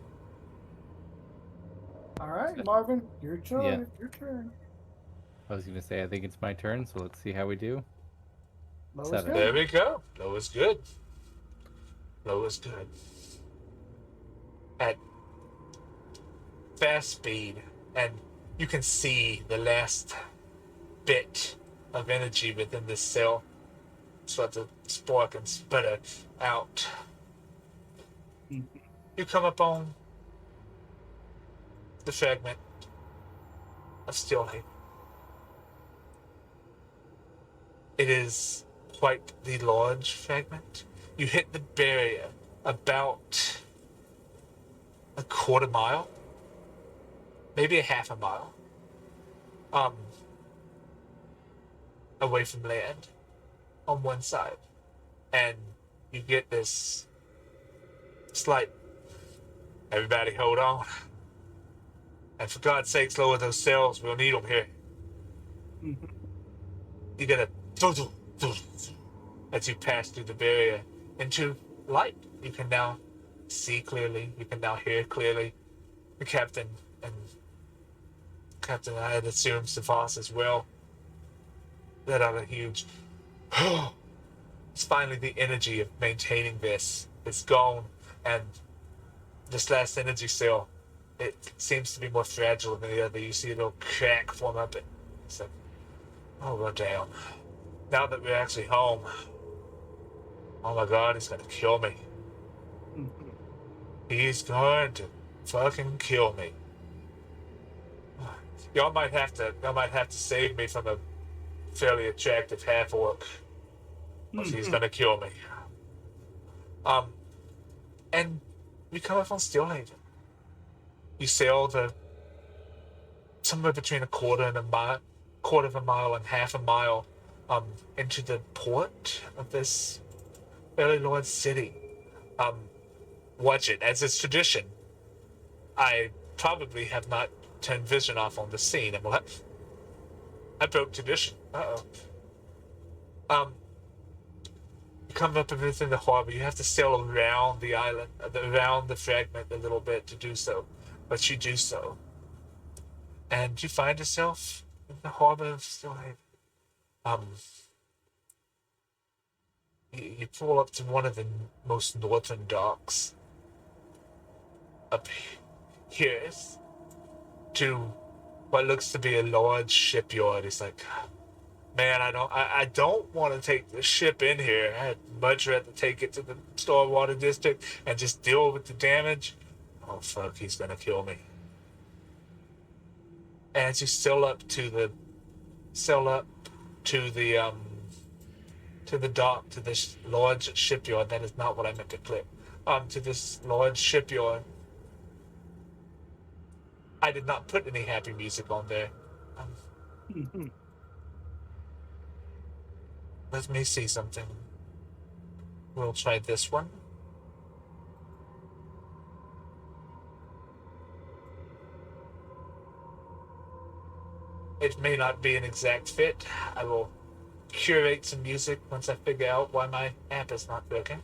All right, Marvin, your turn. Yeah. Your turn. I was gonna say I think it's my turn, so let's see how we do. Low is 7. good. There we go. Low is good. Low is good. At fast speed, and you can see the last bit of energy within this cell start to spark and sputter out. You come up on the fragment of Steelhaven. It is quite the large fragment. You hit the barrier about a quarter mile, maybe a half a mile, away from land on one side. And you get this slight, everybody hold on. And for God's sakes, lower those cells, we'll need them here. You get a as you pass through the barrier into light. You can now see clearly. You can now hear clearly. The captain and I had assumed Savas as well. Let out a huge it's finally the energy of maintaining this. It's gone, and this last energy cell, it seems to be more fragile than the other. You see a little crack form up it. It's like, oh well, damn. Now that we're actually home, oh my God, he's gonna kill me. He's going to fucking kill me. Y'all might have to save me from a fairly attractive half-orc. He's gonna kill me. And we come up on Steelhaven. You sail somewhere between a quarter of a mile and half a mile into the port of this fairly large city. Watch it, as is tradition. I probably have not turned vision off on the scene, and I broke tradition. You come up within the harbor. You have to sail around the island, around the fragment a little bit to do so, but you do so, and you find yourself in the harbor of Steelhaven. You pull up to one of the most northern docks. Up here to what looks to be a large shipyard. It's like, man, I don't want to take the ship in here. I'd much rather take it to the Starwater District and just deal with the damage. Oh fuck, he's gonna kill me. As you sail up to the to the dock, to this large shipyard. That is not what I meant to click. To this large shipyard. I did not put any happy music on there. Let me see something. We'll try this one. It may not be an exact fit. I will curate some music once I figure out why my app is not working.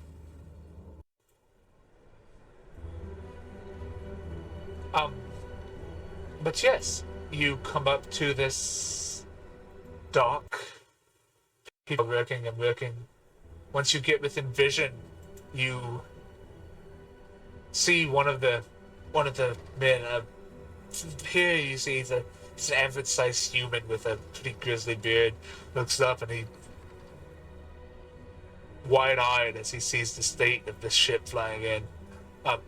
But yes, you come up to this dock. People are working and working. Once you get within vision, you see one of the men. Here you see he's an average-sized human with a pretty grisly beard. Looks up and he wide-eyed as he sees the state of the ship flying in,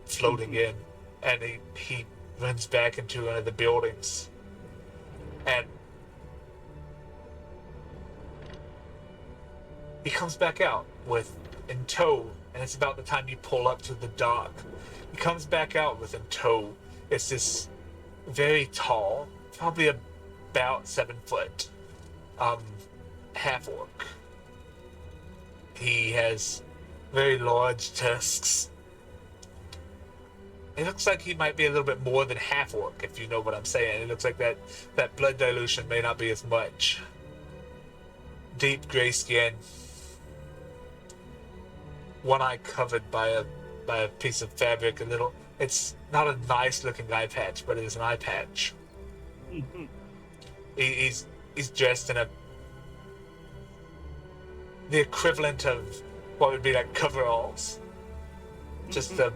floating in, and he runs back into one of the buildings, and he comes back out in tow, and it's about the time you pull up to the dock. He comes back out in tow. It's this very tall, probably about 7 foot, half orc. He has very large tusks. It looks like he might be a little bit more than half orc, if you know what I'm saying. It looks like that blood dilution may not be as much. Deep gray skin. One eye covered by a piece of fabric. It's not a nice looking eye patch, but it is an eye patch. He's dressed in the equivalent of what would be like coveralls. Just a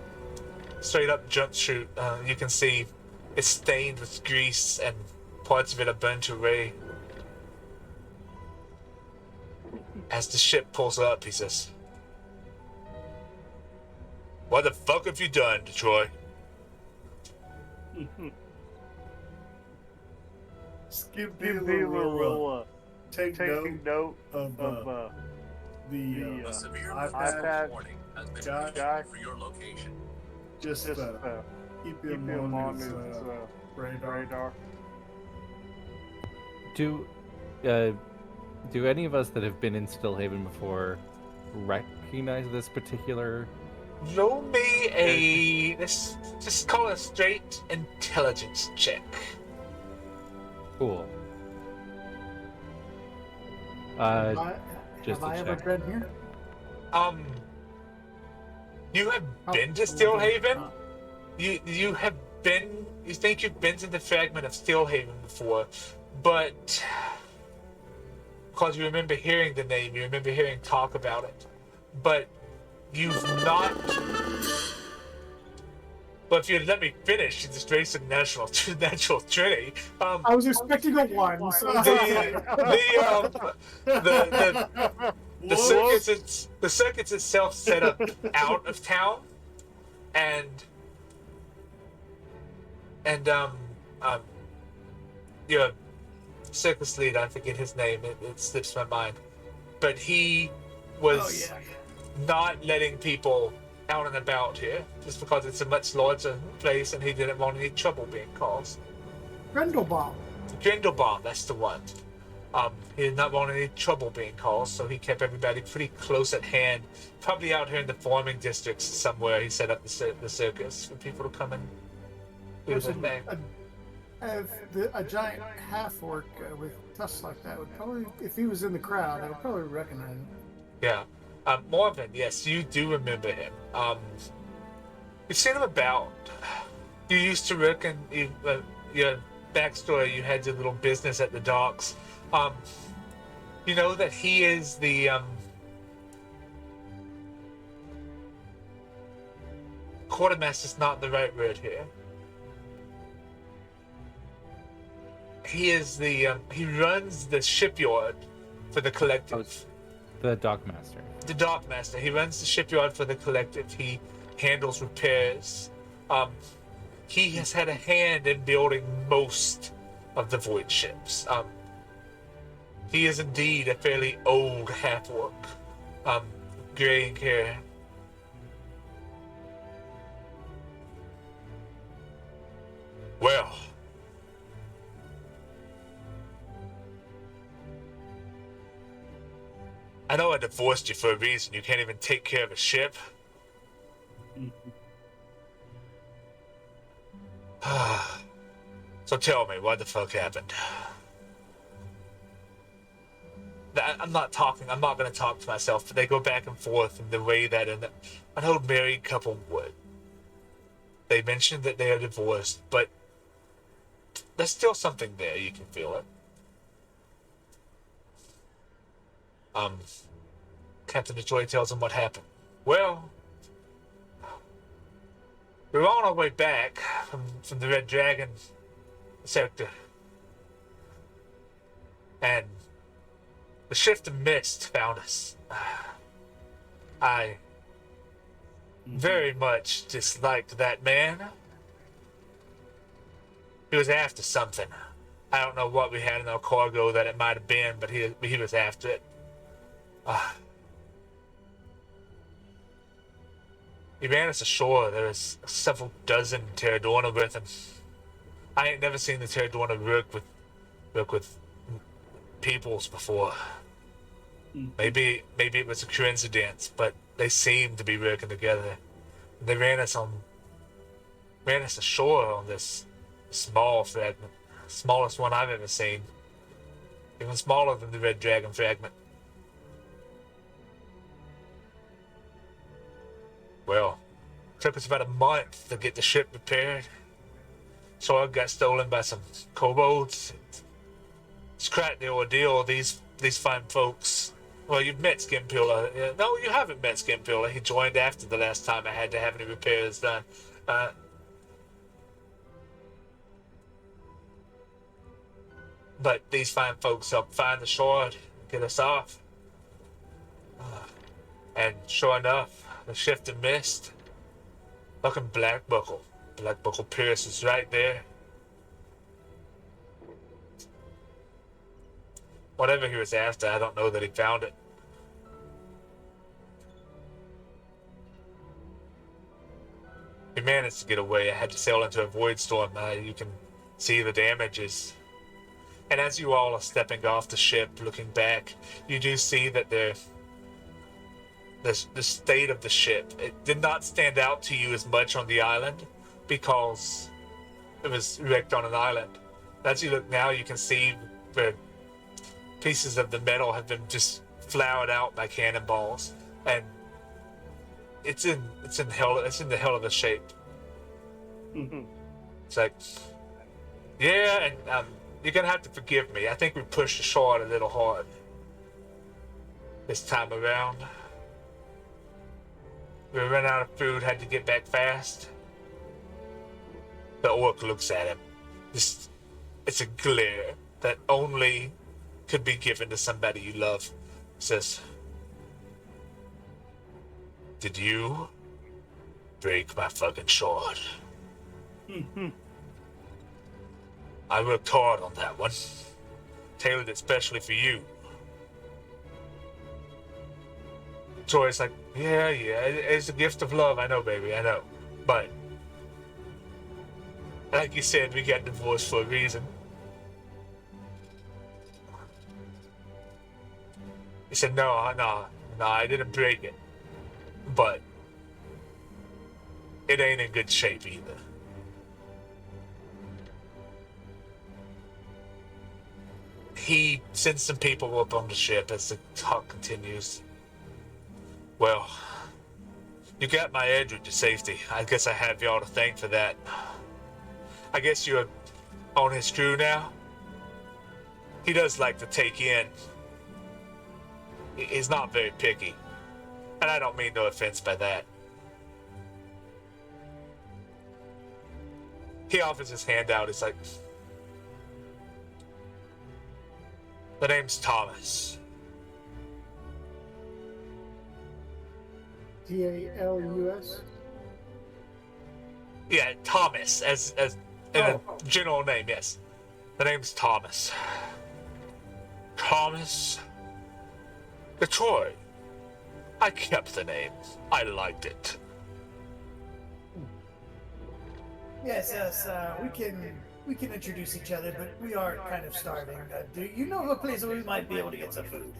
straight up jumpsuit. You can see it's stained with grease and parts of it are burnt away. As the ship pulls up, he says, "What the fuck have you done, Troy?" Skip will take note of the A severe iPad warning has been guy. issued for your location. Just keep him on his radar. Do any of us that have been in Stillhaven before recognize this particular? Roll me let's just call it a straight intelligence check. Cool. Just have I to ever check. been here? You have been to Oh, Stillhaven? You have been. You think you've been to the fragment of Stillhaven before, but because you remember hearing the name, you remember hearing talk about it, but you've not. But if you'd let me finish, it's just a natural trinity. I was expecting a one. So the circuits itself set up out of town, and your circus lead, I forget his name, it slips my mind, but he was not letting people out and about here just because it's a much larger place and he didn't want any trouble being caused. Grindelbaum. Grindelbaum, that's the one. He did not want any trouble being caused, so he kept everybody pretty close at hand. Probably out here in the farming districts somewhere, he set up the circus for people to come and do their thing. A giant half orc with tusks like that would probably, if he was in the crowd, I would probably recognize him. Yeah. Marvin, yes, you do remember him. You've seen him about. You used to work in your backstory. You had your little business at the docks. You know that he is the quartermaster's not the right word here. He is he runs the shipyard for the collective. The dockmaster. The dockmaster. He runs the shipyard for the collective. He handles repairs. He has had a hand in building most of the void ships. He is indeed a fairly old half-orc. um, graying hair. Well, I know I divorced you for a reason. You can't even take care of a ship. So tell me, what the fuck happened? I'm not going to talk to myself, but they go back and forth in the way that an old married couple would. They mentioned that they are divorced, but there's still something there. You can feel it. Captain DeJoy tells him what happened. Well, we were on our way back from the Red Dragon sector, and the shift of mist found us. I very much disliked that man. He was after something. I don't know what we had in our cargo that it might have been, but he was after it. He ran us ashore. There was several dozen Terradorna with him. I ain't never seen the Terradorna work with peoples before. Maybe it was a coincidence, but they seemed to be working together. They ran us ashore on this small fragment, smallest one I've ever seen, even smaller than the Red Dragon fragment. Well, it took us about a month to get the ship repaired. So I got stolen by some kobolds. It's quite the ordeal. These fine folks. Well, you've met Skimpula. No, you haven't met Skimpula. He joined after the last time I had to have any repairs done. But these fine folks helped find the shore, get us off. And sure enough, the shift of mist. Fucking Black Buckle. Black Buckle Pierce is right there. Whatever he was after, I don't know that he found it. He managed to get away. I had to sail into a void storm. You can see the damages. And as you all are stepping off the ship, looking back, you do see that the state of the ship, it did not stand out to you as much on the island because it was wrecked on an island. As you look now, you can see where pieces of the metal have been just flowered out by cannonballs, and it's in the hell of a shape. It's like, yeah, and you're gonna have to forgive me. I think we pushed the shore a little hard this time around. We ran out of food, had to get back fast. The orc looks at him. It's a glare that only could be given to somebody you love. Says, did you break my fucking sword? I worked hard on that one. Tailored it specially for you. Troy's like, yeah, it's a gift of love. I know, baby, I know. But, like you said, we got divorced for a reason. He said, no, I didn't break it. But, it ain't in good shape either. He sends some people up on the ship as the talk continues. Well, you got my Adrift to safety. I guess I have y'all to thank for that. I guess you're on his crew now? He does like to take in. He's not very picky. And I don't mean no offense by that. He offers his hand out. He's like, the name's Thomas. Talus? Yeah, Thomas, as a general name, yes. The name's Thomas. Thomas Detroit. I kept the name. I liked it. Yes, we can introduce each other, but we are kind of starving. Do you know of a place where we might be able to get some food?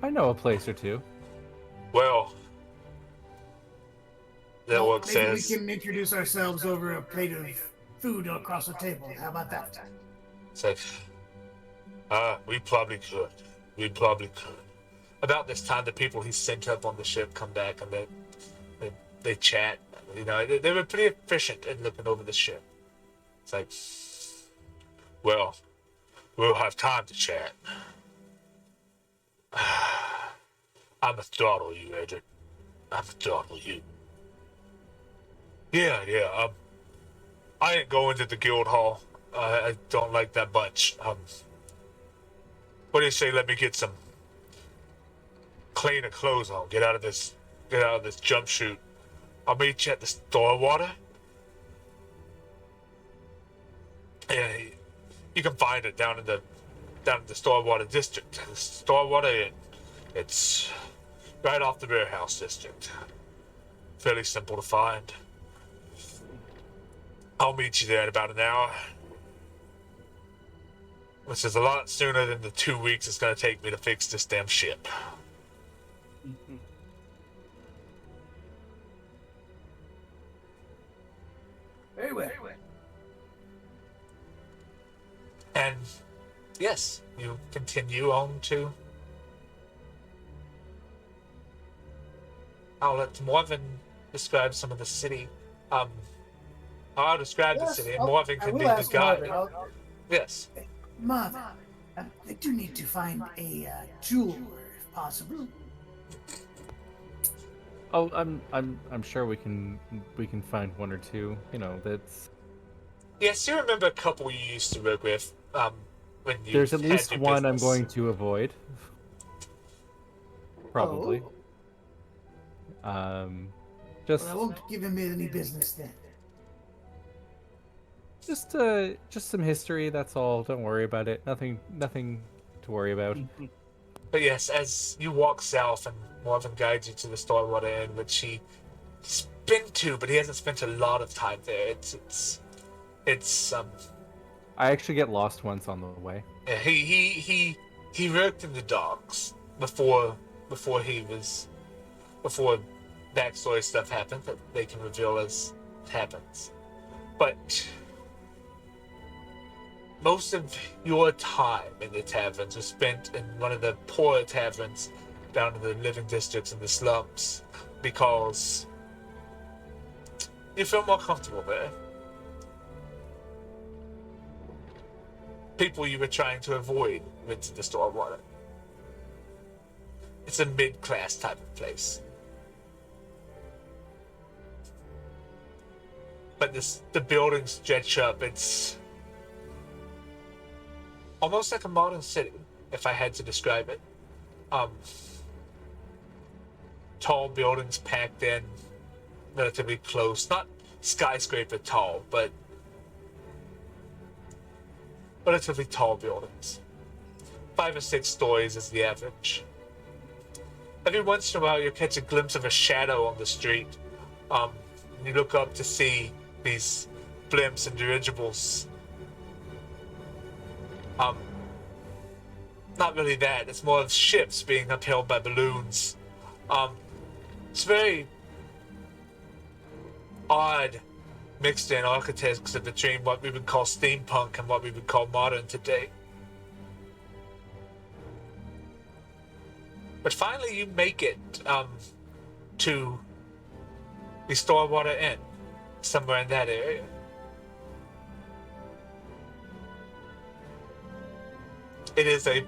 I know a place or two. Well, the Well, orc maybe we says, can introduce ourselves over a plate of food across the table. How about that? we probably could. We probably could. About this time, the people he sent up on the ship come back and they chat. You know, they were pretty efficient in looking over the ship. It's like, well, we'll have time to chat. I'ma throttle you, Adrift. I'ma throttle you. Yeah. I ain't going to the guild hall. I don't like that bunch. What do you say? Let me get some cleaner clothes on. Get out of this jump shoot. I'll meet you at the store water. Yeah, you can find it down in the Storewater district. The Storewater Inn. It's right off the warehouse district. Fairly simple to find. I'll meet you there in about an hour. Which is a lot sooner than the 2 weeks it's gonna take me to fix this damn ship. Very well. And yes, you continue on to. I'll let Morven describe some of the city. I'll describe the city, and Morven I can will be the ask guide. Marvin. Yes. Marvin, I do need to find a jeweler, if possible. Oh, I'm sure we can find one or two. You know, that's Yes, you remember a couple you used to work with. When you there's at had least your one I'm business. going to avoid. Probably. Just Well, I won't give him any business then. just some history. That's all. Don't worry about it. Nothing to worry about. But yes, as you walk south and Morven guides you to the Storewater Inn, which he's been to, but he hasn't spent a lot of time there. It's I actually get lost once on the way. yeah, he worked in the docks before backstory stuff happened that they can reveal as it happens. But most of your time in the taverns was spent in one of the poorer taverns down in the living districts in the slums because you feel more comfortable there. People you were trying to avoid went to the Storewater. It's a mid-class type of place. But the buildings stretch up. It's almost like a modern city, if I had to describe it. Tall buildings packed in, relatively close. Not skyscraper tall, but relatively tall buildings. 5 or 6 stories is the average. Every once in a while, you'll catch a glimpse of a shadow on the street. You look up to see these blimps and dirigibles. Not really that. It's more of ships being upheld by balloons. It's very odd mixed in architecture between what we would call steampunk and what we would call modern today. But finally you make it to the Storewater Inn, somewhere in that area. It is a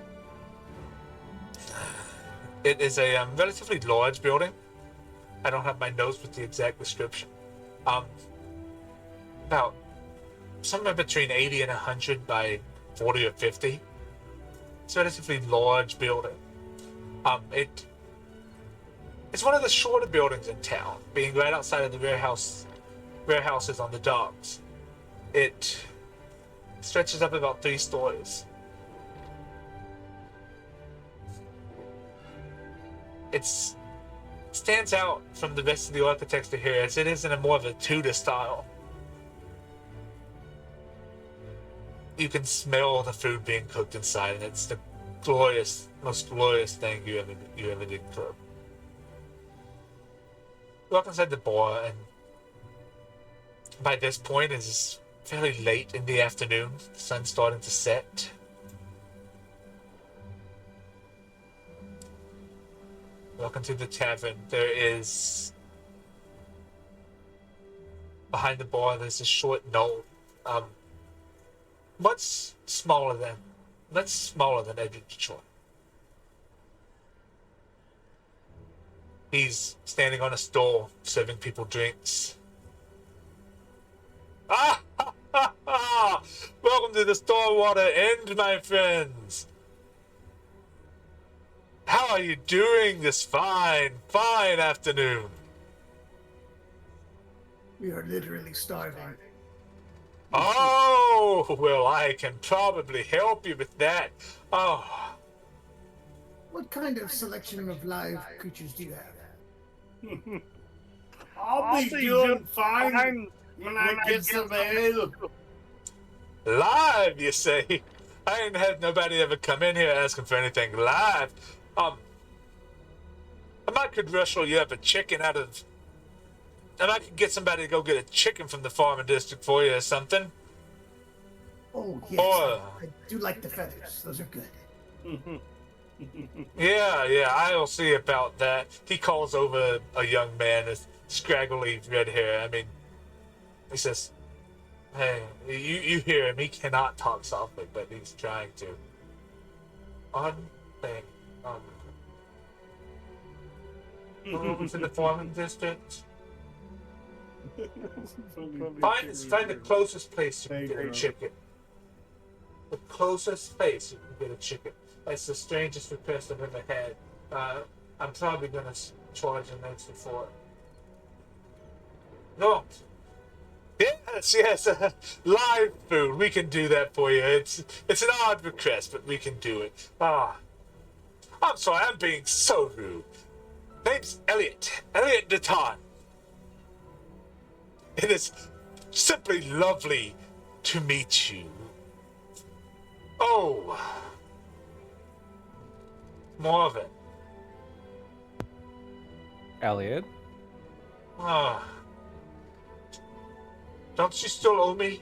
relatively large building. I don't have my notes with the exact description. About somewhere between 80 and 100 by 40 or 50. It's a relatively large building. It's one of the shorter buildings in town, being right outside of the warehouses on the docks. It stretches up about 3 stories. It's stands out from the rest of the architecture here as it is in a more of a Tudor style. You can smell the food being cooked inside, and it's the most glorious thing you ever did cook. You walk inside the bar, and by this point it's fairly late in the afternoon. The sun's starting to set. Welcome to the tavern. There is behind the bar. There's a short knoll, much smaller than Adrift shore. He's standing on a stool, serving people drinks. Ah! Ha, ha, ha! Welcome to the Starwater End, my friends. How are you doing this fine afternoon? We are literally starving. Oh, well, I can probably help you with that. Oh, What kind of selection of live creatures do you have? I'll be doing fine when I get some ale. live, you say? I ain't had nobody ever come in here asking for anything live. I might could rustle you up a chicken out of... I might could get somebody to go get a chicken from the farming district for you or something. Oh, yes. Or... I do like the feathers. Those are good. Yeah, I'll see about that. He calls over a young man with scraggly red hair. I mean, he says, hey, you hear him. He cannot talk softly, but he's trying to. One thing. Over to the farming district. Find the closest place you can get a chicken. The closest place you can get a chicken. That's the strangest request I've ever had. I'm probably gonna charge an extra for it. No. Yes, live food. We can do that for you. It's an odd request, but we can do it. I'm sorry, I'm being so rude. Name's Elliot Deton. It is simply lovely to meet you. Oh, more of it. Elliot? Don't you still owe me?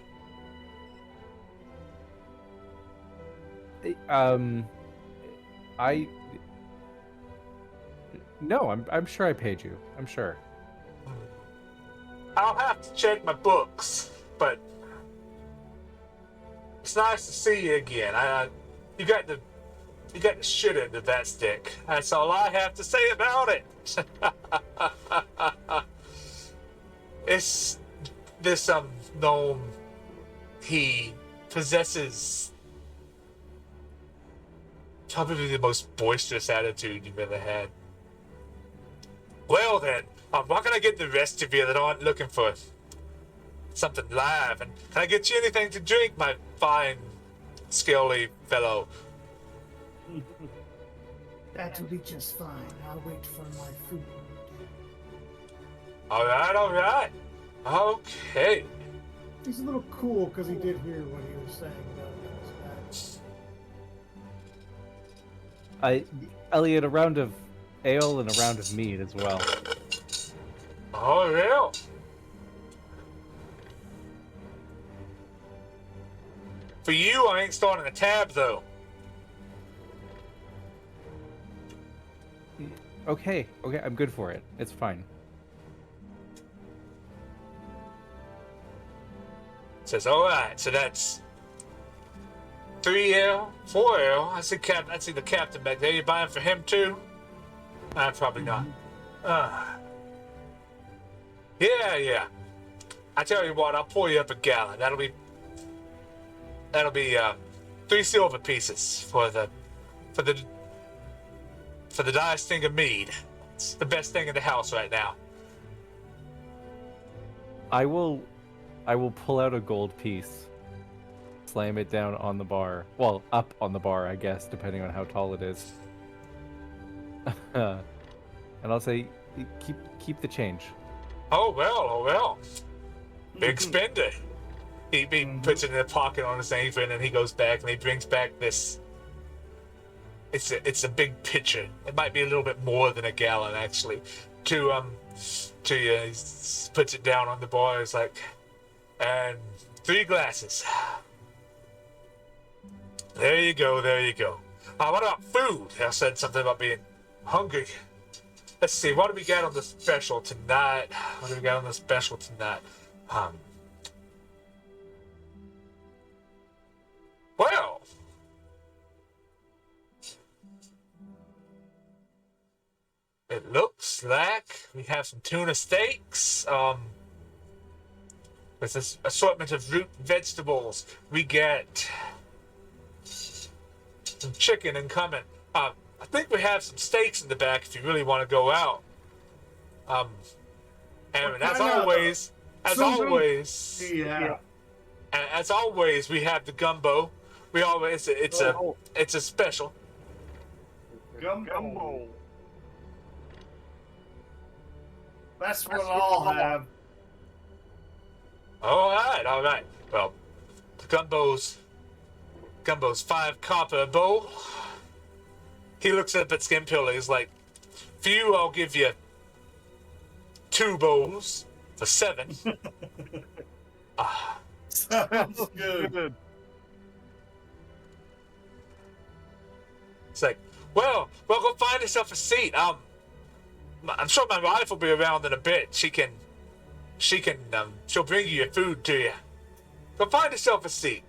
No, I'm sure I paid you. I'm sure. I'll have to check my books, but it's nice to see you again. You got the shit end of that stick. That's all I have to say about it. It's this gnome. He possesses probably the most boisterous attitude you've ever had. Well then, what can I get the rest of you that aren't looking for something live? And can I get you anything to drink, my fine, scaly fellow? That will be just fine. I'll wait for my food. All right. Okay. He's a little cool because he did hear what he was saying. Elliot, a round of ale and a round of mead as well. Oh, real. For you, I ain't starting a tab, though. Okay, I'm good for it. It's fine. Says, all right, so that's 3L, 4L. I see the captain back there. You buying for him, too? Probably not. Yeah. I tell you what, I'll pour you up a gallon. That'll be 3 silver pieces for the nice thing of mead. It's the best thing in the house right now. I will pull out a gold piece, slam it down on the bar. Well, up on the bar, I guess, depending on how tall it is. and I'll say, keep the change. Oh well. Big spender. He puts it in the pocket on his apron, and he goes back and he brings back this. It's a big pitcher. It might be a little bit more than a gallon actually. To you, he puts it down on the bar. It's like, and 3 glasses. There you go. What about food? I said something about being hungry. Let's see. What do we got on the special tonight? Well, it looks like we have some tuna steaks, with this assortment of root vegetables. We get some chicken incoming. I think we have some steaks in the back if you really want to go out. And as always, Yeah. as always, we have the gumbo. We always it's a special. Gumbo. That's what I'll have. All right. Well, the gumbo's 5 copper a bowl. He looks up at Skimpilla. He's like, for you, I'll give you 2 bowls for 7. Sounds good. It's like, well, go find yourself a seat. I'm sure my wife will be around in a bit. She'll bring you your food to you. Go find yourself a seat.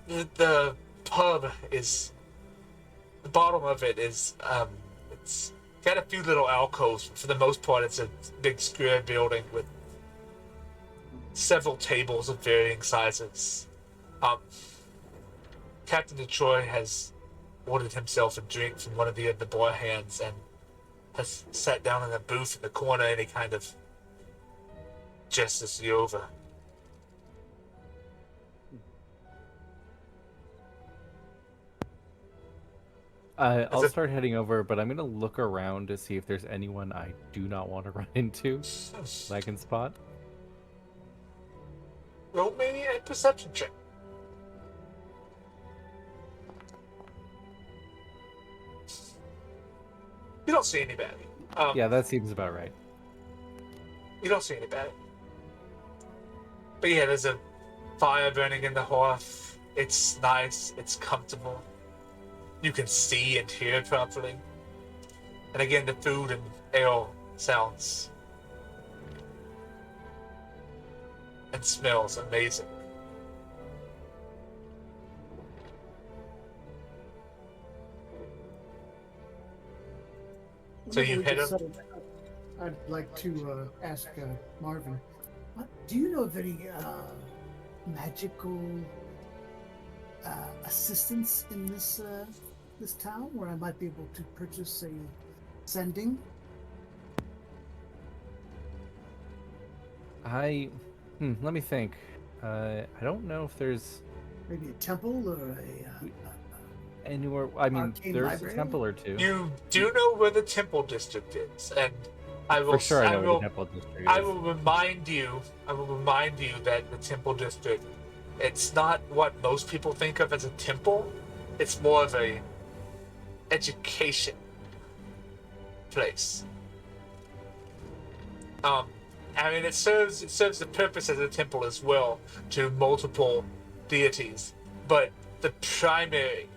The pub is, the bottom of it is, it's got a few little alcoves. For the most part, it's a big square building with several tables of varying sizes. Captain Detroit has ordered himself a drink from one of the bar hands and has sat down in a booth in the corner, and he kind of gestures you over. I'll start heading over, but I'm going to look around to see if there's anyone I do not want to run into that I can spot. Roll me a perception check. You don't see anybody. Yeah, that seems about right. You don't see anybody. But yeah, there's a fire burning in the hearth. It's nice. It's comfortable. You can see and hear properly. And again, the food and ale sounds and smells amazing. So you head up. I'd like to ask Marvin, do you know of any magical assistance in this town where I might be able to purchase a sending? Let me think. I don't know if there's Maybe a temple or anywhere. I mean, arcane there's library? a temple or two. You do know where the temple district is, and I will. For sure, I know will, where the temple district I is. will remind you. That the temple district, it's not what most people think of as a temple. It's more of a education place. I mean, it serves the purpose as a temple as well to multiple deities, but the primary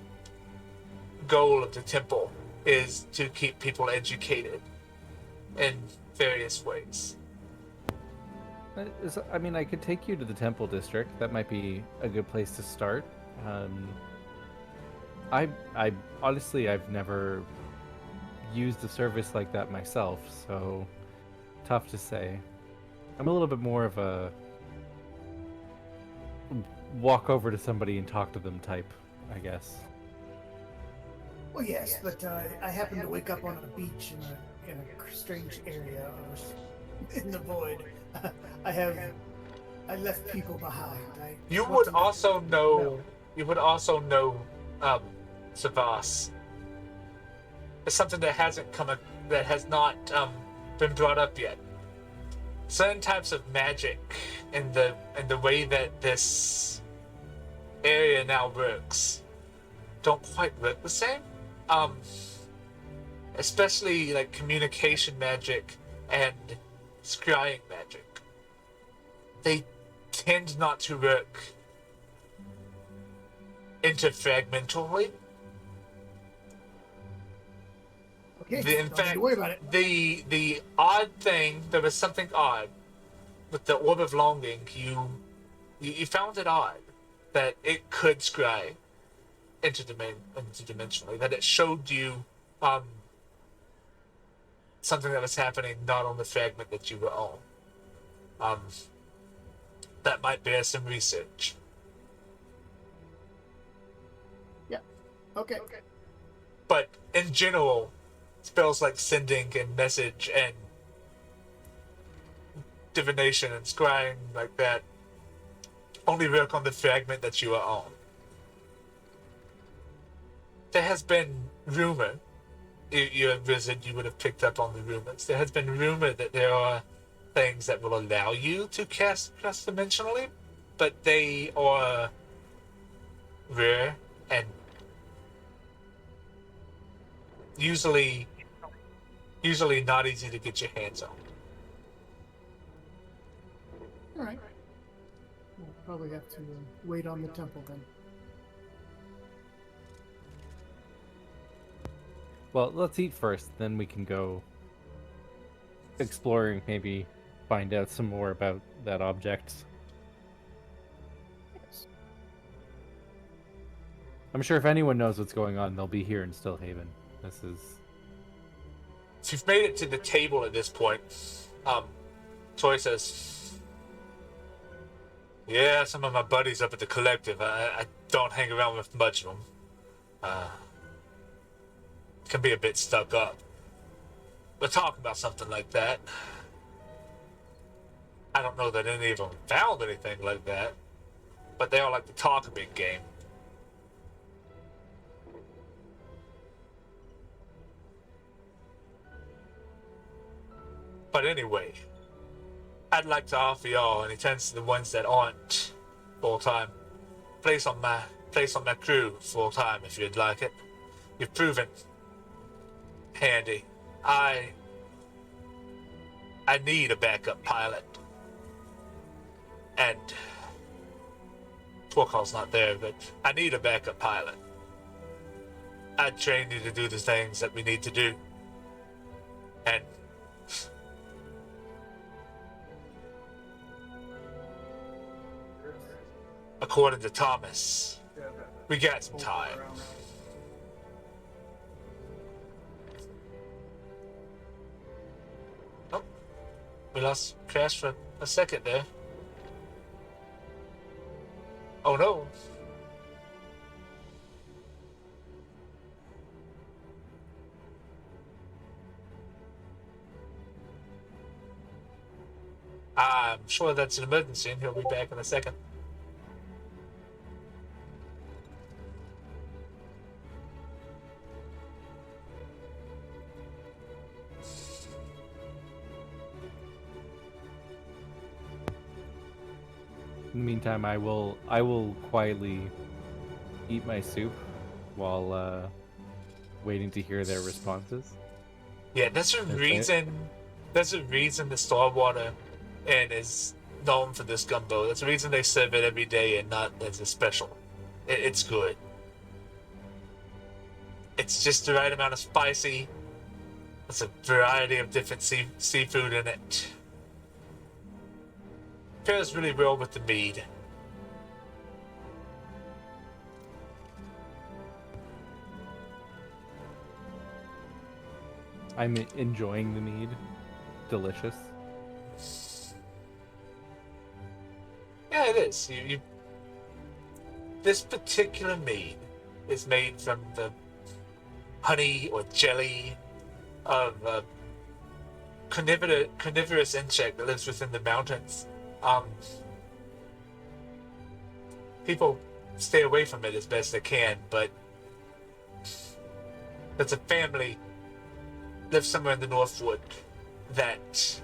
goal of the temple is to keep people educated in various ways. I mean, I could take you to the temple district. That might be a good place to start. I honestly, I've never used a service like that myself, so tough to say. I'm a little bit more of a walk over to somebody and talk to them type, I guess. Well, yes, but I happened to wake up on a beach in a strange area in the void. I left people behind. You would also know Savas. It's something that hasn't come that has not been brought up yet. Certain types of magic in the way that this area now works don't quite work the same. Especially like communication magic and scrying magic. They tend not to work interfragmentally. Okay, In don't need fact, to worry about it. the odd thing, there was something odd with the Orb of Longing. You found it odd that it could scry interdimensionally, that it showed you something that was happening not on the fragment that you were on. That might bear some research. Yeah. Okay. But in general, spells like sending and message and divination and scrying like that only work on the fragment that you are on. There has been rumor, you're a wizard, you would have picked up on the rumors. There has been rumor that there are things that will allow you to cast cross-dimensionally, but they are rare and usually not easy to get your hands on. All right. We'll probably have to wait on the temple then. Well, let's eat first, then we can go exploring, maybe find out some more about that object. Yes. I'm sure if anyone knows what's going on, they'll be here in Stillhaven. This is... So you've made it to the table at this point. Tori says, yeah, some of my buddies up at the collective, I don't hang around with much of them. Can be a bit stuck up. We're talking about something like that. I don't know that any of them found anything like that, but they all like to talk a big game. But anyway, I'd like to offer y'all, and he turns to the ones that aren't full-time, place on my crew full-time if you'd like it. You've proven handy. I need a backup pilot. And Torkal's not there, but I need a backup pilot. I trained you to do the things that we need to do. And according to Thomas, we got some time. Oh, we lost Crash for a second there. Oh no. I'm sure that's an emergency and he'll be back in a second. In the meantime, I will quietly eat my soup while waiting to hear their responses. Yeah, there's a reason the Starwater Inn is known for this gumbo. That's the reason they serve it every day and not as a special. It's good. It's just the right amount of spicy. There's a variety of different seafood in it. Pairs really well with the mead. I'm enjoying the mead. Delicious. Yeah, it is. This particular mead is made from the honey or jelly of a carnivorous insect that lives within the mountains. People stay away from it as best they can, but it's a family live somewhere in the Northwood that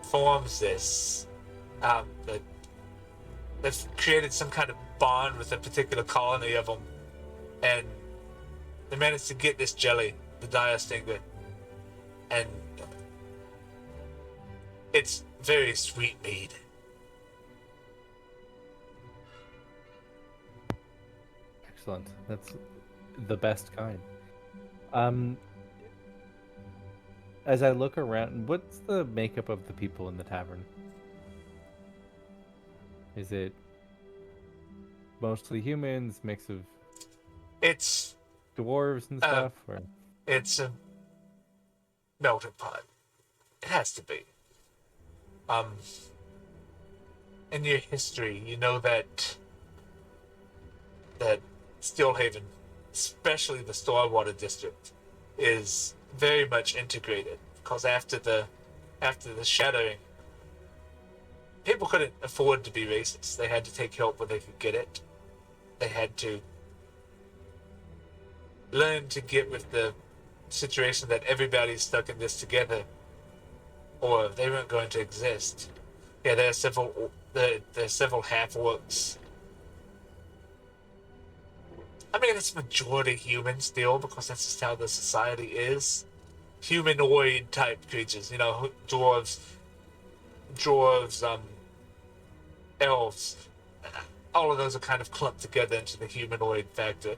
forms this. That they've created some kind of bond with a particular colony of them, and they managed to get this jelly, the dire stinger, and it's very sweet mead. Excellent. That's the best kind. As I look around, what's the makeup of the people in the tavern? Is it mostly humans, mix of It's dwarves and stuff, or it's a melting pot. It has to be. In your history, you know that Steelhaven, especially the Starwater district, is very much integrated because after the shattering, people couldn't afford to be racist. They had to take help where they could get it. They had to learn to get with the situation that everybody's stuck in this together, or they weren't going to exist. Yeah, there are several half orcs. I mean, it's majority human still because that's just how the society is. Humanoid type creatures, dwarves, elves. All of those are kind of clumped together into the humanoid factor.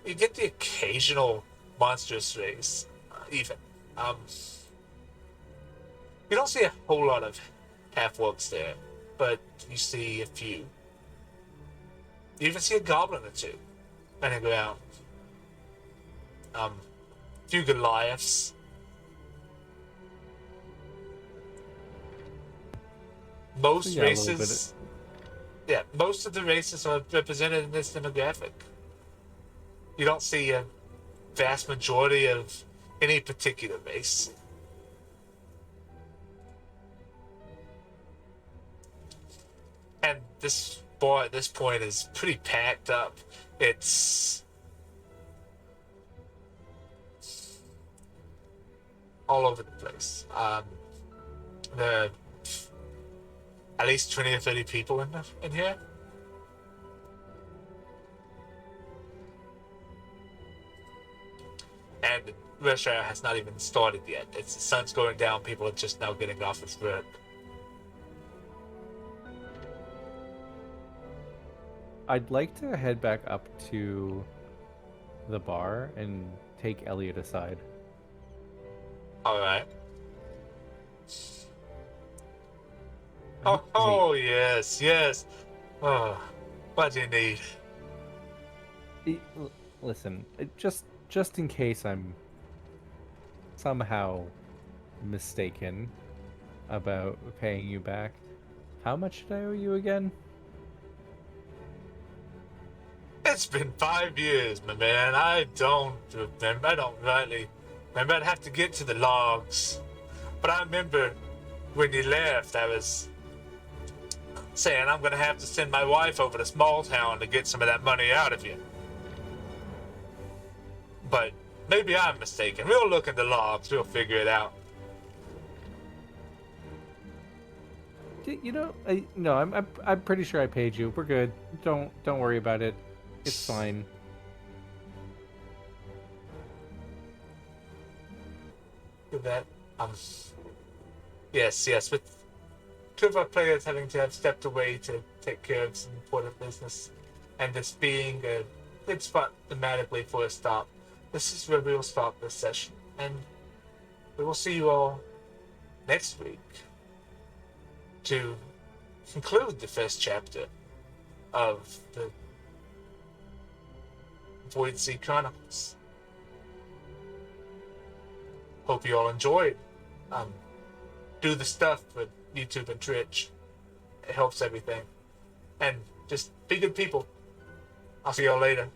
You get the occasional monstrous race, even. You don't see a whole lot of half-orcs there, but you see a few. You even see a goblin or two running around. A few Goliaths. Most Yeah, a little races... Yeah, most of the races are represented in this demographic. You don't see a vast majority of any particular race. And this bar at this point is pretty packed up. It's all over the place. There are at least 20 or 30 people in here. And rush hour has not even started yet. The sun's going down. People are just now getting off of work. I'd like to head back up to the bar and take Elliot aside. All right. Oh, yes. Oh, what do you need? Listen, just in case I'm somehow mistaken about paying you back, how much did I owe you again? It's been 5 years, my man. I don't remember. I don't rightly remember. I'd have to get to the logs. But I remember when you left, I was saying I'm going to have to send my wife over to Small Town to get some of that money out of you. But maybe I'm mistaken. We'll look in the logs. We'll figure it out. No, I'm pretty sure I paid you. We're good. Don't worry about it. It's fine. With that, yes. With two of our players having to have stepped away to take care of some important business, and this being a good spot thematically for a stop, this is where we will stop this session, and we will see you all next week to conclude the first chapter of the Sea Chronicles. Hope you all enjoyed. Do the stuff with YouTube and Twitch. It helps everything. And just be good people. I'll see y'all later.